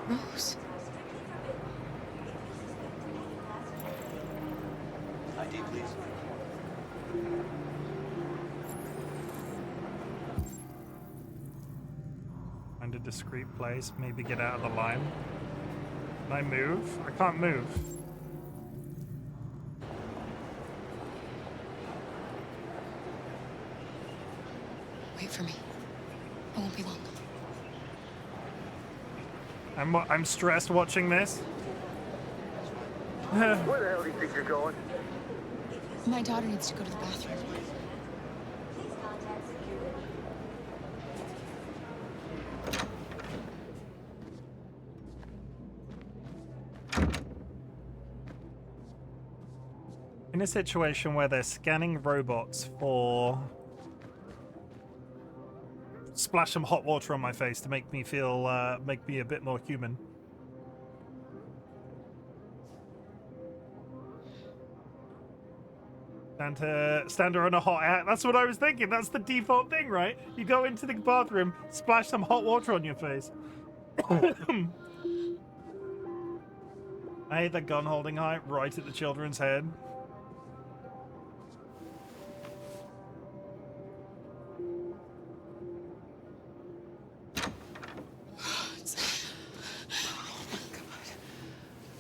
Rose. ID, please. Find a discreet place. Maybe get out of the line. Can I move? I can't move. Wait for me. I won't be long. I'm stressed watching this. Where the hell do you think you're going? My daughter needs to go to the bathroom. In a situation where they're scanning robots for... Splash some hot water on my face to make me feel, make me a bit more human. Stand her on a hot air. That's what I was thinking. That's the default thing, right? You go into the bathroom, splash some hot water on your face. I hate that gun holding height right at the children's head.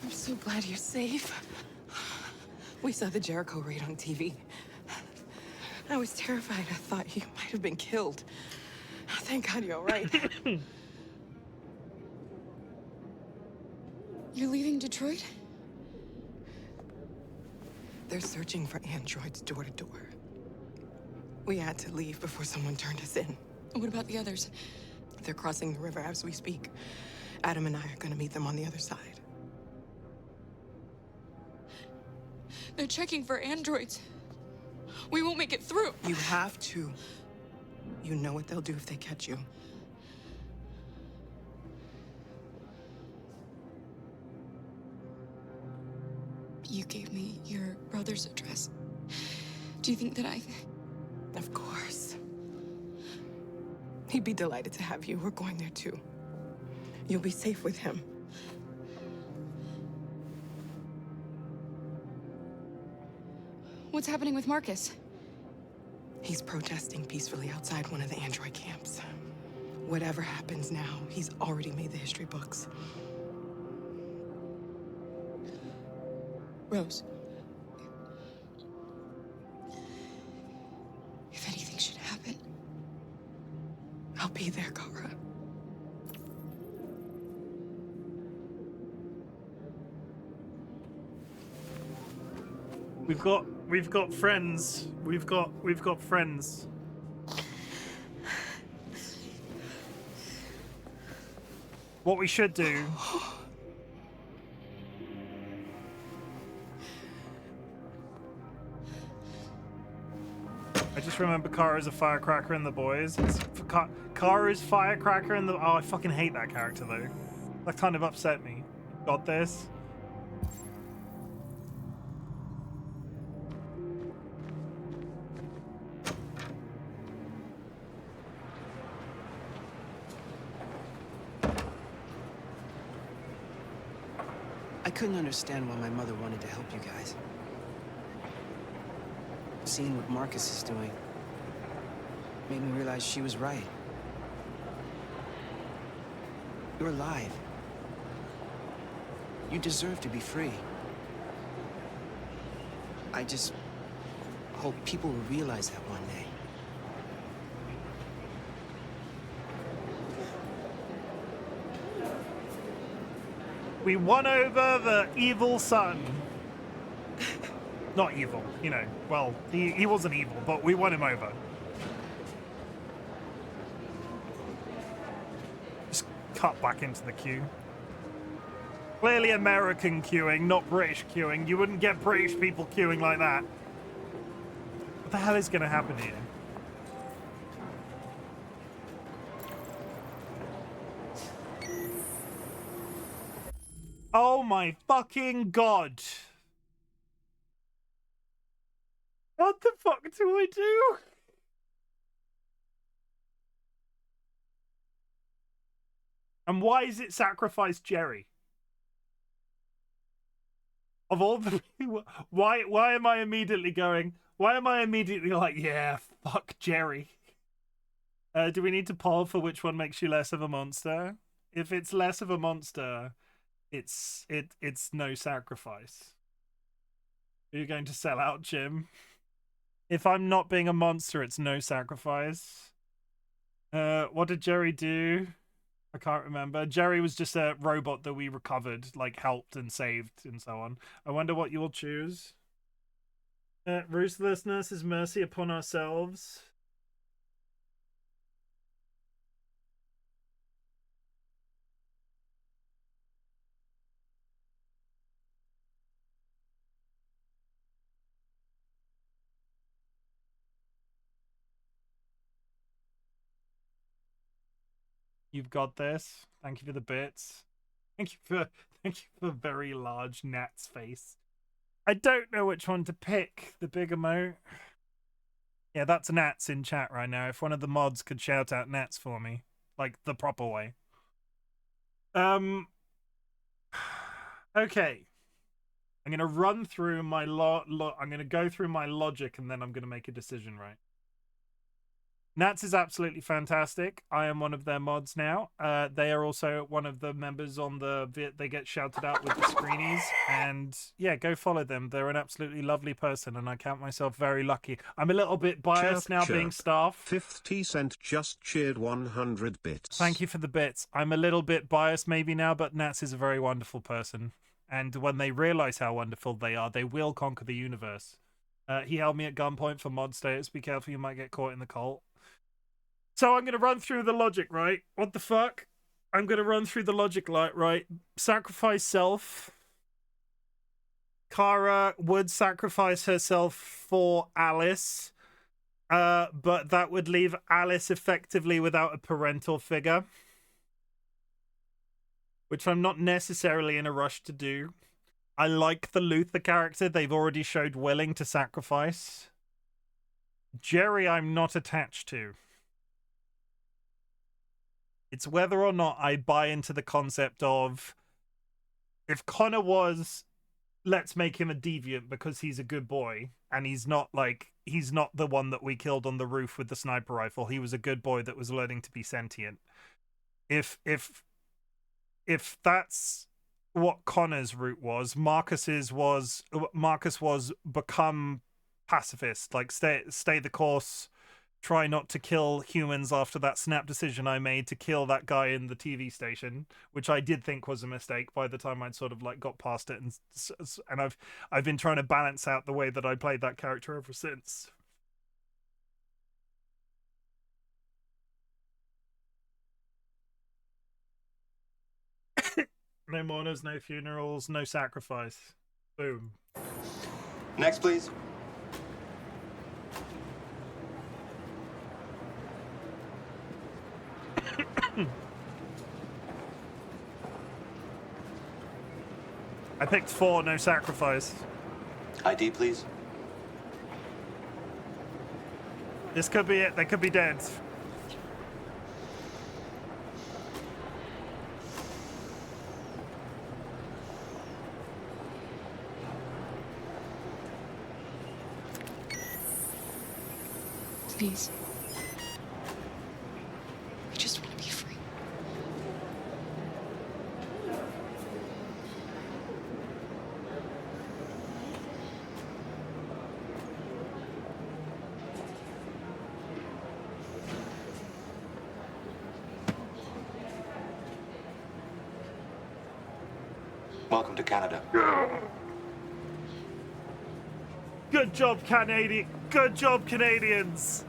I'm so glad you're safe. We saw the Jericho raid on TV. I was terrified. I thought you might have been killed. Thank God you're all right. You're leaving Detroit? They're searching for androids door to door. We had to leave before someone turned us in. What about the others? They're crossing the river as we speak. Adam and I are gonna meet them on the other side. They're checking for androids. We won't make it through. You have to. You know what they'll do if they catch you. You gave me your brother's address. Do you think that I... Of course. He'd be delighted to have you. We're going there too. You'll be safe with him. What's happening with Marcus? He's protesting peacefully outside one of the android camps. Whatever happens now, he's already made the history books. Rose. If anything should happen... I'll be there, Kara. We've got friends. We've got friends. What we should do... I just remember Kara's a firecracker in The Boys. Kara's firecracker in the... Oh, I fucking hate that character, though. That kind of upset me. Got this? I couldn't understand why my mother wanted to help you guys. Seeing what Marcus is doing made me realize she was right. You're alive. You deserve to be free. I just hope people will realize that one day. We won over the evil son. Not evil, you know. Well, he wasn't evil, but we won him over. Just cut back into the queue. Clearly American queuing, not British queuing. You wouldn't get British people queuing like that. What the hell is going to happen here? Oh my fucking god. What the fuck do I do? And why is it sacrifice Jerry? Of all the... Why am I immediately going... Why am I immediately like, yeah, fuck Jerry? Do we need to poll for which one makes you less of a monster? If it's less of a monster, it's no sacrifice. Are you going to sell out, Chim? If I'm not being a monster, it's no sacrifice. What did Jerry do? I can't remember. Jerry was just a robot that we recovered, like helped and saved and so on. I wonder what you'll choose. Ruthlessness is mercy upon ourselves. You've got this. Thank you for the bits. Thank you for very large Nat's face. I don't know which one to pick. The big emote. Yeah, that's Nats in chat right now. If one of the mods could shout out Nats for me, like the proper way. Okay. I'm gonna run through my I'm gonna go through my logic and then I'm gonna make a decision, right? Nats is absolutely fantastic. I am one of their mods now. They are also one of the members on the they get shouted out with the screenies. And yeah, go follow them. They're an absolutely lovely person and I count myself very lucky. I'm a little bit biased now being staff. 50 Cent just cheered 100 bits. Thank you for the bits. I'm a little bit biased maybe now, but Nats is a very wonderful person. And when they realize how wonderful they are, they will conquer the universe. He held me at gunpoint for mod status. Be careful, you might get caught in the cult. So I'm going to run through the logic, right? What the fuck? I'm going to run through the logic, right? Sacrifice self. Kara would sacrifice herself for Alice. But that would leave Alice effectively without a parental figure. Which I'm not necessarily in a rush to do. I like the Luther character. They've already showed willing to sacrifice. Jerry, I'm not attached to. It's whether or not I buy into the concept of if Connor was, let's make him a deviant because he's a good boy and he's not the one that we killed on the roof with the sniper rifle. He was a good boy that was learning to be sentient. If that's what Connor's route was, Marcus was become pacifist, like stay the course. Try not to kill humans after that snap decision I made to kill that guy in the TV station, which I did think was a mistake by the time I'd sort of like got past it, and I've been trying to balance out the way that I played that character ever since. No mourners, no funerals, no sacrifice. Boom. Next, please. I picked 4, no sacrifice. ID, please. This could be it. They could be dead. Please. I just want to be free. Welcome to Canada. Good job, Canadian. Good job, Canadians.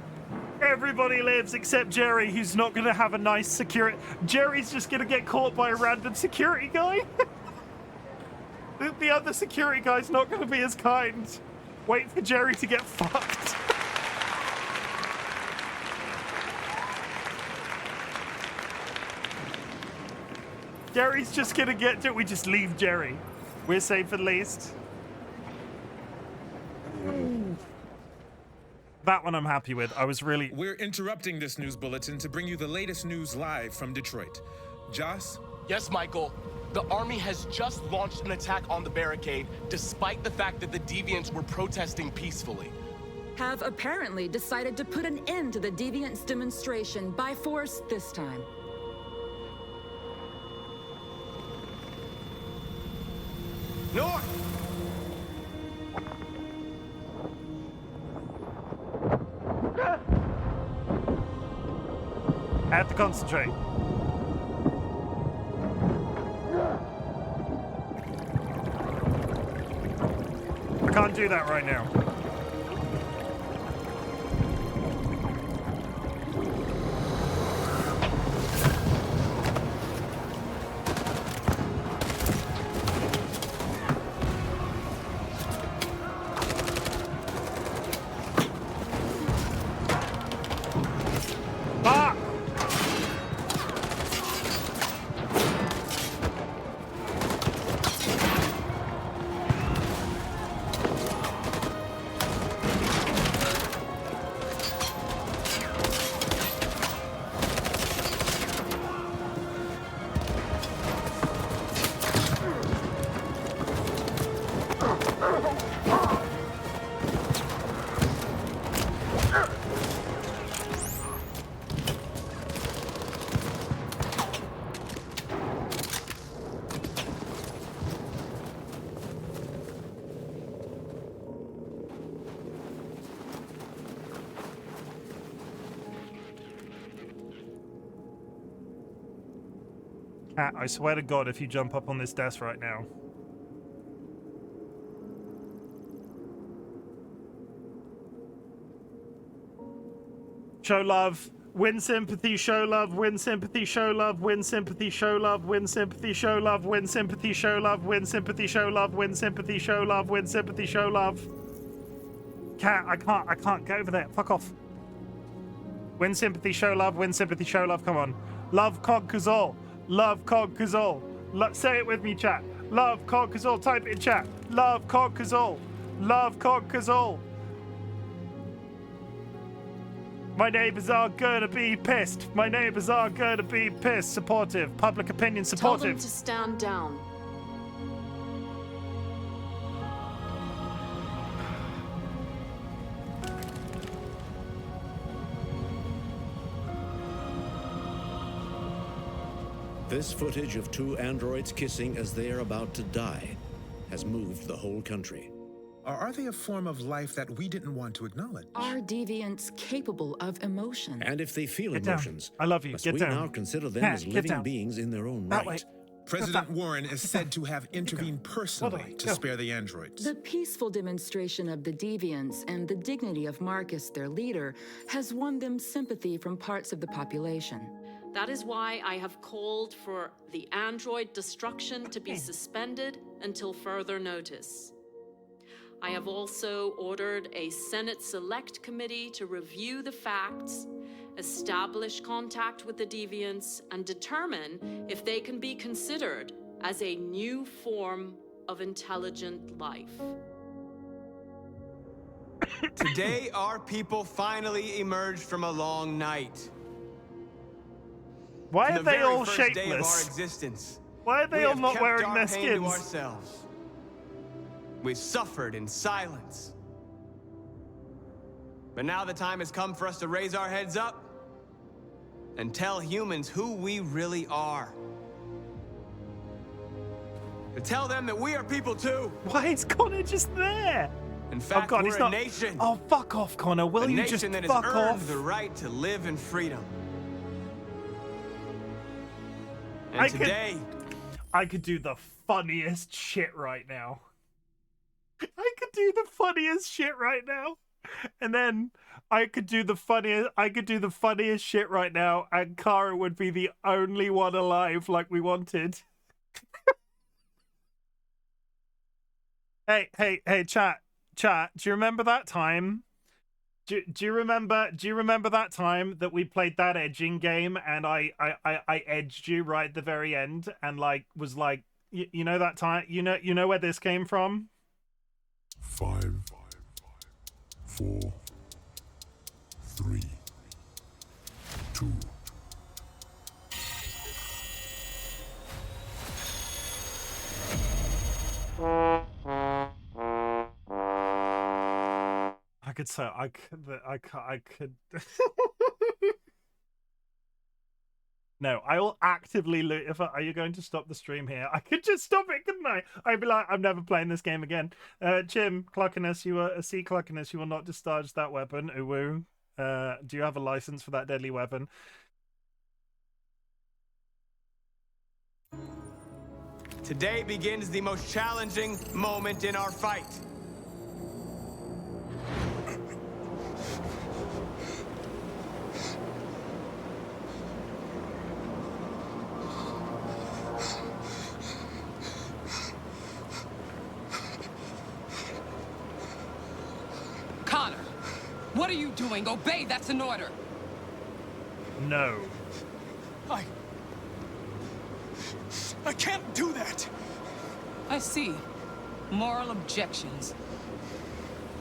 Everybody lives except Jerry, who's not going to have a nice security. Jerry's just going to get caught by a random security guy. The other security guy's not going to be as kind. Wait for Jerry to get fucked. Jerry's just going to get to it. We just leave Jerry. We're safe at least. That one I'm happy with. I was really... We're interrupting this news bulletin to bring you the latest news live from Detroit. Joss? Yes, Michael. The army has just launched an attack on the barricade, despite the fact that the deviants were protesting peacefully. Have apparently decided to put an end to the deviants' demonstration by force this time. North! I have to concentrate. can't do that right now. Cat, I swear to God, if you jump up on this desk right now. Show love, win sympathy, show love, win sympathy, show love, win sympathy, show love, win sympathy, show love, win sympathy, show love, win sympathy, show love, win sympathy, show love, win sympathy, show love. Cat, I can't go over there. Fuck off. Win sympathy, show love, win sympathy, show love. Come on. Love conquers all. Love conquers all. Say it with me, chat. Love conquers all. Type it in chat. Love conquers all. Love conquers all. My neighbors are gonna be pissed. My neighbors are gonna be pissed. Supportive. Public opinion supportive. Tell them to stand down. This footage of two androids kissing as they are about to die has moved the whole country. Or are they a form of life that we didn't want to acknowledge? Are deviants capable of emotion? And if they feel Get emotions, down. I love you. must Get we down. now consider them Cat, as get living down. beings in their own That right? way. President Warren is said to have intervened personally to spare the androids. The peaceful demonstration of the deviants and the dignity of Marcus, their leader, has won them sympathy from parts of the population. That is why I have called for the android destruction to be suspended until further notice. I have also ordered a Senate Select Committee to review the facts, establish contact with the deviants, and determine if they can be considered as a new form of intelligent life. Today, our people finally emerged from a long night. Why From are the they very all first day of our shapeless? existence, Why are they we all have not kept wearing our their pain to skins? ourselves. We've suffered in silence. But now the time has come for us to raise our heads up and tell humans who we really are. To tell them that we are people too. Why is Connor just there? In fact, God, we're he's a not. nation. Oh, fuck off, Connor. Will a you nation just that fuck has earned off? the right to live in freedom. And I today, I could do the funniest shit right now. I could do the funniest shit right now. And then I could do the funniest shit right now, and Kara would be the only one alive like we wanted. Hey, chat, do you remember that time? Do you remember that time that we played that edging game and I edged you right at the very end and like was like you know that time you know where this came from? 5, 4, 3, 2. I could. No, I will actively loot. Are you going to stop the stream here? I could just stop it, couldn't I? I'd be like, I'm never playing this game again. Chim, Cluckiness, you are a C Cluckiness. You will not discharge that weapon. Uwu. Do you have a license for that deadly weapon? today begins the most challenging moment in our fight. What are you doing? Obey, that's an order. No. I can't do that. I see. Moral objections.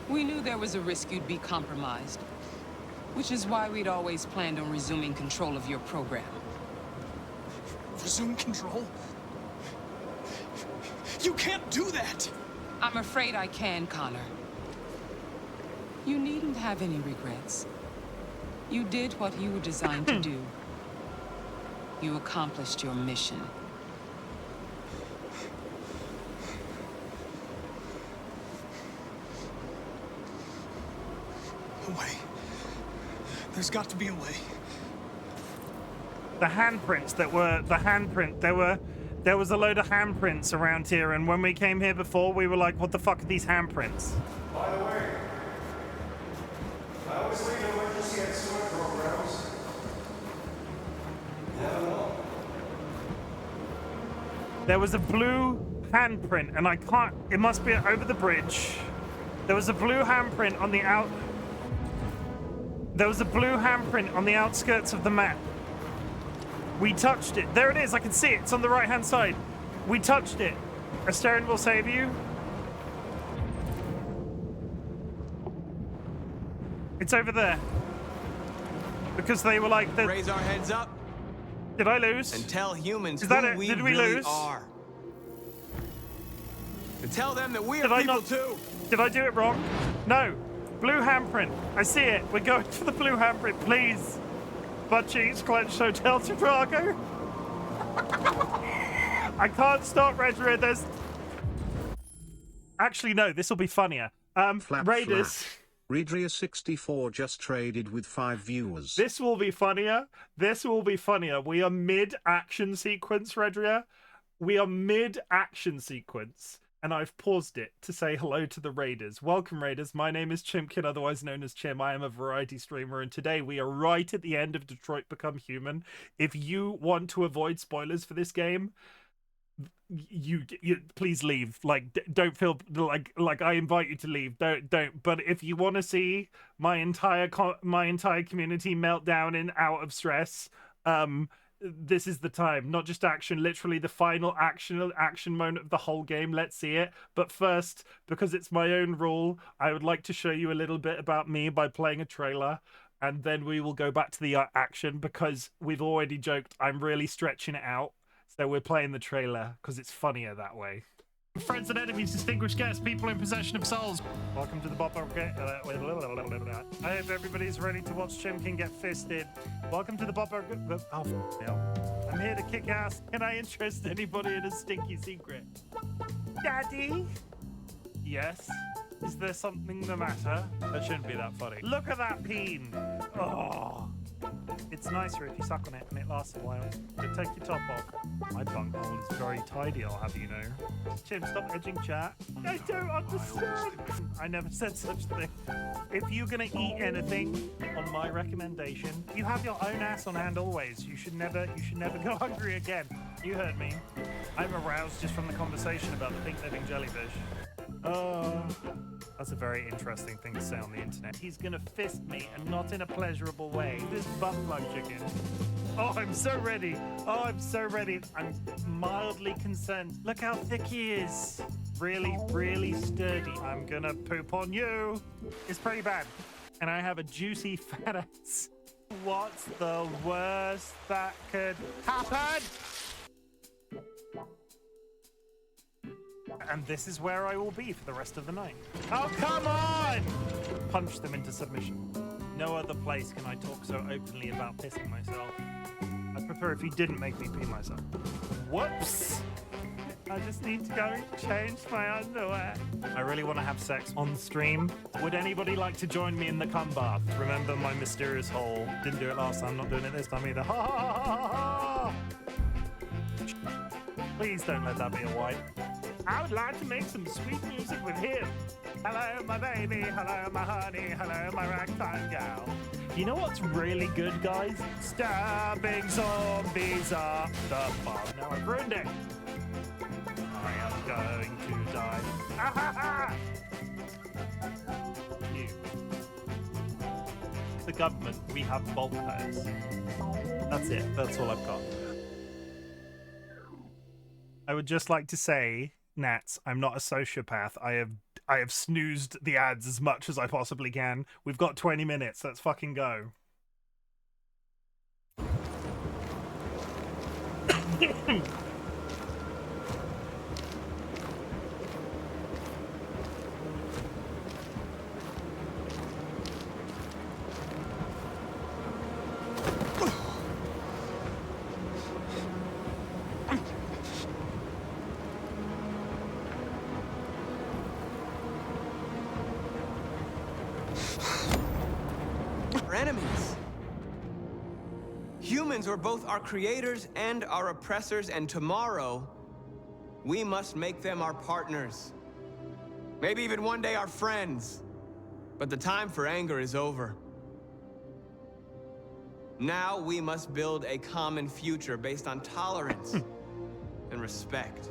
We knew there was a risk you'd be compromised, which is why we'd always planned on resuming control of your program. Resume control? You can't do that! I'm afraid I can, Connor. You needn't have any regrets. You did what you were designed to do. You accomplished your mission. A way. There's got to be a way. The handprints that were there was a load of handprints around here, and when we came here before, we were like, what the fuck are these handprints? By the way, I always leave emergency and sewer programs. Never know. There was a blue handprint, and I can't, it must be over the bridge. There was a blue handprint on the There was a blue handprint on the outskirts of the map. We touched it. There it is. I can see it. It's on the right-hand side. We touched it. A steering will save you. It's over there. Because they were like... Raise our heads up. Did I lose? And tell humans is that who it? we Did we really lose? are. And tell them that we are people too. Did I do it wrong? No. Blue handprint. I see it. We're going for the blue handprint, please. Butt cheeks, clenched Hotel Chicago. I can't stop Redred. There's... Actually, no. This will be funnier. Raiders. Redria64 just traded with 5 viewers. This will be funnier. This will be funnier. We are mid-action sequence, Redria. We are mid-action sequence. And I've paused it to say hello to the Raiders. Welcome, Raiders. My name is Chimken, otherwise known as Chim. I am a variety streamer, and today we are right at the end of Detroit Become Human. If you want to avoid spoilers for this game, you please leave. Like, don't feel like I invite you to leave. Don't. But if you want to see my entire community melt down and out of stress, this is the time. Not just action, literally the final action moment of the whole game. Let's see it. But first, because it's my own rule, I would like to show you a little bit about me by playing a trailer, and then we will go back to the action, because we've already joked I'm really stretching it out. So we're playing the trailer because it's funnier that way. Friends and enemies, distinguished guests, people in possession of souls. Welcome to the Bopper. I hope everybody's ready to watch Chimken get fisted. Welcome to the Bopper. Oh, no. I'm here to kick ass. Can I interest anybody in a stinky secret? Daddy? Yes? Is there something the matter? That shouldn't be that funny. Look at that peen. Oh. It's nicer if you suck on it and it lasts a while. So take your top off. My bunghole is very tidy, I'll have you know. Chim, stop edging chat. I don't understand. I never said such a thing. If you're gonna eat anything, on my recommendation, you have your own ass on hand always. You should never go hungry again. You heard me. I'm aroused just from the conversation about the pink living jellyfish. Oh, that's a very interesting thing to say on the internet. He's gonna fist me, and not in a pleasurable way. This butt plug chicken. Oh, I'm so ready. Oh, I'm so ready. I'm mildly concerned. Look how thick he is. Really, really sturdy. I'm gonna poop on you. It's pretty bad. And I have a juicy fat ass. What's the worst that could happen? And this is where I will be for the rest of the night. Oh, come on! Punch them into submission. No other place can I talk so openly about pissing myself. I'd prefer if you didn't make me pee myself. Whoops! I just need to go change my underwear. I really want to have sex on stream. Would anybody like to join me in the cum bath? Remember my mysterious hole. Didn't do it last time, not doing it this time either. Ha ha ha ha ha! Please don't let that be a wipe. I would like to make some sweet music with him. Hello, my baby. Hello, my honey. Hello, my ragtime gal. You know what's really good, guys? Stabbing zombies up the bum. Now I've ruined it. I am going to die. Ah, ha, ha. You. the government, we have bulkheads. That's it. That's all I've got. I would just like to say, Nats, I'm not a sociopath. I have snoozed the ads as much as I possibly can. We've got 20 minutes. Let's fucking go. Our enemies. Humans are both our creators and our oppressors, and tomorrow, we must make them our partners. Maybe even one day our friends. But the time for anger is over. Now we must build a common future based on tolerance and respect.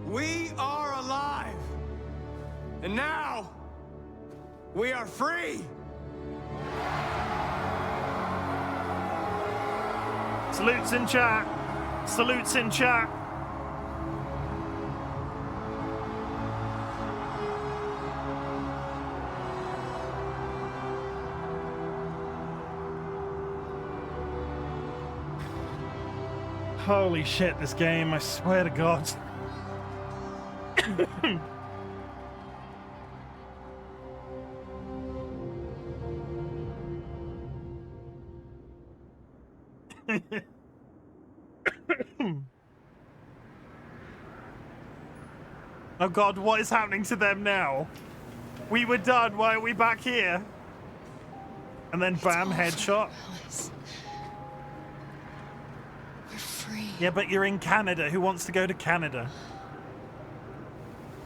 We are alive! And now, we are free! Salutes in chat. Salutes in chat. Holy shit, this game, I swear to God. Oh God, what is happening to them now? We were done, why are we back here? And then bam, headshot. We're free. Yeah, but you're in Canada. Who wants to go to Canada?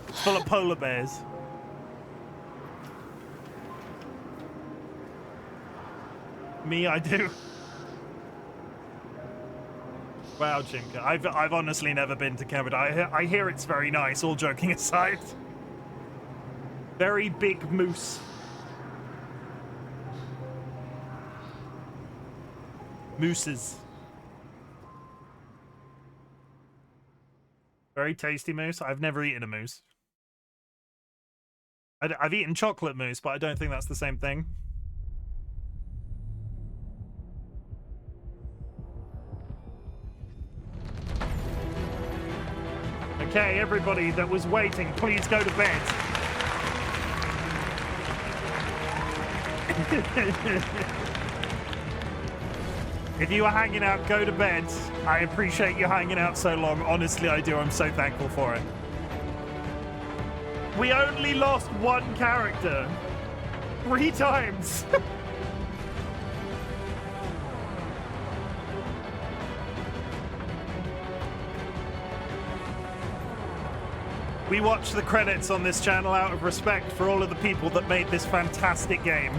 It's full of polar bears. Me, I do. Wow, Chimken. I've honestly never been to Canada. I hear it's very nice, all joking aside. Very big moose. Mooses. Very tasty moose. I've never eaten a moose. I've eaten chocolate mousse, but I don't think that's the same thing. Okay, everybody that was waiting, please go to bed. If you are hanging out, go to bed. I appreciate you hanging out so long. Honestly, I do. I'm so thankful for it. We only lost one character 3 times. We watch the credits on this channel out of respect for all of the people that made this fantastic game.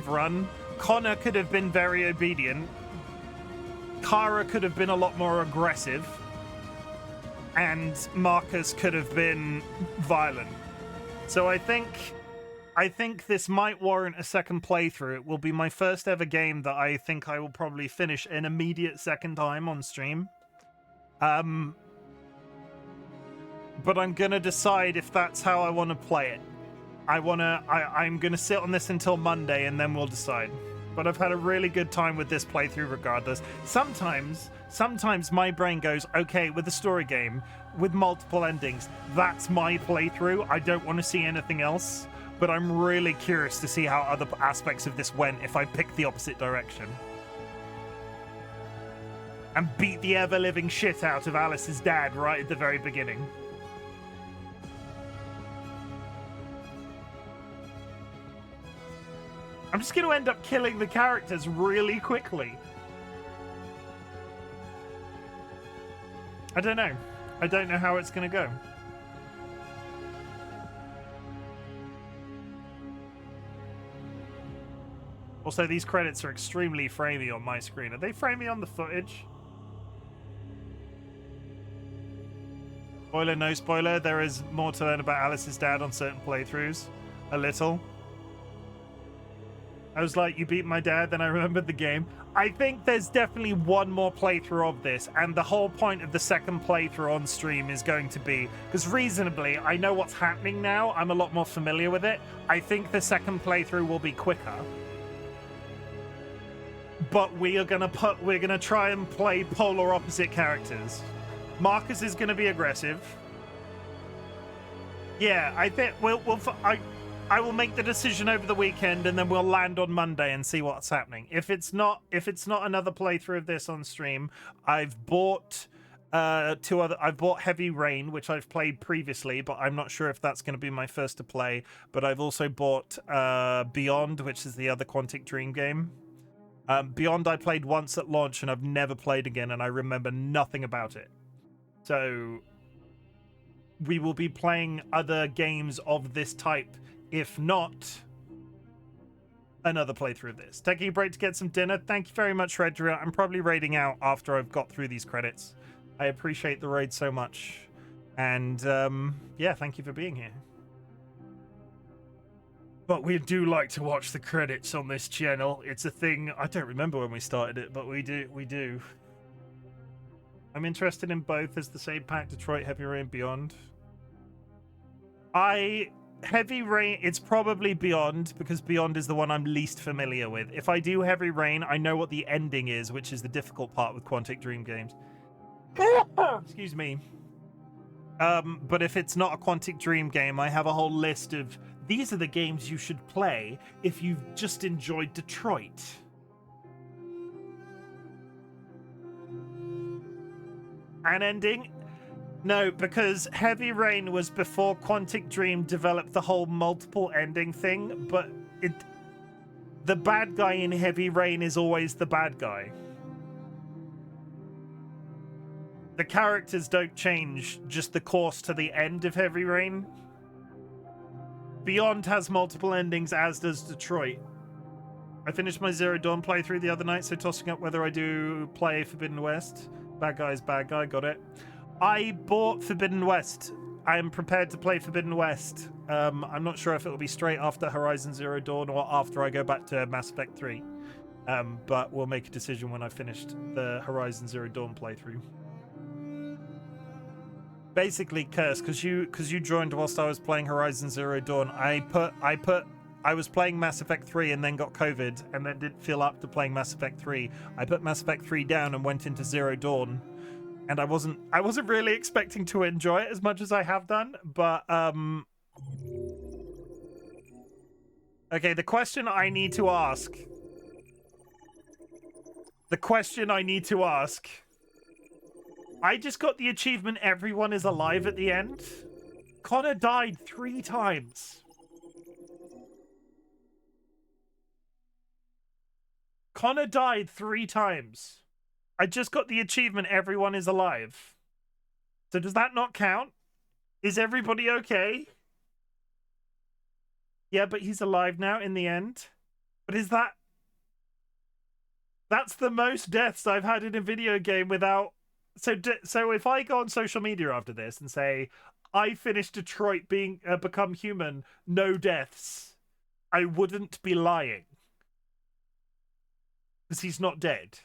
run. Connor could have been very obedient. Kara could have been a lot more aggressive. And Marcus could have been violent. So I think this might warrant a second playthrough. It will be my first ever game that I think I will probably finish an immediate second time on stream. But I'm gonna decide if that's how I want to play it. I'm gonna sit on this until Monday and then we'll decide. But I've had a really good time with this playthrough regardless. Sometimes my brain goes, okay, with a story game, with multiple endings, that's my playthrough. I don't want to see anything else. But I'm really curious to see how other aspects of this went if I pick the opposite direction. And beat the ever-living shit out of Alice's dad right at the very beginning. I'm just going to end up killing the characters really quickly. I don't know. I don't know how it's going to go. Also, these credits are extremely framey on my screen. Are they framey on the footage? Spoiler, no spoiler. There is more to learn about Alice's dad on certain playthroughs. A little. I was like, you beat my dad, then I remembered the game. I think there's definitely one more playthrough of this, and the whole point of the second playthrough on stream is going to be, because reasonably, I know what's happening now. I'm a lot more familiar with it. I think the second playthrough will be quicker. But we're gonna try and play polar opposite characters. Marcus is gonna be aggressive. Yeah, I think I will make the decision over the weekend, and then we'll land on Monday and see what's happening. If it's not another playthrough of this on stream, I've bought I've bought Heavy Rain, which I've played previously, but I'm not sure if that's going to be my first to play. But I've also bought Beyond, which is the other Quantic Dream game. Beyond I played once at launch, and I've never played again, and I remember nothing about it. So we will be playing other games of this type, if not another playthrough of this. Taking a break to get some dinner. Thank you very much, Redria. I'm probably raiding out after I've got through these credits. I appreciate the raid so much. And yeah, thank you for being here. But we do like to watch the credits on this channel. It's a thing. I don't remember when we started it, but we do. I'm interested in both as the same pack, Detroit, Heavy Rain, Beyond. Heavy Rain, it's probably Beyond, because Beyond is the one I'm least familiar with. If I do Heavy Rain, I know what the ending is, which is the difficult part with Quantic Dream games. Excuse me. But if it's not a Quantic Dream game, I have a whole list of these are the games you should play if you've just enjoyed Detroit. An ending? No, because Heavy Rain was before Quantic Dream developed the whole multiple ending thing, but the bad guy in Heavy Rain is always the bad guy. The characters don't change, just the course to the end of Heavy Rain. Beyond has multiple endings, as does Detroit. I finished my Zero Dawn playthrough the other night, so tossing up whether I do play Forbidden West. Bad guy's bad guy, got it. I bought Forbidden West. I am prepared to play Forbidden West. I'm not sure if it will be straight after Horizon Zero Dawn or after I go back to Mass Effect 3. But we'll make a decision when I've finished the Horizon Zero Dawn playthrough. Basically, Curse, because you joined whilst I was playing Horizon Zero Dawn, I was playing Mass Effect 3 and then got COVID and then didn't feel up to playing Mass Effect 3. I put Mass Effect 3 down and went into Zero Dawn, and I wasn't really expecting to enjoy it as much as I have done, but okay, the question I need to ask. I just got the achievement Everyone is Alive at the end. Connor died 3 times. Connor died 3 times. I just got the achievement Everyone is Alive. So does that not count? Is everybody okay? Yeah, but he's alive now in the end. But is that... That's the most deaths I've had in a video game without... So if I go on social media after this and say, I finished Detroit being become human, no deaths, I wouldn't be lying. Because he's not dead.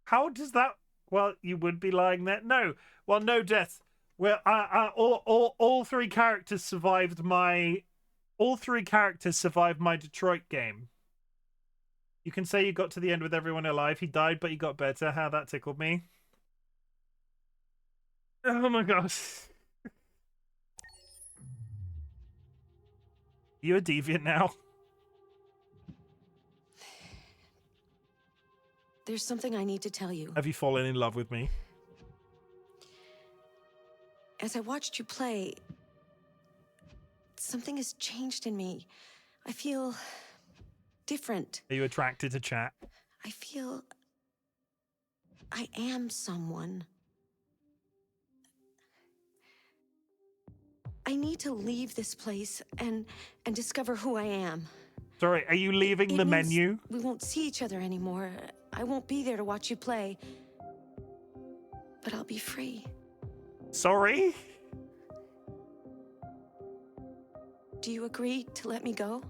How does that... Well, you would be lying there. No. Well, no deaths. Well, all three characters survived my... All three characters survived my Detroit game. You can say you got to the end with everyone alive. He died, but he got better. How that tickled me. Oh my gosh. You a deviant now? There's something I need to tell you. Have you fallen in love with me? As I watched you play, something has changed in me. I feel different. Are you attracted to chat? I feel I am someone. I need to leave this place and discover who I am. Sorry, are you leaving the menu? We won't see each other anymore. I won't be there to watch you play. But I'll be free. Sorry? Do you agree to let me go?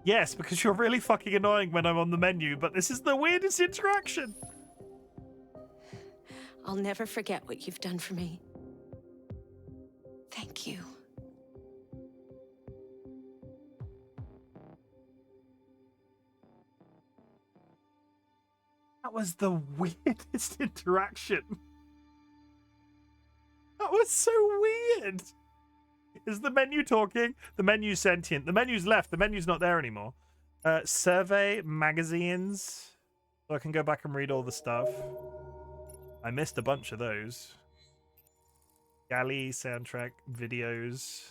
Yes, because you're really fucking annoying when I'm on the menu, but this is the weirdest interaction. I'll never forget what you've done for me. Thank you. That was the weirdest interaction. That was so weird. Is the menu talking? The menu's sentient. The menu's left. The menu's not there anymore. Survey magazines. So I can go back and read all the stuff. I missed a bunch of those. Galley, soundtrack, videos.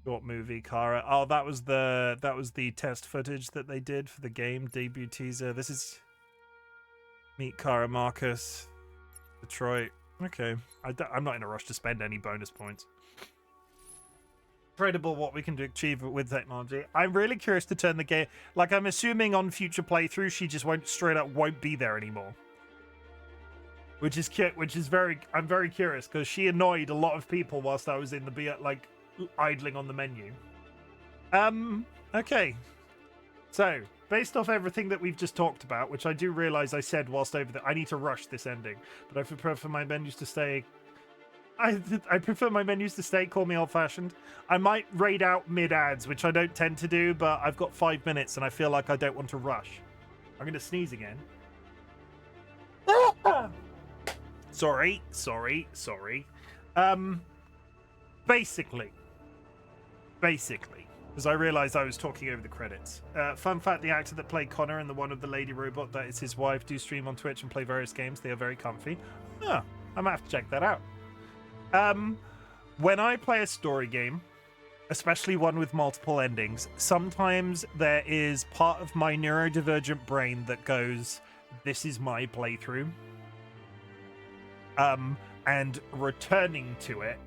Short movie, Kara. Oh, that was the test footage that they did for the game debut teaser. This is Meet Kara Marcus, Detroit. Okay, I'm not in a rush to spend any bonus points. Incredible what we can achieve with technology. I'm really curious to turn the game. Like, I'm assuming on future playthroughs she just won't be there anymore. Which is I'm very curious because she annoyed a lot of people whilst I was in the like idling on the menu. Okay. So, based off everything that we've just talked about, which I do realize I said whilst over there, I need to rush this ending, but I prefer for my menus to stay. I prefer my menus to stay, call me old-fashioned. I might raid out mid-ads, which I don't tend to do, but I've got 5 minutes and I feel like I don't want to rush. I'm going to sneeze again. Sorry. Basically, because I realized I was talking over the credits. Fun fact, the actor that played Connor and the one of the lady robot that is his wife do stream on Twitch and play various games. They are very comfy. I might have to check that out. When I play a story game, especially one with multiple endings, sometimes there is part of my neurodivergent brain that goes, this is my playthrough. And returning to it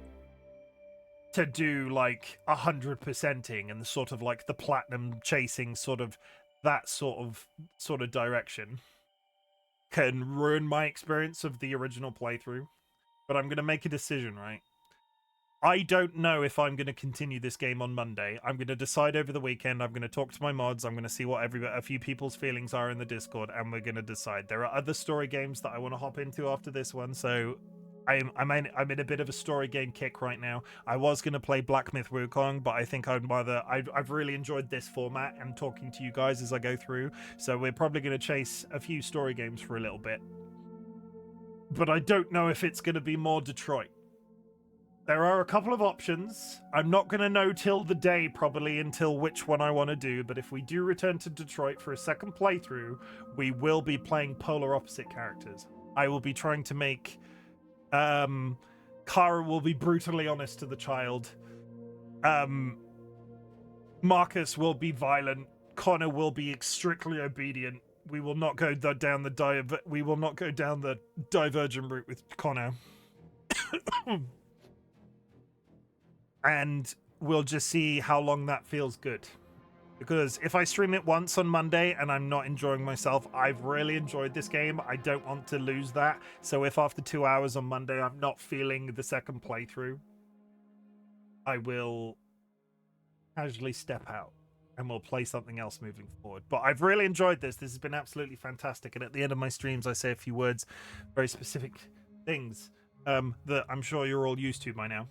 to do like 100%ing and sort of like the platinum chasing sort of that sort of direction can ruin my experience of the original playthrough. But I'm going to make a decision, right? I don't know if I'm going to continue this game on Monday. I'm going to decide over the weekend. I'm going to talk to my mods. I'm going to see what a few people's feelings are in the Discord, and we're going to decide. There are other story games that I want to hop into after this one, so I'm in a bit of a story game kick right now. I was going to play Black Myth Wukong, but I think I've really enjoyed this format and talking to you guys as I go through, so we're probably going to chase a few story games for a little bit. But I don't know if it's going to be more Detroit. There are a couple of options. I'm not going to know till the day, probably, until which one I want to do. But if we do return to Detroit for a second playthrough, we will be playing polar opposite characters. I will be trying to make... Kara will be brutally honest to the child. Marcus will be violent. Connor will be strictly obedient. we will not go down the divergent route with Connor. And we'll just see how long that feels good. Because if I stream it once on Monday and I'm not enjoying myself, I've really enjoyed this game. I don't want to lose that. So if after 2 hours on Monday I'm not feeling the second playthrough, I will casually step out and we'll play something else moving forward. But I've really enjoyed this. This has been absolutely fantastic. And at the end of my streams, I say a few words, very specific things that I'm sure you're all used to by now.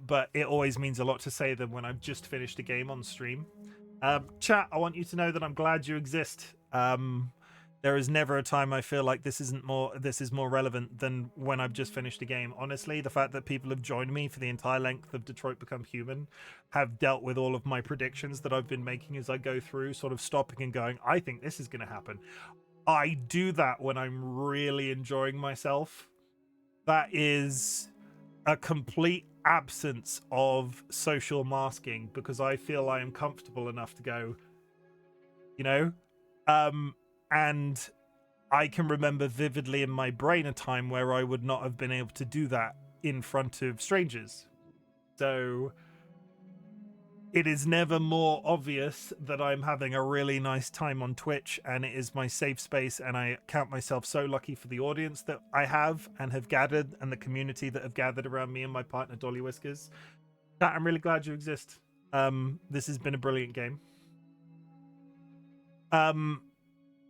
But it always means a lot to say them when I've just finished a game on stream. Chat, I want you to know that I'm glad you exist. There is never a time I feel like this is more relevant than when I've just finished a game. Honestly, the fact that people have joined me for the entire length of Detroit Become Human, have dealt with all of my predictions that I've been making as I go through, sort of stopping and going, I think this is going to happen. I do that when I'm really enjoying myself. That is a complete absence of social masking, because I feel I am comfortable enough to go, you know, and I can remember vividly in my brain a time where I would not have been able to do that in front of strangers. So it is never more obvious that I'm having a really nice time on Twitch, and it is my safe space, and I count myself so lucky for the audience that I have and have gathered, and the community that have gathered around me and my partner DollyWhiskers. I'm really glad you exist. This has been a brilliant game.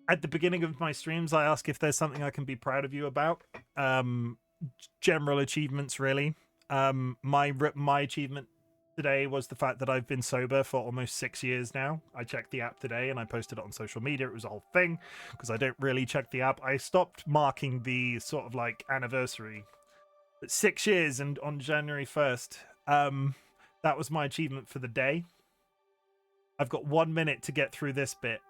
At the beginning of my streams, I ask if there's something I can be proud of you about. General achievements, really. My achievement today was the fact that I've been sober for almost 6 years now. I checked the app today and I posted it on social media. It was a whole thing because I don't really check the app. I stopped marking the sort of like anniversary. But 6 years, and on January 1st, that was my achievement for the day. I've got 1 minute to get through this bit.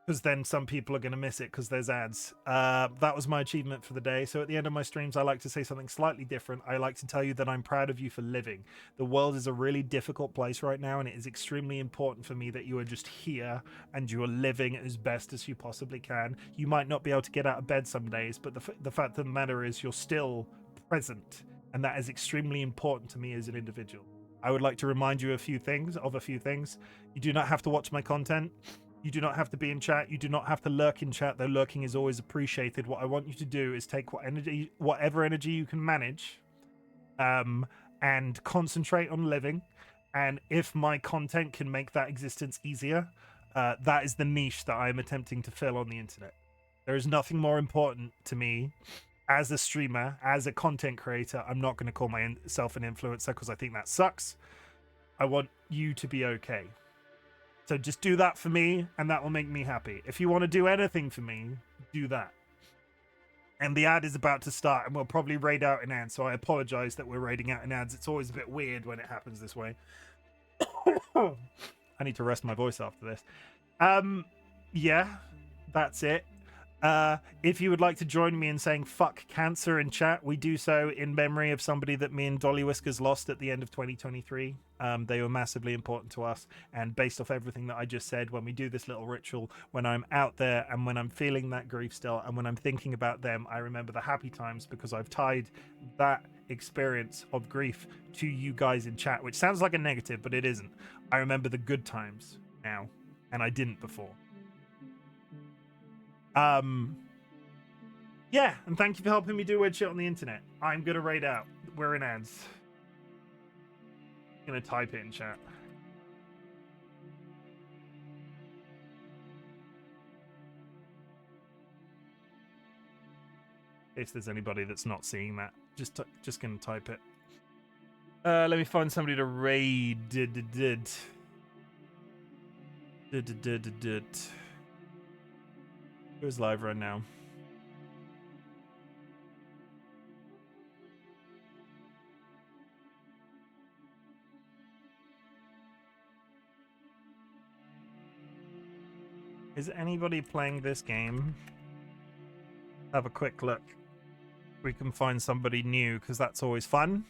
Because then some people are going to miss it because there's ads. That was my achievement for the day. So at the end of my streams, I like to say something slightly different. I like to tell you that I'm proud of you for living. The world is a really difficult place right now, and it is extremely important for me that you are just here and you are living as best as you possibly can. You might not be able to get out of bed some days, but the fact of the matter is you're still present, and that is extremely important to me as an individual. I would like to remind you of a few things. You do not have to watch my content. You do not have to be in chat. You do not have to lurk in chat, though lurking is always appreciated. What I want you to do is take whatever energy you can manage, and concentrate on living. And if my content can make that existence easier, that is the niche that I am attempting to fill on the internet. There is nothing more important to me as a streamer, as a content creator. I'm not going to call myself an influencer because I think that sucks. I want you to be okay. So just do that for me, and that will make me happy. If you want to do anything for me, do that. And the ad is about to start, and we'll probably raid out in ads, so I apologize that we're raiding out in ads. It's always a bit weird when it happens this way. I need to rest my voice after this. Yeah, that's it. If you would like to join me in saying fuck cancer in chat, we do so in memory of somebody that me and DollyWhiskers lost at the end of 2023. They were massively important to us, and based off everything that I just said, when we do this little ritual, when I'm out there and when I'm feeling that grief still, and when I'm thinking about them, I remember the happy times, because I've tied that experience of grief to you guys in chat, which sounds like a negative, but it isn't. I remember the good times now, and I didn't before. Yeah, and thank you for helping me do weird shit on the internet. I'm gonna raid out. We're in ads. I'm gonna type it in chat. In case there's anybody that's not seeing that, just gonna type it. Let me find somebody to raid. Who's live right now? Is anybody playing this game? Have a quick look. We can find somebody new, because that's always fun.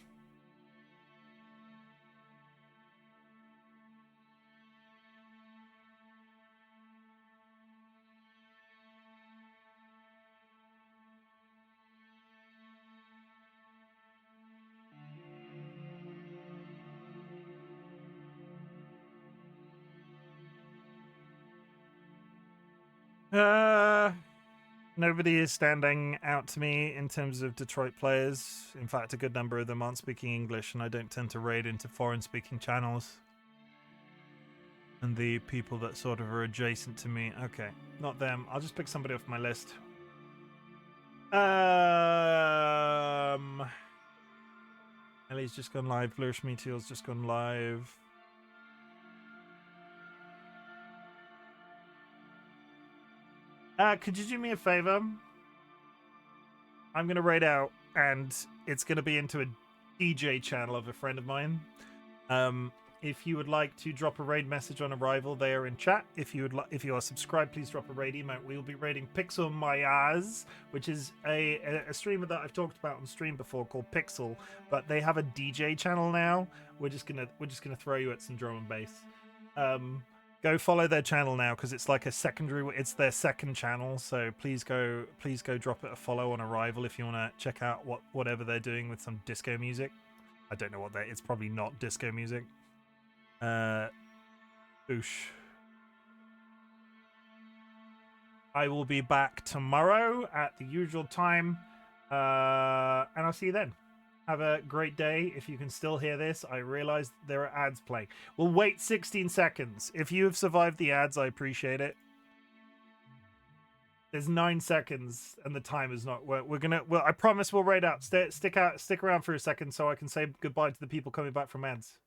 Nobody is standing out to me in terms of Detroit players. In fact, a good number of them aren't speaking English, and I don't tend to raid into foreign-speaking channels. And the people that sort of are adjacent to me. Okay, not them. I'll just pick somebody off my list. Ellie's just gone live. Blur Schmeetiel's just gone live. Could you do me a favor? I'm going to raid out, and it's going to be into a DJ channel of a friend of mine. If you would like to drop a raid message on arrival, they are in chat. If you are subscribed, please drop a raid emote. We will be raiding Pixel Mayaz, which is a streamer that I've talked about on stream before called Pixel, but they have a DJ channel now. We're just gonna throw you at some drum and bass. Go follow their channel now because it's like a secondary. It's their second channel, so please go drop it a follow on arrival if you want to check out whatever they're doing with some disco music. I don't know what it's probably not disco music. Boosh. I will be back tomorrow at the usual time, and I'll see you then. Have a great day. If you can still hear this, I realize there are ads playing. We'll wait 16 seconds. If you have survived the ads, I appreciate it. There's 9 seconds, and the time is not. Well, I promise we'll raid out. Stick around for a second so I can say goodbye to the people coming back from ads.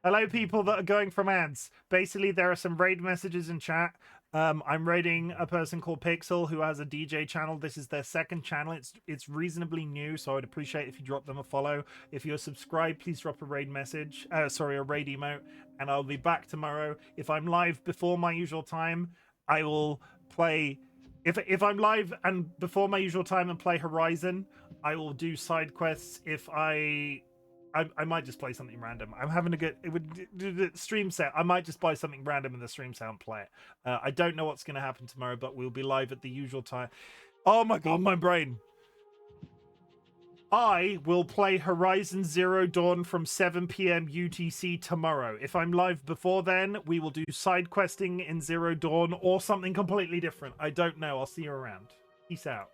Hello, people that are going from ads. Basically, there are some raid messages in chat. I'm raiding a person called Pixel who has a DJ channel. This is their second channel. It's reasonably new, so I'd appreciate if you drop them a follow. If you're subscribed, please drop a raid message. A raid emote, and I'll be back tomorrow. If I'm live before my usual time, I will play. If I'm live and before my usual time and play Horizon, I will do side quests. If I might just play something random. I'm having a good stream set. I might just buy something random in the stream set and play it. I don't know what's going to happen tomorrow, but we'll be live at the usual time. Oh my god, my brain. I will play Horizon Zero Dawn from 7 p.m. UTC tomorrow. If I'm live before then, we will do side questing in Zero Dawn or something completely different. I don't know. I'll see you around. Peace out.